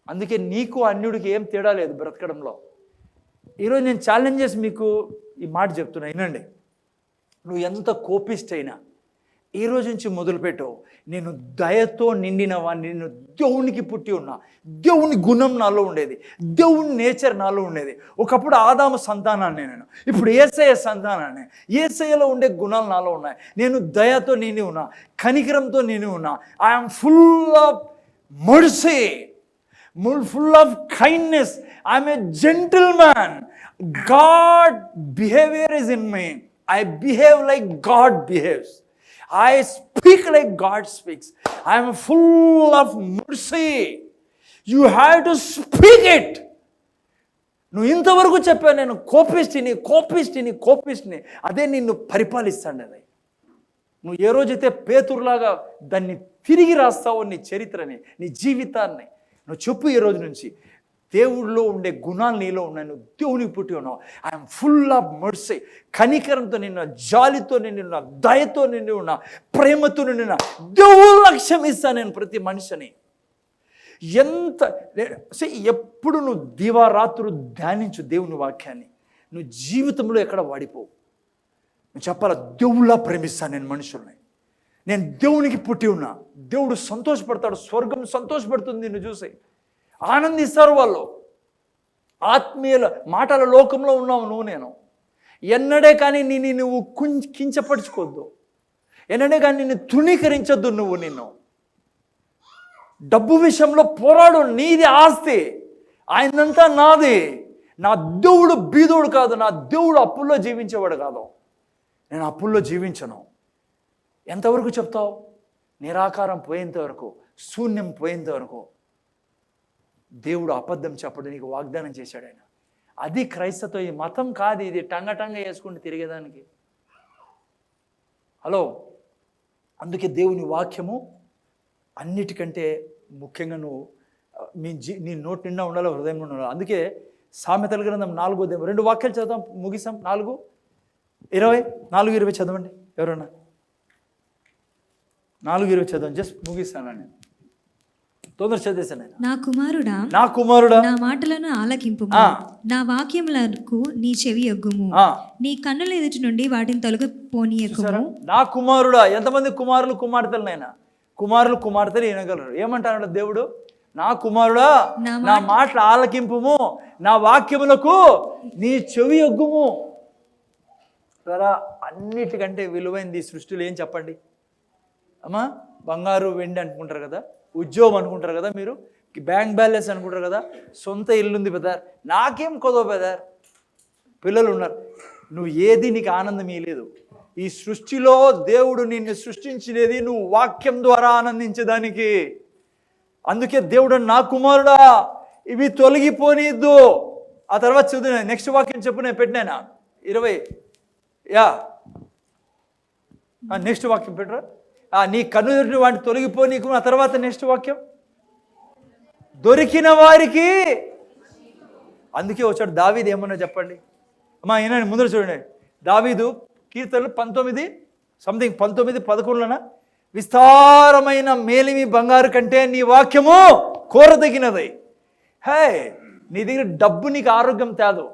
అందుకే నీకు అన్యుడికి ఏం తేడా లేదు బ్రతకడంలో. ఈరోజు నేను ఛాలెంజ్ చేసి మీకు ఈ మాట చెప్తున్నా, వినండి. నువ్వు ఎంత కోపిష్టైనా ఈ రోజు నుంచి మొదలుపెట్టు, నేను దయతో నిండిన వాడిని, నేను దేవునికి పుట్టి ఉన్నా, దేవుని గుణం నాలో ఉండేది, దేవుని నేచర్ నాలో ఉండేది. ఒకప్పుడు ఆదాము సంతానాన్ని నేను, ఇప్పుడు యేసయ్య సంతానాన్ని. యేసయ్యలో ఉండే గుణాలు నాలో ఉన్నాయి. నేను దయతో నిండి ఉన్నా, కనికరంతో నిండి ఉన్నా. I'm full of mercy, full of kindness. I'm a gentleman. God behavior is in me. I behave like God behaves. I speak like God speaks. I am full of mercy. You have to speak it. నువ్వు ఇంతవరకు చెప్పావు నేను కోపిష్టిని, అదే నిన్ను పరిపాలిస్తాను. అది నువ్వు ఏ రోజైతే పేతురులాగా దాన్ని తిరిగి రాస్తావో, నీ చరిత్రని, నీ జీవితాన్ని నువ్వు చెప్పు. ఈ రోజు నుంచి దేవుడిలో ఉండే గుణాలు నీలో ఉన్నాయి. నువ్వు దేవునికి పుట్టి ఉన్నావు. ఐఎమ్ ఫుల్ ఆఫ్ మర్సీ, కనికరంతో నిన్న, జాలితో నిన్న, దయతో నిండి ఉన్నా, ప్రేమతో నిన్న. దేవుడు లక్ష్యం ఇస్తాను నేను ప్రతి మనిషిని. ఎప్పుడు నువ్వు దివారాత్రులు ధ్యానించు దేవుని వాక్యాన్ని. నువ్వు జీవితంలో ఎక్కడ వాడిపోవు. నువ్వు చెప్పాలా, దేవుళ్ళా ప్రేమిస్తాను నేను మనుషుల్ని. నేను దేవునికి పుట్టి ఉన్నా. దేవుడు సంతోషపడతాడు, స్వర్గం సంతోషపడుతుంది నిన్ను చూసి, ఆనందిస్తారు వాళ్ళు. ఆత్మీయుల మాటల లోకంలో ఉన్నావు నువ్వు. నేను ఎన్నడే కానీ నువ్వు కించపరుచుకోవద్దు, ఎన్నడే కానీ నిన్ను తృణీకరించొద్దు. నిన్ను డబ్బు విషయంలో పోరాడు. నీది ఆస్తి, ఆయనంతా నాది. నా దేవుడు బీదోడు కాదు, నా దేవుడు అప్పుల్లో జీవించేవాడు కాదు. నేను అప్పుల్లో జీవించను. ఎంతవరకు చెప్తావు? నిరాకారం పోయేంత వరకు, శూన్యం పోయేంత వరకు. దేవుడు అబద్ధం చెప్పడం నీకు వాగ్దానం చేశాడు ఆయన. అది క్రైస్తత్వం. ఈ మతం కాదు ఇది, టంగ వేసుకుంటూ తిరిగేదానికి. హలో, అందుకే దేవుని వాక్యము అన్నిటికంటే ముఖ్యంగా నువ్వు నీ నోటి నిండా ఉండాలి, హృదయం ఉండాలి. అందుకే సామెతల గ్రంథం 4వ 2 వాక్యాలు చదువుతాం, ముగిసాం. 4:20, 4:20 చదవండి ఎవరన్నా. 4:20 చదవండి, జస్ట్ ముగిస్తాను నేను, తొందర చదివేశాను. నా కుమారుడా నా మాటలను ఆలకింపు, నా వాక్యములకు నీ చెవి యొగ్గుము, నీ కన్నుల ఎదుటి నుండి వాటిని తొలగిపోనీయకుము. నా కుమారుడా. ఎంతమంది కుమారులు కుమార్తెలనైనా, కుమార్తెలు వినగలరు. ఏమంటాడు దేవుడు? నా కుమారుడా నా మాటలు ఆలకింపుము, నా వాక్యములకు నీ చెవి యొగ్గుము. సరే, అన్నిటికంటే విలువైంది సృష్టిలో ఏం చెప్పండి అమ్మా? బంగారు వెండి అనుకుంటారు కదా, ఉద్యోగం అనుకుంటారు కదా, మీరు బ్యాంక్ బ్యాలెన్స్ అనుకుంటారు కదా, సొంత ఇల్లుంది బెదర్. నాకేం కొదవ బెదర్, పిల్లలు ఉన్నారు. నువ్వు ఏది నీకు ఆనందం ఇవ్వలేదు. ఈ సృష్టిలో దేవుడు నిన్ను సృష్టించినది నువ్వు వాక్యం ద్వారా ఆనందించేదానికి. అందుకే దేవుడు నా కుమారుడా ఇవి తొలగిపోనిద్దు. ఆ తర్వాత చదువు, నెక్స్ట్ వాక్యం చెప్పు, నేను పెట్టినా 20. నెక్స్ట్ వాక్యం పెట్టరా. నీ కన్ను వాటిని తొలగిపో నీకు. ఆ తర్వాత నెక్స్ట్ వాక్యం, దొరికిన వారికి అందుకే వచ్చాడు దావీదు. ఏమన్నా చెప్పండి అమ్మా, ఈయన ముందర చూడండి. దావీదు కీర్తనలు 19:11 విస్తారమైన మేలిమి బంగారు కంటే నీ వాక్యము కోరదగినది. హే, నీ దగ్గర డబ్బు నీకు ఆరోగ్యం తేదు.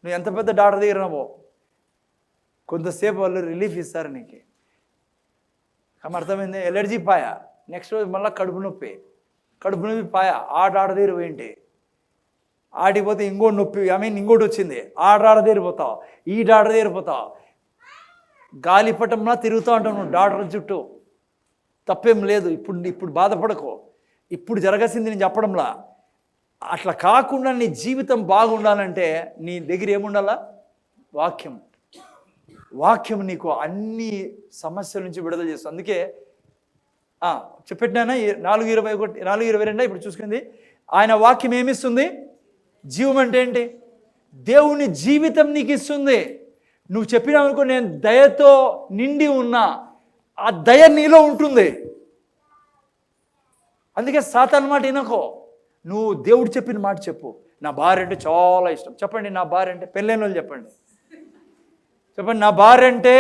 నువ్వు ఎంత పెద్ద డాక్టర్ దగ్గర రావో, కొంతసేపు వాళ్ళు రిలీఫ్ ఇస్తారు నీకు. అర్థమైంది? ఎలర్జీ పాయ, నెక్స్ట్ రోజు మళ్ళీ కడుపు నొప్పి పాయ. ఆ డాక్టర్ దగ్గర పోయింటి, ఆడిపోతే ఇంకోటి నొప్పి, ఇంకోటి వచ్చింది, ఆ డాక్టర్ దగ్గర పోతావు, ఈ డాక్టర్ దగ్గర పోతావు, గాలిపటంలా తిరుగుతూ ఉంటావు నువ్వు డాక్టర్ చుట్టూ. తప్పేం లేదు. ఇప్పుడు బాధపడకు, ఇప్పుడు జరగాల్సింది నేను చెప్పడంలా. అట్లా కాకుండా నీ జీవితం బాగుండాలంటే నీ దగ్గర ఏముండాలా? వాక్యం నీకు అన్ని సమస్యల నుంచి విడుదల చేస్తుంది. అందుకే చెప్పెట్టినా 4:22 ఇప్పుడు చూసుకుంది. ఆయన వాక్యం ఏమిస్తుంది? జీవం అంటే ఏంటి? దేవుని జీవితం నీకు ఇస్తుంది. నువ్వు చెప్పినావనుకో, నేను దయతో నిండి ఉన్నా, ఆ దయ నీలో ఉంటుంది. అందుకే సాతాను మాట వినకో, నువ్వు దేవుడు చెప్పిన మాట చెప్పు. నా భార్య అంటే చాలా ఇష్టం. చెప్పండి, నా భార్య అంటే, పెళ్ళైన వాళ్ళు చెప్పండి, నా భార్య అంటే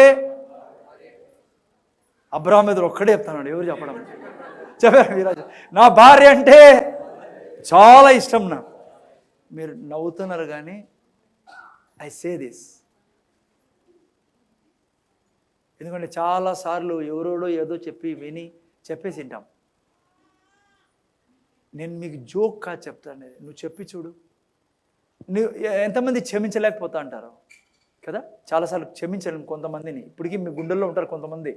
అబ్రాహాం మీద ఒక్కడే చెప్తాను, ఎవరు చెప్పడం? చెప్పారు మీరాజు, నా భార్య అంటే చాలా ఇష్టం నాకు. మీరు నవ్వుతున్నారు కానీ ఐ సే దిస్, ఎందుకంటే చాలాసార్లు ఎవరోడో ఏదో చెప్పి విని చెప్పేసి వింటాం. నేను మీకు జోక్ కాదు చెప్తాను, నువ్వు చెప్పి చూడు. నువ్వు ఎంతమంది క్షమించలేకపోతా అంటారు కదా? చాలాసార్లు క్షమించలేము కొంతమందిని. ఇప్పటికీ మీ గుండెల్లో ఉంటారు కొంతమంది.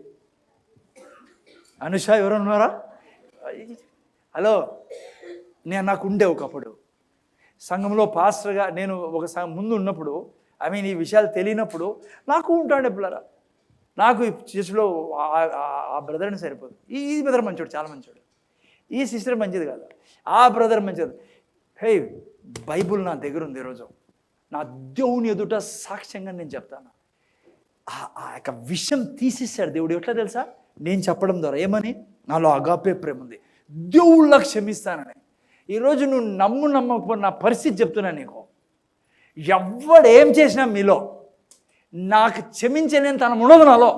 అనుష ఎవరు ఉన్నారా? హలో, నాకు ఉండే ఒకప్పుడు సంఘంలో పాస్టర్గా నేను ఒక ముందు ఉన్నప్పుడు, ఈ విషయాలు తెలియనప్పుడు నాకు ఉంటాడే పిల్లరా. నాకు ఈ చర్చిలో ఆ బ్రదర్ అని సరిపోదు. ఈ బ్రదర్ మంచోడు, చాలా మంచోడు. ఈ సిస్టర్ మంచిది కాదు, ఆ బ్రదర్ మంచిది. హే, బైబుల్ నా దగ్గర ఉంది. ఈరోజు నా దేవుని ఎదుట సాక్ష్యంగా నేను చెప్తాను. ఆ యొక్క విషయం తీసేశాడు దేవుడు. ఎట్లా తెలుసా? నేను చెప్పడం ద్వారా. ఏమని? నాలో అగాపే ప్రేమ ఉంది, దేవుళ్ళ క్షమిస్తానని. ఈరోజు నువ్వు నమ్మకపోతే నా పరిస్థితి చెప్తున్నా నీకు. ఎవడు ఏం చేసినా మీలో నాకు క్షమించలేని తనం ఉండదు నాలో.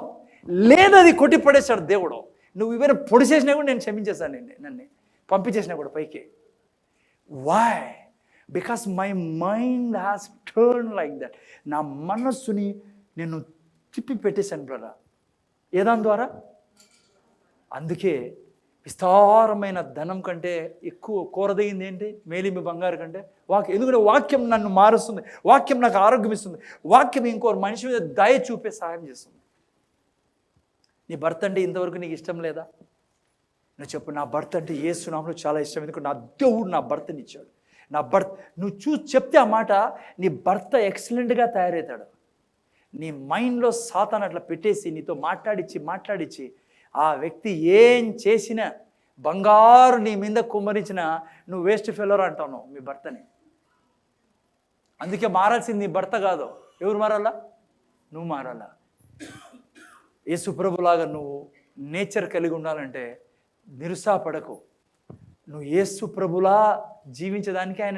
లేదది కొట్టి పడేశాడు దేవుడు. నువ్వు ఇవన్నీ పొడి చేసినా కూడా నేను క్షమించేశాను. నన్ను పంపించేసినా కూడా పైకి. Why? Because my mind has turn like that. నా మనస్సుని నేను తిప్పి పెట్టేశాను బ్రదర్. ఏదాని ద్వారా? అందుకే విస్తారమైన ధనం కంటే ఎక్కువ కోరదగింది ఏంటి? మేలిమి బంగారు కంటే వాక్యం. ఎందుకంటే వాక్యం నన్ను మారుస్తుంది, వాక్యం నాకు ఆరోగ్యం ఇస్తుంది, వాక్యం ఇంకో మనిషి మీద దయ చూపే సహాయం చేస్తుంది. నీ భర్త అంటే ఇంతవరకు నీకు ఇష్టం లేదా? నువ్వు చెప్పు, నా భర్త అంటే యేసు నామములో చాలా ఇష్టం, ఎందుకంటే నా దేవుడు నా భర్తనిచ్చాడు. నా భర్త, నువ్వు చెప్తే ఆ మాట, నీ భర్త ఎక్సలెంట్గా తయారవుతాడు. నీ మైండ్లో సాతాను అట్లా పెట్టేసి నీతో మాట్లాడించి ఆ వ్యక్తి ఏం చేసినా, బంగారు నీ మీద కుమ్మరించినా నువ్వు వేస్ట్ ఫెలోర్ అంటావు మీ భర్తని. అందుకే మారాల్సింది నీ భర్త కాదు. ఎవరు మారాలా? నువ్వు మారాలా. యేసు ప్రభులాగా నువ్వు నేచర్ కలిగి ఉండాలంటే నిరుత్సాహపడకు. నువ్వు యేసు ప్రభులా జీవించడానికి ఆయన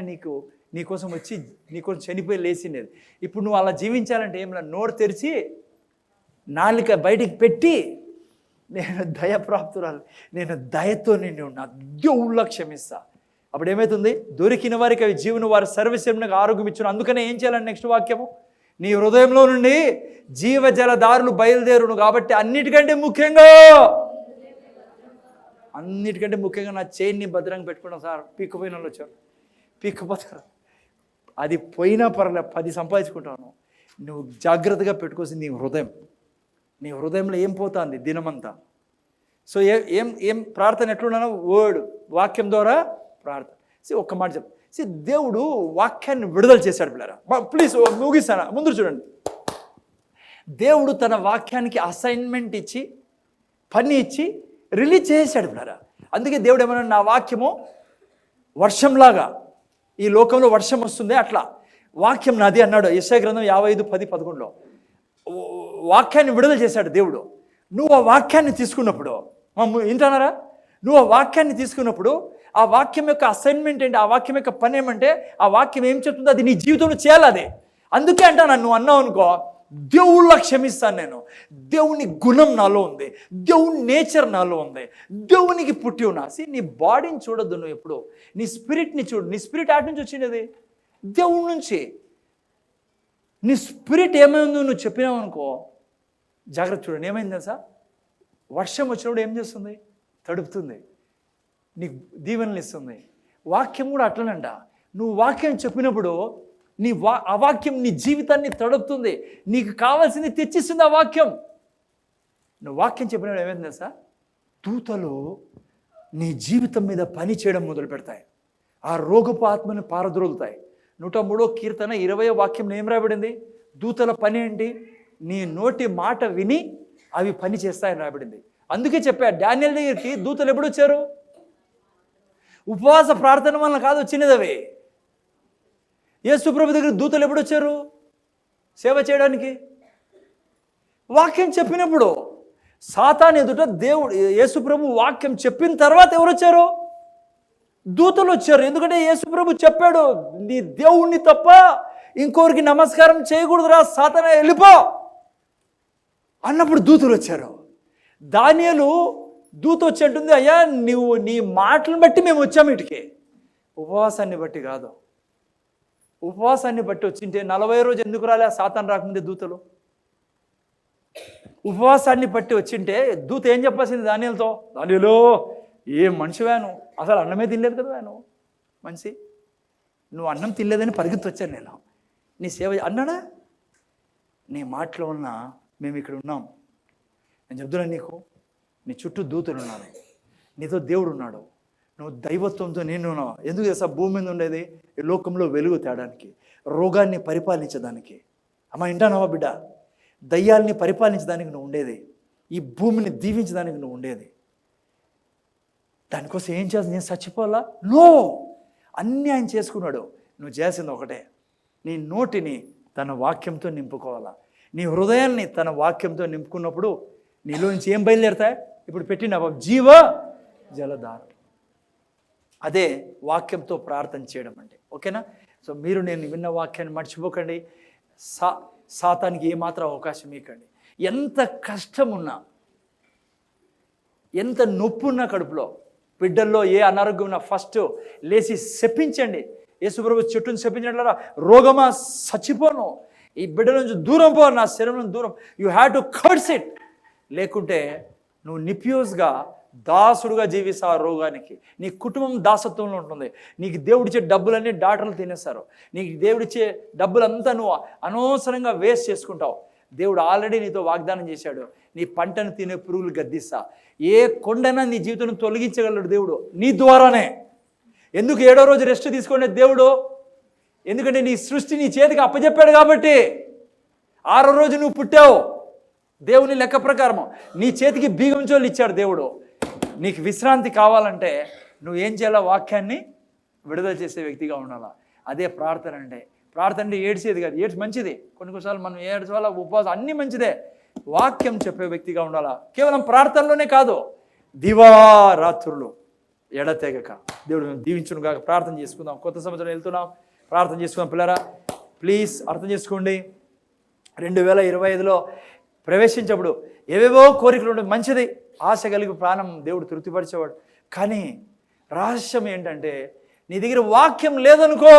నీకోసం వచ్చి నీకోసం చనిపోయి లేచిండేది. ఇప్పుడు నువ్వు అలా జీవించాలంటే ఏం లేదు, నోరు తెరిచి నాలుక బయటికి పెట్టి, నేను దయప్రాప్తురాలు, నేను దయతో నిన్ను నా దేవుళ్ళ క్షమిస్తా. అప్పుడు ఏమవుతుంది? దొరికిన వారికి అవి జీవన వారి సర్వశరీరంగా ఆరోగ్యం ఇచ్చును. అందుకనే ఏం చేయాలని నెక్స్ట్ వాక్యము, నీ హృదయంలో నుండి జీవజలదారులు బయలుదేరును. కాబట్టి అన్నిటికంటే ముఖ్యంగా నా చైన్ని భద్రంగా పెట్టుకున్నాం సార్. పీక్కుపోయిన వాళ్ళు వచ్చారు, పీక్కుపోతారు. అది పోయినా పర్లేదు, 10 సంపాదించుకుంటాను. నువ్వు జాగ్రత్తగా పెట్టుకోవాల్సింది నీ హృదయంలో ఏం పోతుంది దినమంతా. సో ఏం ప్రార్థన ఎట్లున్నానో వర్డ్, వాక్యం ద్వారా ప్రార్థన. ఒక్క మాట చెప్పు. దేవుడు వాక్యాన్ని విడుదల చేశాడు పిల్లరా. ప్లీజ్ ముగిస్తాను, ముందు చూడండి. దేవుడు తన వాక్యానికి అసైన్మెంట్ ఇచ్చి, పని ఇచ్చి రిలీజ్ చేశాడు పిల్లరా. అందుకే దేవుడు ఏమన్నా, నా వాక్యము వర్షంలాగా, ఈ లోకంలో వర్షం వస్తుంది అట్లా వాక్యం నాది అన్నాడు. యెషయా గ్రంథం 55:10-11లో వాక్యాన్ని విడుదల చేశాడు దేవుడు. నువ్వు ఆ వాక్యాన్ని తీసుకున్నప్పుడు, వింటున్నారా? నువ్వు ఆ వాక్యాన్ని తీసుకున్నప్పుడు ఆ వాక్యం యొక్క అసైన్మెంట్ ఏంటి, ఆ వాక్యం యొక్క పని ఏమంటే, ఆ వాక్యం ఏం చెప్తుందో అది నీ జీవితంలో చేయాలి. అది అందుకే అంటాను, నువ్వు అన్నావు అనుకో, దేవుళ్ళ క్షమిస్తాను నేను, దేవుని గుణం నాలో ఉంది, దేవుని నేచర్ నాలో ఉంది, దేవునికి పుట్టి ఉన్నా. నీ బాడీని చూడొద్దు నువ్వు ఎప్పుడు, నీ స్పిరిట్ని చూడు. నీ స్పిరిట్ ఆటి నుంచి వచ్చినది, దేవుడి నుంచి. నీ స్పిరిట్ ఏమైందో నువ్వు చెప్పినావు అనుకో, జాగ్రత్త చూడండి. ఏమైంది తెలుసా, వర్షం వచ్చినప్పుడు ఏం చేస్తుంది, తడుపుతుంది, నీకు దీవెనలు ఇస్తుంది. వాక్యం కూడా అట్లనంట. నువ్వు వాక్యం చెప్పినప్పుడు ఆ వాక్యం నీ జీవితాన్ని తడుపుతుంది, నీకు కావాల్సింది తెచ్చిస్తుంది ఆ వాక్యం. నువ్వు వాక్యం చెప్పినప్పుడు ఏమైంది తెలుసా, దూతలు నీ జీవితం మీద పని చేయడం మొదలు పెడతాయి, ఆ రోగపు ఆత్మని పారద్రోలుతాయి. 103వ కీర్తన 20వ వాక్యం ఏం రాబడింది, దూతల పని ఏంటి, నీ నోటి మాట విని అవి పని చేస్తాయని రాబడింది. అందుకే చెప్పా, డానియేల్ దగ్గరికి దూతలు ఎప్పుడు వచ్చారు, ఉపవాస ప్రార్థన వలన కాదు వచ్చినది అవి. యేసు ప్రభు దగ్గర దూతలు ఎప్పుడు వచ్చారు, సేవ చేయడానికి, వాక్యం చెప్పినప్పుడు. సాతాను ఎదుట దేవుడు యేసు ప్రభు వాక్యం చెప్పిన తర్వాత ఎవరు వచ్చారు, దూతలు వచ్చారు. ఎందుకంటే యేసు ప్రభు చెప్పాడు, నీ దేవుణ్ణి తప్ప ఇంకోరికి నమస్కారం చేయకూడదురా, సాతానా వెళ్ళిపో అన్నప్పుడు దూతలు వచ్చారు. దానియేలు దూత వచ్చి అంటుంది, అయ్యా నువ్వు నీ మాటలను బట్టి మేము వచ్చాము ఇటుకే, ఉపవాసాన్ని బట్టి కాదు. ఉపవాసాన్ని బట్టి వచ్చింటే 40 రోజు ఎందుకు రాలే, సాతాను రాకముందే దూతలు. ఉపవాసాన్ని బట్టి వచ్చింటే దూత ఏం చెప్పాల్సింది దానియేలుతో, దానియేలు ఏం మనిషివాను, అసలు అన్నమే తినలేదు కదా నువ్వు మనిషి, నువ్వు అన్నం తినలేదని పరిగెత్తి వచ్చాను నేను, నీ సేవ అన్నాడా. నీ మాటలో ఉన్న మేము ఇక్కడ ఉన్నాం, నేను చెప్తున్నాను నీకు, నీ చుట్టూ దూతలు ఉన్నారు, నీతో దేవుడు ఉన్నాడు, నువ్వు దైవత్వంతో నేను ఉన్నావు. ఎందుకు చేస్తా, భూమి మీద ఉండేది ఈ లోకంలో వెలుగు తేడానికి, రోగాన్ని పరిపాలించడానికి. అమ్మ వింటానవా బిడ్డ, దయ్యాల్ని పరిపాలించడానికి నువ్వు ఉండేది, ఈ భూమిని దీవించడానికి నువ్వు ఉండేది. దానికోసం ఏం చేస్తా, నేను చచ్చిపోవాలా, నో, అన్నీ ఆయన చేసుకున్నాడు. నువ్వు చేసింది ఒకటే, నీ నోటిని తన వాక్యంతో నింపుకోవాలా, నీ హృదయాన్ని తన వాక్యంతో నింపుకున్నప్పుడు నీలో నుంచి ఏం బయలుదేరుతాయి, ఇప్పుడు పెట్టిన జీవ జలధార. అదే వాక్యంతో ప్రార్థన చేయడం అంటే, ఓకేనా. సో మీరు నేను విన్న వాక్యాన్ని మర్చిపోకండి, సాతానికి ఏమాత్రం అవకాశం ఇవ్వకండి. ఎంత కష్టం ఉన్నా, ఎంత నొప్పి ఉన్నా కడుపులో, బిడ్డల్లో ఏ అనారోగ్యం ఉన్నా ఫస్ట్ లేచి శపించండి. యేసుప్రభు చెట్టును శపించినట్లరా, రోగమా చచ్చిపోను, ఈ బిడ్డ నుంచి దూరం పో, నా శరీరం నుంచి దూరం, you have to curse it. లేకుంటే నువ్వు నిప్యూస్గా దాసుడుగా జీవిస్తావు ఆ రోగానికి. నీ కుటుంబం దాసత్వంలో ఉంటుంది. నీకు దేవుడిచ్చే డబ్బులన్నీ డాక్టర్లు తినేస్తారు. నీకు దేవుడిచ్చే డబ్బులంతా నువ్వు అనవసరంగా వేస్ట్ చేసుకుంటావు. దేవుడు ఆల్రెడీ నీతో వాగ్దానం చేశాడు, నీ పంటను తినే పురుగులు గద్దిస్తా. ఏ కొండైనా నీ జీవితం తొలగించగలడు దేవుడు నీ ద్వారానే. ఎందుకు 7వ రోజు రెస్ట్ తీసుకోండి దేవుడు, ఎందుకంటే నీ సృష్టి నీ చేతికి అప్పచెప్పాడు కాబట్టి. 6వ రోజు నువ్వు పుట్టావు, దేవుని లెక్క ప్రకారం నీ చేతికి బీగంచోళ్ళు ఇచ్చాడు దేవుడు. నీకు విశ్రాంతి కావాలంటే నువ్వు ఏం చేయాలా, వాక్యాన్ని విడుదల చేసే వ్యక్తిగా ఉండాలా. అదే ప్రార్థన అంటే. ప్రార్థన అంటే ఏడ్చేది కాదు, ఏడ్చి మంచిది, కొన్నిసార్లు మనం ఏడ్చాలా, ఉపవాసం అన్నీ మంచిదే. వాక్యం చెప్పే వ్యక్తిగా ఉండాలా. కేవలం ప్రార్థనలోనే కాదు, దివారాత్రులు ఎడతెగక. దేవుడు దీవించును కాక. ప్రార్థన చేసుకుందాం. కొత్త సంవత్సరం వెళ్తున్నాం, ప్రార్థన చేసుకుందాం. పిల్లరా ప్లీజ్ అర్థం చేసుకోండి, 2025లో ప్రవేశించప్పుడు ఏవేవో కోరికలు ఉండే మంచిది, ఆశ కలిగి ప్రాణం దేవుడు తృప్తిపరిచేవాడు. కానీ రహస్యం ఏంటంటే, నీ దగ్గర వాక్యం లేదనుకో,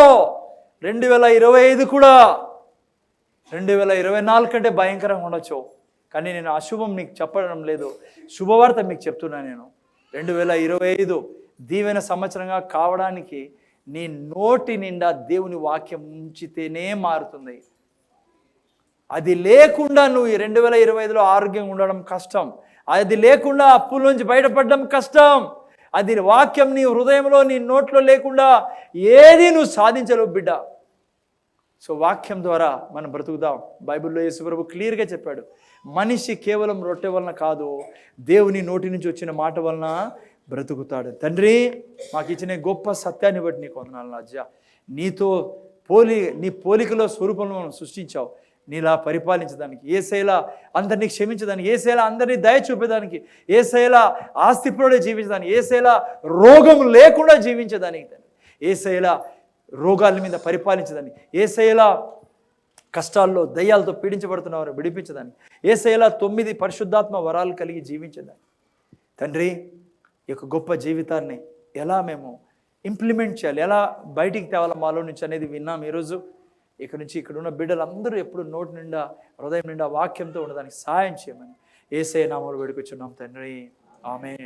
2025 కూడా 2024 కంటే భయంకరంగా ఉండొచ్చు. కానీ నేను అశుభం నీకు చెప్పడం లేదు, శుభవార్త మీకు చెప్తున్నా. నేను 2025 దీవెన సంవత్సరంగా కావడానికి నీ నోటి నిండా దేవుని వాక్యం ఉంచితేనే మారుతుంది. అది లేకుండా నువ్వు 2025లో ఆరోగ్యంగా ఉండడం కష్టం. అది లేకుండా అప్పుల నుంచి బయటపడడం కష్టం. అది వాక్యం నీ హృదయంలో నీ నోట్లో లేకుండా ఏది నువ్వు సాధించలేవు బిడ్డ. సో వాక్యం ద్వారా మనం బ్రతుకుదాం. బైబిల్లో యేసుప్రభు క్లియర్గా చెప్పాడు, మనిషి కేవలం రొట్టె వలన కాదు, దేవుని నోటి నుంచి వచ్చిన మాట వలన బ్రతుకుతాడు. తండ్రి, మాకు ఇచ్చిన గొప్ప సత్యాన్ని బట్టి నీకు వందనాలు రాజా. నీ పోలికలో స్వరూపంలో మనం సృష్టించావు. నీలా పరిపాలించడానికి, యేసయ్యలా అందరినీ క్షమించడానికి, యేసయ్యలా అందరినీ దయ చూపేదానికి, యేసయ్యలా ఆస్తిపరుడే జీవించడానికి, యేసయ్యలా రోగం లేకుండా జీవించేదానికి తండ్రి, యేసయ్యలా రోగాల మీద పరిపాలించదాన్ని, యేసయ్యలా కష్టాల్లో దయ్యాలతో పీడించబడుతున్నవారు విడిపించదాన్ని, యేసయ్యలా 9 పరిశుద్ధాత్మ వరాలు కలిగి జీవించేదాన్ని. తండ్రి, ఈ యొక్క గొప్ప జీవితాన్ని ఎలా మేము ఇంప్లిమెంట్ చేయాలి, ఎలా బయటికి తేవాలి మాలో నుంచి అనేది విన్నాం ఈరోజు. ఇక్కడ నుంచి ఇక్కడ ఉన్న బిడ్డలందరూ ఎప్పుడు నోటి నిండా హృదయం నిండా వాక్యంతో ఉండడానికి సహాయం చేయమని యేసయ్య నామములో వేడుకొచ్చున్నాం తండ్రి. ఆమేన్.